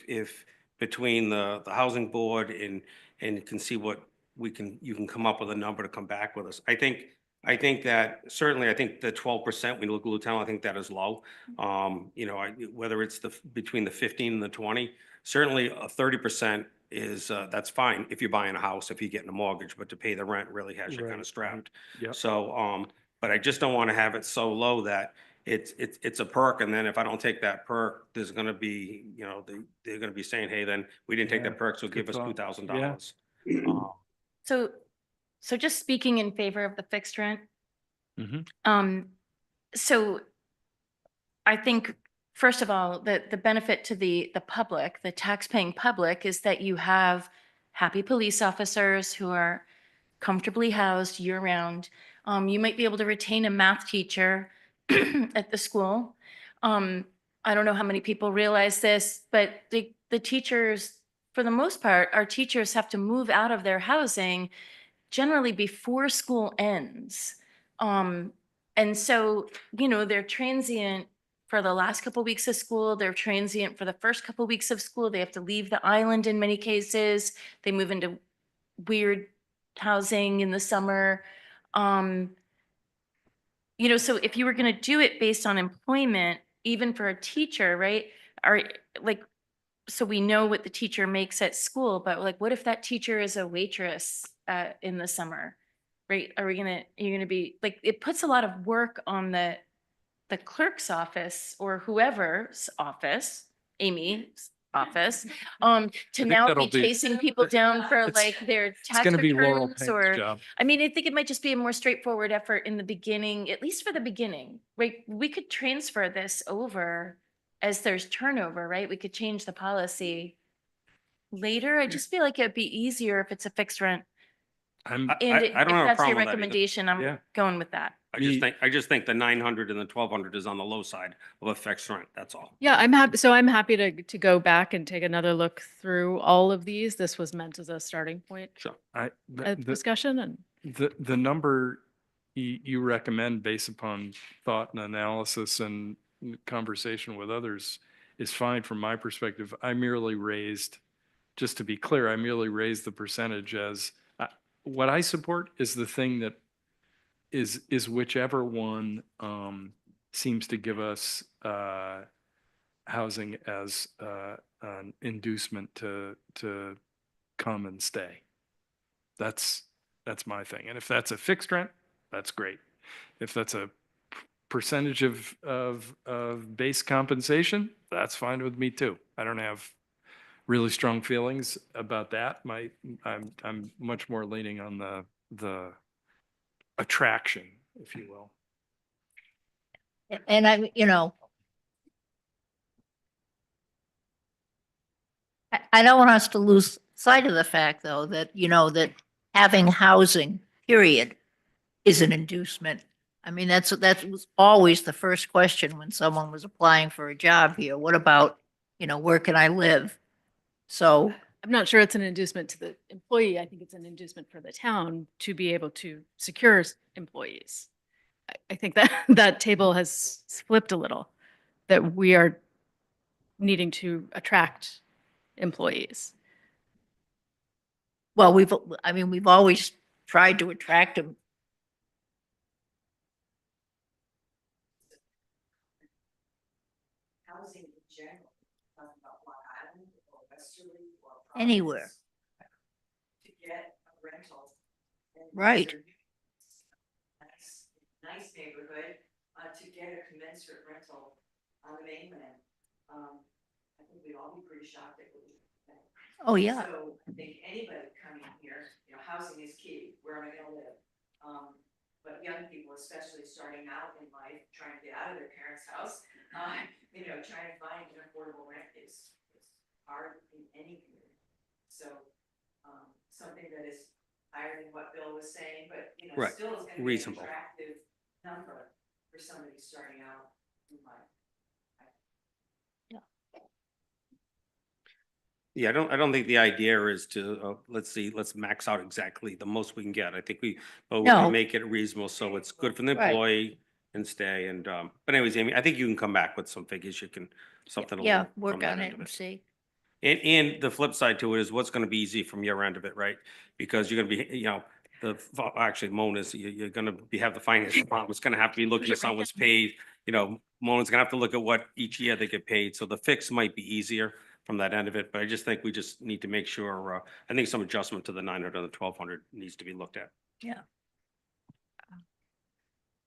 Speaker 2: if between the housing board and you can see what you can come up with a number to come back with us. I think that certainly, I think the 12%, when you look at Lieutenant, I think that is low. You know, whether it's between the 15 and the 20, certainly a 30% is, that's fine if you're buying a house, if you're getting a mortgage, but to pay the rent really has you kind of strapped.
Speaker 1: Yep.
Speaker 2: So, but I just don't want to have it so low that it's a perk, and then if I don't take that perk, there's gonna be, you know, they're gonna be saying, hey, then we didn't take
Speaker 1: Yeah,
Speaker 2: that perk, so give us
Speaker 1: thought.
Speaker 2: $2,000.
Speaker 5: So just speaking in favor of the fixed rent,
Speaker 1: Mhm.
Speaker 5: so I think, first of all, the benefit to the public, the tax-paying public, is that you have happy police officers who are comfortably housed year-round. You might be able to retain a math teacher at the school. I don't know how many people realize this, but the teachers, for the most part, our teachers have to move out of their housing generally before school ends. And so, you know, they're transient for the last couple weeks of school. They're transient for the first couple weeks of school. They have to leave the island in many cases. They move into weird housing in the summer. You know, so if you were going to do it based on employment, even for a teacher, right? So we know what the teacher makes at school, but like, what if that teacher is a waitress in the summer, right? You're gonna be like, it puts a lot of work on the clerk's office or whoever's office, Amy's office, to now
Speaker 1: that'll
Speaker 5: be
Speaker 1: be-
Speaker 5: chasing people down for
Speaker 1: It's-
Speaker 5: like their
Speaker 1: It's
Speaker 5: tax
Speaker 1: gonna be Laurel
Speaker 5: returns
Speaker 1: Pink's
Speaker 5: or.
Speaker 1: job.
Speaker 5: I mean, I think it might just be a more straightforward effort in the beginning, at least for the beginning, right? We could transfer this over as there's turnover, right? We could change the policy later. I just feel like it'd be easier if it's a fixed rent.
Speaker 1: I'm,
Speaker 2: I
Speaker 5: And
Speaker 2: don't
Speaker 5: if
Speaker 2: have a
Speaker 5: that's your
Speaker 2: problem with that either.
Speaker 5: recommendation,
Speaker 1: Yeah.
Speaker 5: I'm going with that.
Speaker 2: I just think the 900 and the 1,200 is on the low side of a fixed rent, that's all.
Speaker 11: Yeah, I'm happy. So I'm happy to go back and take another look through all of these. This was meant as a starting point
Speaker 2: Sure.
Speaker 11: of discussion, and
Speaker 1: The number you recommend based upon thought and analysis and conversation with others is fine from my perspective. I merely raised, just to be clear, I merely raised the percentage as, what I support is the thing that is whichever one seems to give us housing as an inducement to come and stay. That's my thing. And if that's a fixed rent, that's great. If that's a percentage of base compensation, that's fine with me too. I don't have really strong feelings about that. I'm much more leaning on the attraction, if you will.
Speaker 8: And I, you know, I don't want us to lose sight of the fact, though, that, you know, that having housing, period, is an inducement. I mean, that was always the first question when someone was applying for a job here. What about, you know, where can I live? So
Speaker 11: I'm not sure it's an inducement to the employee. I think it's an inducement for the town to be able to secure employees. I think that that table has flipped a little, that we are needing to attract employees.
Speaker 8: Well, we've always tried to attract them.
Speaker 12: Housing in general, talking about Long Island or Westerly or.
Speaker 8: Anywhere.
Speaker 12: To get a rental. in
Speaker 8: Right.
Speaker 12: Western nice neighborhood, to get a commensurate rental on the mainland. I think we'd all be pretty shocked at what we.
Speaker 8: Oh, yeah.
Speaker 12: So I think anybody coming here, housing is key, where am I gonna live? But young people, especially starting out in life, trying to get out of their parents' house, trying to find an affordable rent is hard in any community. So, something that is higher than what Bill was saying, but,
Speaker 2: Right.
Speaker 12: still is gonna be an
Speaker 2: Reasonable.
Speaker 12: attractive number for somebody starting out in life.
Speaker 2: Yeah, I don't think the idea is to, let's max out exactly the most we can get. I think but we
Speaker 8: No.
Speaker 2: can make it reasonable so it's good for the
Speaker 8: Right.
Speaker 2: employee and stay but anyways, Amy, I think you can come back with some figures. You can, something. a
Speaker 8: Yeah,
Speaker 2: little from
Speaker 8: work
Speaker 2: that
Speaker 8: on
Speaker 2: end
Speaker 8: it
Speaker 2: of
Speaker 8: and see.
Speaker 2: And the flip side to it is what's gonna be easy from your end of it, right? Because you're gonna be, actually Mona's, you're gonna have the finance department, it's gonna have to be looking at someone's paid, Mona's gonna have to look at what each year they get paid, so the fix might be easier from that end of it, but I just think we just need to make sure, I think some adjustment to the 900 and the 1,200 needs to be looked at.
Speaker 8: Yeah.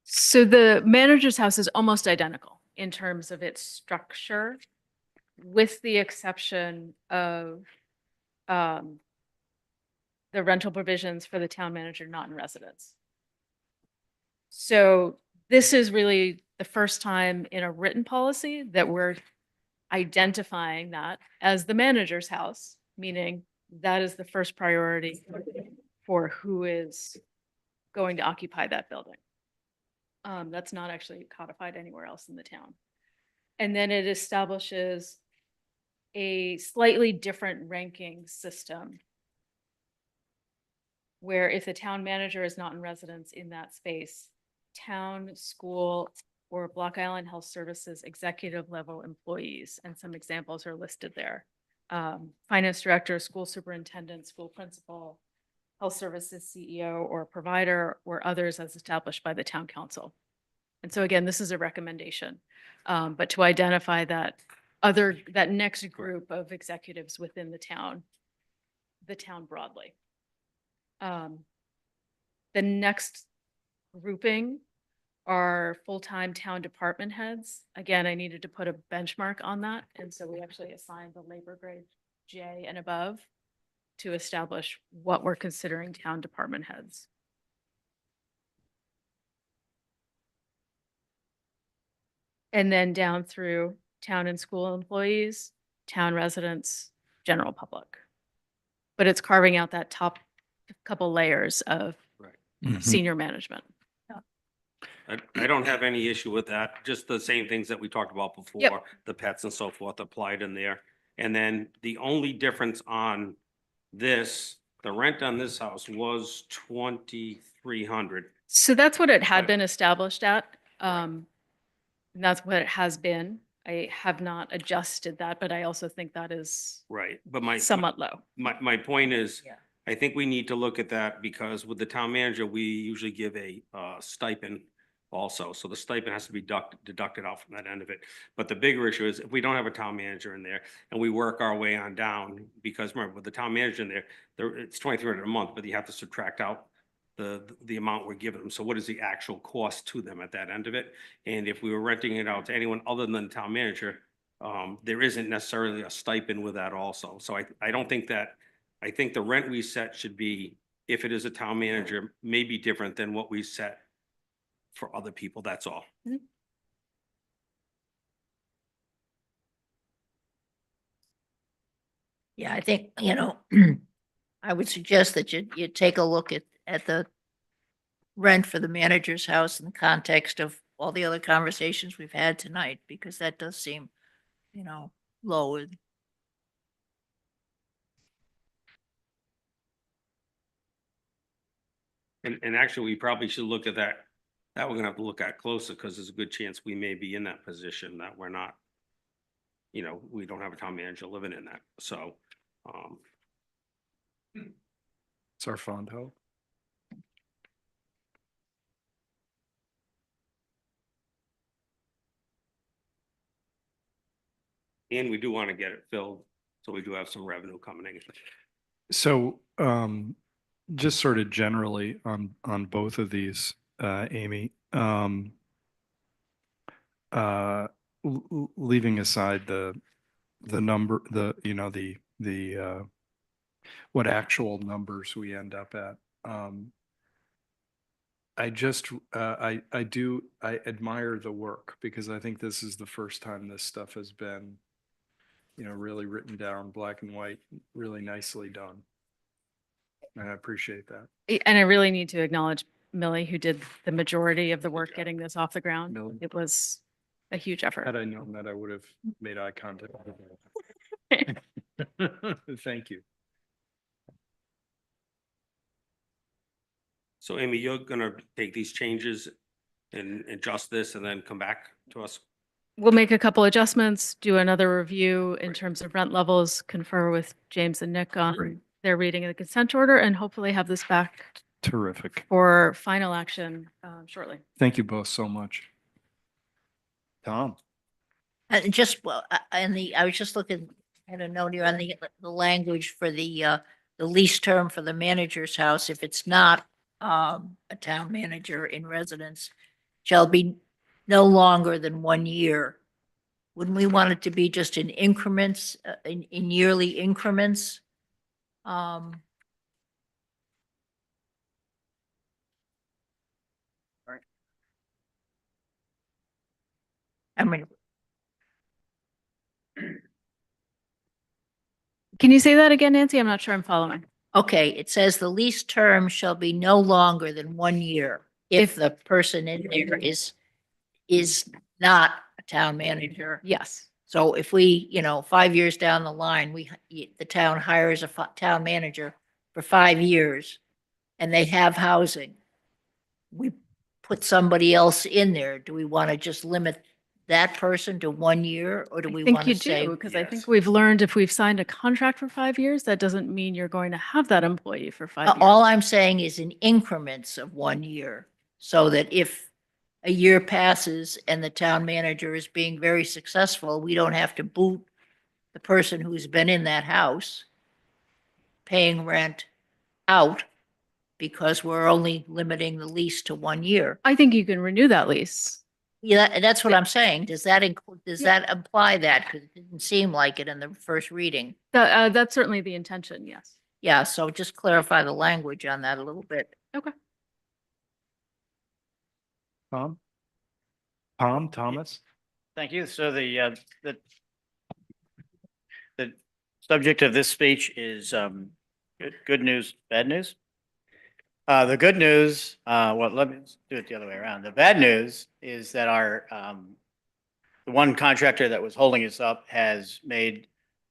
Speaker 11: So the manager's house is almost identical in terms of its structure, with the exception of the rental provisions for the town manager not in residence. So this is really the first time in a written policy that we're identifying that as the manager's house, meaning that is the first priority for who is going to occupy that building. That's not actually codified anywhere else in the town. And then it establishes a slightly different ranking system where if the town manager is not in residence in that space, town, school, or Block Island Health Services executive level employees, and some examples are listed there. Finance director, school superintendent, school principal, health services CEO or provider, or others as established by the town council. And so again, this is a recommendation, but to identify that next group of executives within the town broadly. The next grouping are full-time town department heads. Again, I needed to put a benchmark on that. And so we actually assigned the labor grade J and above to establish what we're considering town department heads. And then down through town and school employees, town residents, general public. But it's carving out that top couple layers of senior management.
Speaker 2: I don't have any issue with that, just the same things that we talked about before, the pets and so forth applied in there. And then the only difference on this, the rent on this house was 2,300.
Speaker 11: So that's what it had been established at. And that's what it has been. I have not adjusted that, but I also think that is
Speaker 2: Right, but
Speaker 11: somewhat low.
Speaker 2: My point is, I think we need to look at that because with the town manager, we usually give a stipend also. So the stipend has to be deducted out from that end of it. But the bigger issue is if we don't have a town manager in there and we work our way on down, because remember, with the town manager in there, it's 2,300 a month, but you have to subtract out the amount we're giving them. So what is the actual cost to them at that end of it? And if we were renting it out to anyone other than the town manager, there isn't necessarily a stipend with that also. So I don't think that, I think the rent we set should be, if it is a town manager, may be different than what we set for other people, that's all.
Speaker 8: Yeah, I think, I would suggest that you take a look at the rent for the manager's house in the context of all the other conversations we've had tonight, because that does seem, low.
Speaker 2: And actually, we probably should look at that. That we're gonna have to look at closer because there's a good chance we may be in that position that we're not. You know, we don't have a town manager living in that, so.
Speaker 1: It's our fond hope.
Speaker 2: And we do want to get it filled, so we do have some revenue coming in.
Speaker 1: So, just sort of generally on both of these, Amy, leaving aside the number, what actual numbers we end up at. I admire the work because I think this is the first time this stuff has been, really written down black and white, really nicely done. And I appreciate that.
Speaker 11: And I really need to acknowledge Millie, who did the majority of the work getting this off the ground.
Speaker 1: Millie.
Speaker 11: It was a huge effort.
Speaker 1: Had I known that, I would have made eye contact. Thank you.
Speaker 2: So Amy, you're gonna take these changes and adjust this and then come back to us?
Speaker 11: We'll make a couple adjustments, do another review in terms of rent levels, confer with James and Nick on their reading of the consent order, and hopefully have this back
Speaker 1: Terrific.
Speaker 11: for final action shortly.
Speaker 1: Thank you both so much. Tom?
Speaker 8: Just, well, I was just looking, I had a note here on the language for the lease term for the manager's house. If it's not a town manager in residence, shall be no longer than 1 year. Wouldn't we want it to be just in increments, in yearly increments? I mean,
Speaker 11: Can you say that again, Nancy? I'm not sure I'm following.
Speaker 8: okay, it says the lease term shall be no longer than 1 year if the person in there is not a town manager.
Speaker 11: Yes.
Speaker 8: So if we, 5 years down the line, the town hires a town manager for 5 years and they have housing, we put somebody else in there. Do we want to just limit that person to 1 year, or do we
Speaker 11: I think
Speaker 8: want
Speaker 11: you
Speaker 8: to say?
Speaker 11: do, because I think we've learned if we've signed a contract for 5 years, that doesn't mean you're going to have that employee for 5 years.
Speaker 8: All I'm saying is in increments of 1 year, so that if a year passes and the town manager is being very successful, we don't have to boot the person who's been in that house paying rent out because we're only limiting the lease to 1 year.
Speaker 11: I think you can renew that lease.
Speaker 8: Yeah, that's what I'm saying. Does that include, does that imply that? Because it didn't seem like it in the first reading.
Speaker 11: That's certainly the intention, yes.
Speaker 8: Yeah, so just clarify the language on that a little bit.
Speaker 11: Okay.
Speaker 1: Thomas?
Speaker 18: Thank you. So the subject of this speech is good news, bad news. The good news, well, let me do it the other way around. The bad news is that our the one contractor that was holding us up has made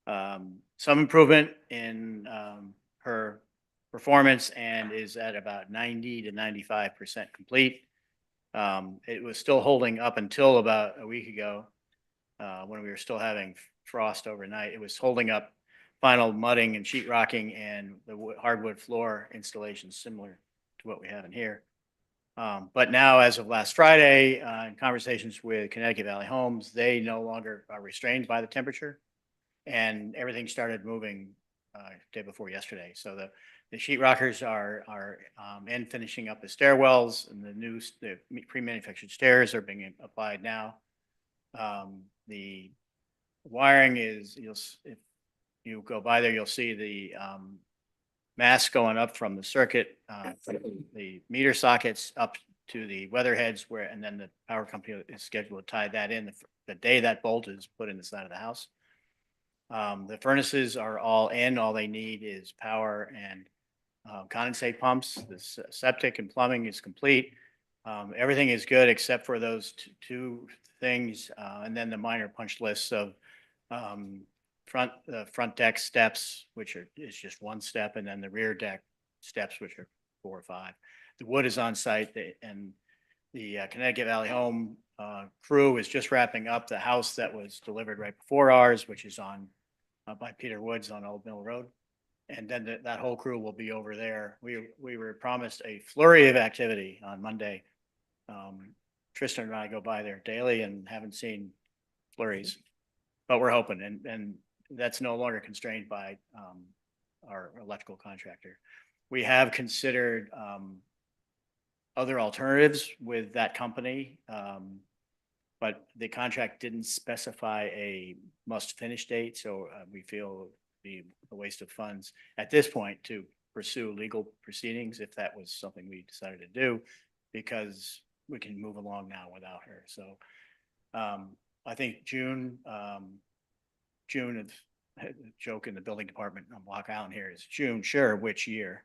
Speaker 18: some improvement in her performance and is at about 90 to 95% complete. It was still holding up until about a week ago when we were still having frost overnight. It was holding up final mudding and sheet rocking and the hardwood floor installation similar to what we have in here. But now, as of last Friday, in conversations with Connecticut Valley Homes, they no longer are restrained by the temperature, and everything started moving day before yesterday. So the sheet rockers are in finishing up the stairwells, and the pre-manufactured stairs are being applied now. The wiring is, if you go by there, you'll see the mass going up from the circuit, the meter sockets up to the weather heads and then the power company is scheduled to tie that in the day that bolt is put in the side of the house. The furnaces are all in. All they need is power and condensate pumps. The septic and plumbing is complete. Everything is good except for those two things, and then the minor punch lists of front deck steps, which is just one step, and then the rear deck steps, which are 4 or 5. The wood is on site and the Connecticut Valley Home crew is just wrapping up the house that was delivered right before ours, which is on by Peter Woods on Old Mill Road. And then that whole crew will be over there. We were promised a flurry of activity on Monday. Tristan and I go by there daily and haven't seen flurries, but we're hoping, and that's no longer constrained by our electrical contractor. We have considered other alternatives with that company, but the contract didn't specify a must finish date, so we feel it'd be a waste of funds at this point to pursue legal proceedings if that was something we decided to do, because we can move along now without her. So I think June of joke in the building department on Block Island here is June, sure, which year?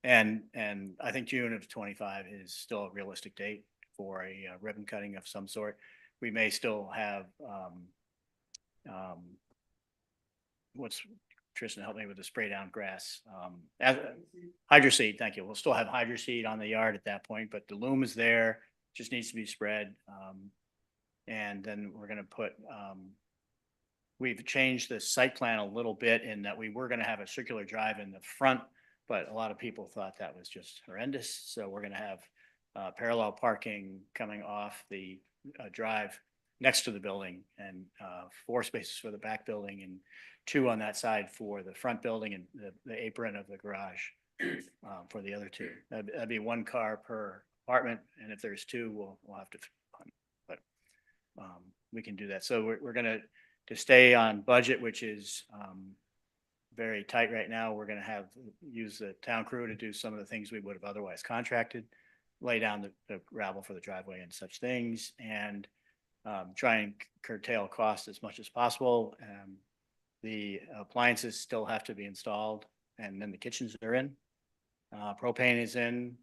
Speaker 18: And I think June of 25 is still a realistic date for a ribbon cutting of some sort. We may still have what's Tristan help me with the spray down grass. Hydro seed, thank you. We'll still have hydro seed on the yard at that point, but the loom is there, just needs to be spread. And then we're gonna put, we've changed the site plan a little bit in that we were gonna have a circular drive in the front, but a lot of people thought that was just horrendous. So we're gonna have parallel parking coming off the drive next to the building, and 4 spaces for the back building and 2 on that side for the front building and the apron of the garage for the other 2. That'd be 1 car per apartment, and if there's 2, we'll have to, but we can do that. So we're gonna, to stay on budget, which is very tight right now, we're gonna use the town crew to do some of the things we would have otherwise contracted, lay down the gravel for the driveway and such things, and try and curtail costs as much as possible. The appliances still have to be installed, and then the kitchens are in. Propane is in.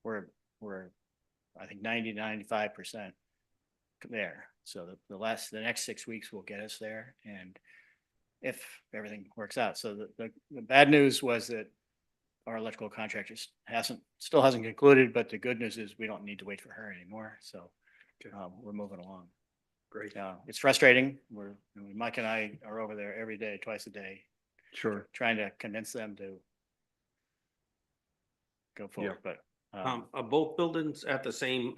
Speaker 18: We're I think 90-95% there. So the next 6 weeks will get us there, and if everything works out. So the bad news was that our electrical contractor still hasn't concluded, but the good news is we don't need to wait for her anymore. So we're moving along.
Speaker 1: Great.
Speaker 18: It's frustrating. Mike and I are over there every day, twice a day,
Speaker 1: Sure.
Speaker 18: trying to convince them to go forward. But
Speaker 2: Are both buildings at the same,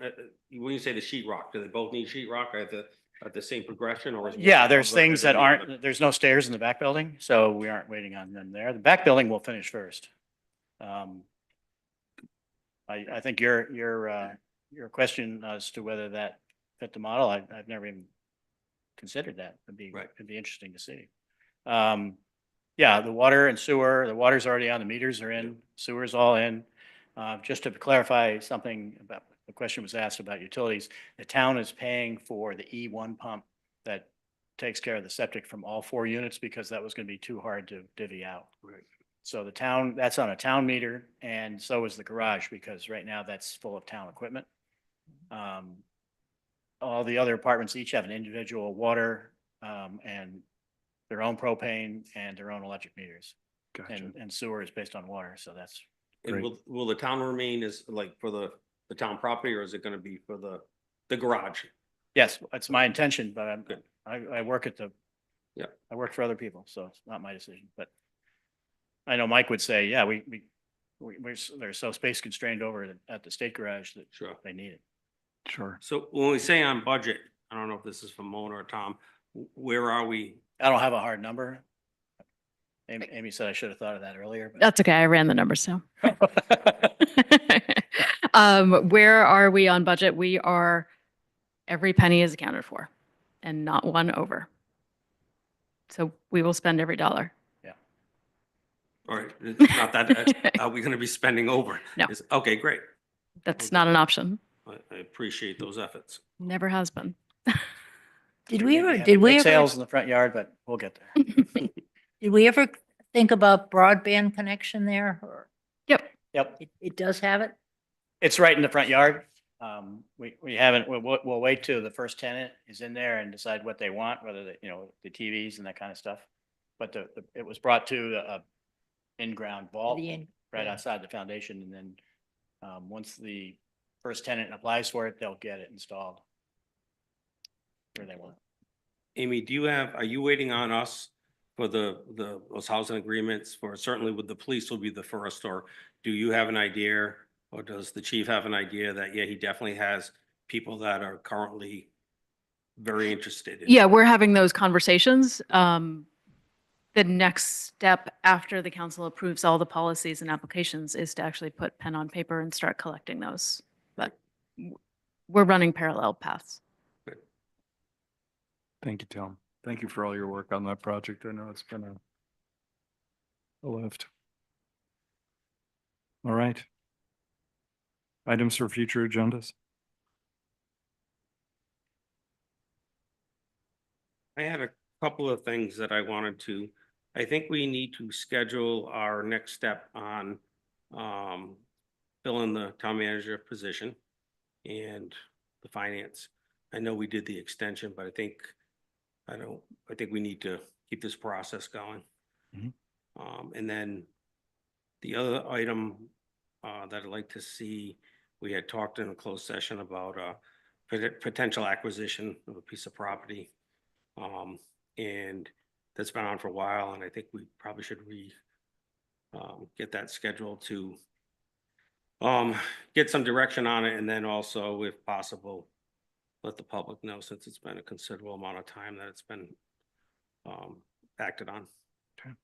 Speaker 2: when you say the sheet rock, do they both need sheet rock at the same progression, or?
Speaker 18: yeah, there's things that aren't, there's no stairs in the back building, so we aren't waiting on them there. The back building will finish first. I think your question as to whether that fit the model, I've never even considered that. It'd be interesting to see. Yeah, the water and sewer, the water's already on, the meters are in, sewer's all in. Just to clarify something about, the question was asked about utilities. The town is paying for the E1 pump that takes care of the septic from all 4 units, because that was going to be too hard to divvy out.
Speaker 1: Right.
Speaker 18: So the town, that's on a town meter, and so is the garage, because right now that's full of town equipment. All the other apartments each have an individual water and their own propane and their own electric meters.
Speaker 1: Gotcha.
Speaker 18: And sewer is based on water, so that's.
Speaker 2: And will the town remain as like for the town property, or is it gonna be for the garage?
Speaker 18: Yes, it's my intention, but I work at
Speaker 2: Yeah.
Speaker 18: I work for other people, so it's not my decision, but I know Mike would say, yeah, they're so space constrained over at the state garage that they need it.
Speaker 1: Sure.
Speaker 2: So when we say on budget, I don't know if this is for Mona or Tom, where are we?
Speaker 18: I don't have a hard number. Amy said I should have thought of that earlier. But
Speaker 11: That's okay. I ran the numbers too. Where are we on budget? We are, every penny is accounted for and not one over. So we will spend every dollar.
Speaker 2: Yeah. All right, it's not that, are we gonna be spending over?
Speaker 11: No.
Speaker 2: Okay, great.
Speaker 11: That's not an option.
Speaker 2: I appreciate those efforts.
Speaker 11: Never has been.
Speaker 8: Did we ever,
Speaker 18: have
Speaker 8: did we
Speaker 18: big
Speaker 8: ever,
Speaker 18: sales in the front yard, but we'll get there.
Speaker 8: did we ever think about broadband connection there? Or
Speaker 18: Yep.
Speaker 8: it does have it?
Speaker 18: It's right in the front yard. We haven't, we'll wait till the first tenant is in there and decide what they want, whether the TVs and that kind of stuff. But it was brought to the in-ground vault. right outside the foundation, and then once the first tenant applies for it, they'll get it installed where they want.
Speaker 2: Amy, are you waiting on us for those housing agreements for, certainly with the police will be the first, or do you have an idea? Or does the chief have an idea that, yeah, he definitely has people that are currently very interested in?
Speaker 11: Yeah, we're having those conversations. The next step after the council approves all the policies and applications is to actually put pen on paper and start collecting those. But we're running parallel paths.
Speaker 1: Thank you, Tom. Thank you for all your work on that project. I know it's been a lift. All right. Items for future agendas.
Speaker 2: I had a couple of things that I wanted to, I think we need to schedule our next step on filling the town manager position and the finance. I know we did the extension, but I think we need to keep this process going.
Speaker 1: Mhm.
Speaker 2: And then the other item that I'd like to see, we had talked in a closed session about potential acquisition of a piece of property. And that's been on for a while, and I think we probably should get that scheduled to get some direction on it, and then also, if possible, let the public know, since it's been a considerable amount of time that it's been acted on.
Speaker 1: Okay.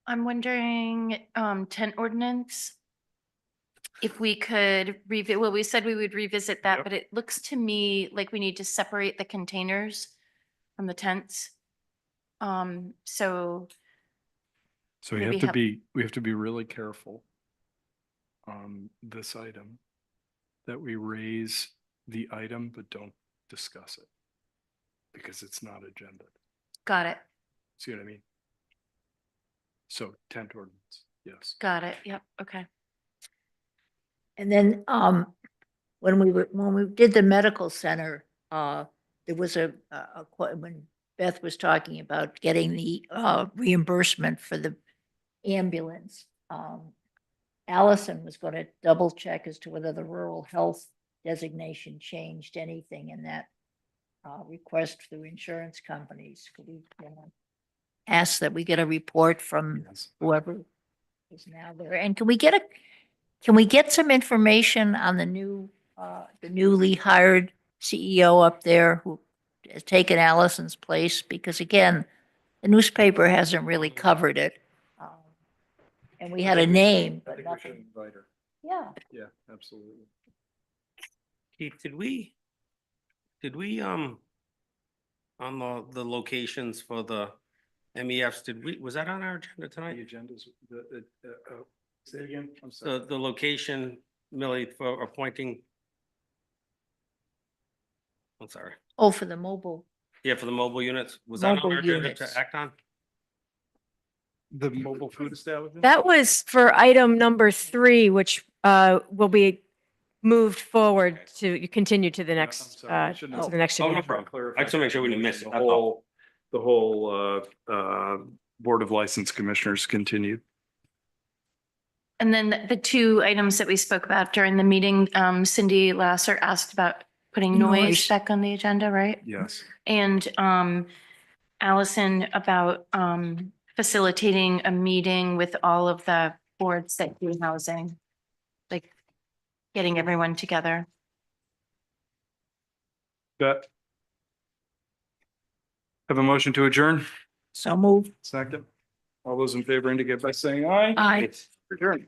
Speaker 5: I'm wondering, tent ordinance. If we could well, we said we would revisit that,
Speaker 1: Yep.
Speaker 5: but it looks to me like we need to separate the containers from the tents. So
Speaker 1: So we
Speaker 5: Maybe
Speaker 1: have to
Speaker 5: have-
Speaker 1: be really careful on this item, that we raise the item but don't discuss it, because it's not agenda.
Speaker 5: got it,
Speaker 1: See what I mean? So tent ordinance, yes.
Speaker 5: got it. Yep, okay.
Speaker 8: And then, when we did the medical center, there was when Beth was talking about getting the, reimbursement for the ambulance. Allison was gonna double check as to whether the rural health designation changed anything in that, request through insurance companies. Could we, ask that we get a report from
Speaker 1: Yes.
Speaker 8: whoever is now there? And can we get some information on the newly hired CEO up there who has taken Allison's place? Because again, the newspaper hasn't really covered it. And we had a name,
Speaker 1: I
Speaker 8: but
Speaker 1: think we should
Speaker 8: nothing.
Speaker 1: invite her.
Speaker 8: Yeah.
Speaker 1: Yeah, absolutely.
Speaker 2: Keith, did we on the locations for the MEFs, was that on our agenda
Speaker 1: The
Speaker 2: tonight?
Speaker 1: agendas, say it again, I'm sorry.
Speaker 2: The location, Millie, for appointing. I'm sorry.
Speaker 8: Oh, for the mobile.
Speaker 2: Yeah, for the mobile units. Was that on
Speaker 8: Mobile
Speaker 2: our agenda
Speaker 8: units.
Speaker 2: to act on?
Speaker 1: The mobile food establishment?
Speaker 6: That was for item number 3, which will be moved forward to continue to the
Speaker 1: Yeah, I'm
Speaker 6: next,
Speaker 1: sorry, I shouldn't have-
Speaker 6: to the next.
Speaker 2: Oh, no
Speaker 6: agenda.
Speaker 2: problem. I just want to make sure we didn't miss it.
Speaker 1: The
Speaker 2: That's all.
Speaker 1: whole Board of License Commissioners continued.
Speaker 5: And then the two items that we spoke about during the meeting, Cindy Lasser asked about putting noise
Speaker 8: Noise.
Speaker 5: back on the agenda, right?
Speaker 1: Yes.
Speaker 5: And Allison about facilitating a meeting with all of the boards that do housing, like getting everyone together.
Speaker 1: That. Have a motion to adjourn?
Speaker 8: So moved.
Speaker 1: Second. All those in favor indicate by saying aye.
Speaker 8: Aye.
Speaker 1: Adjourn.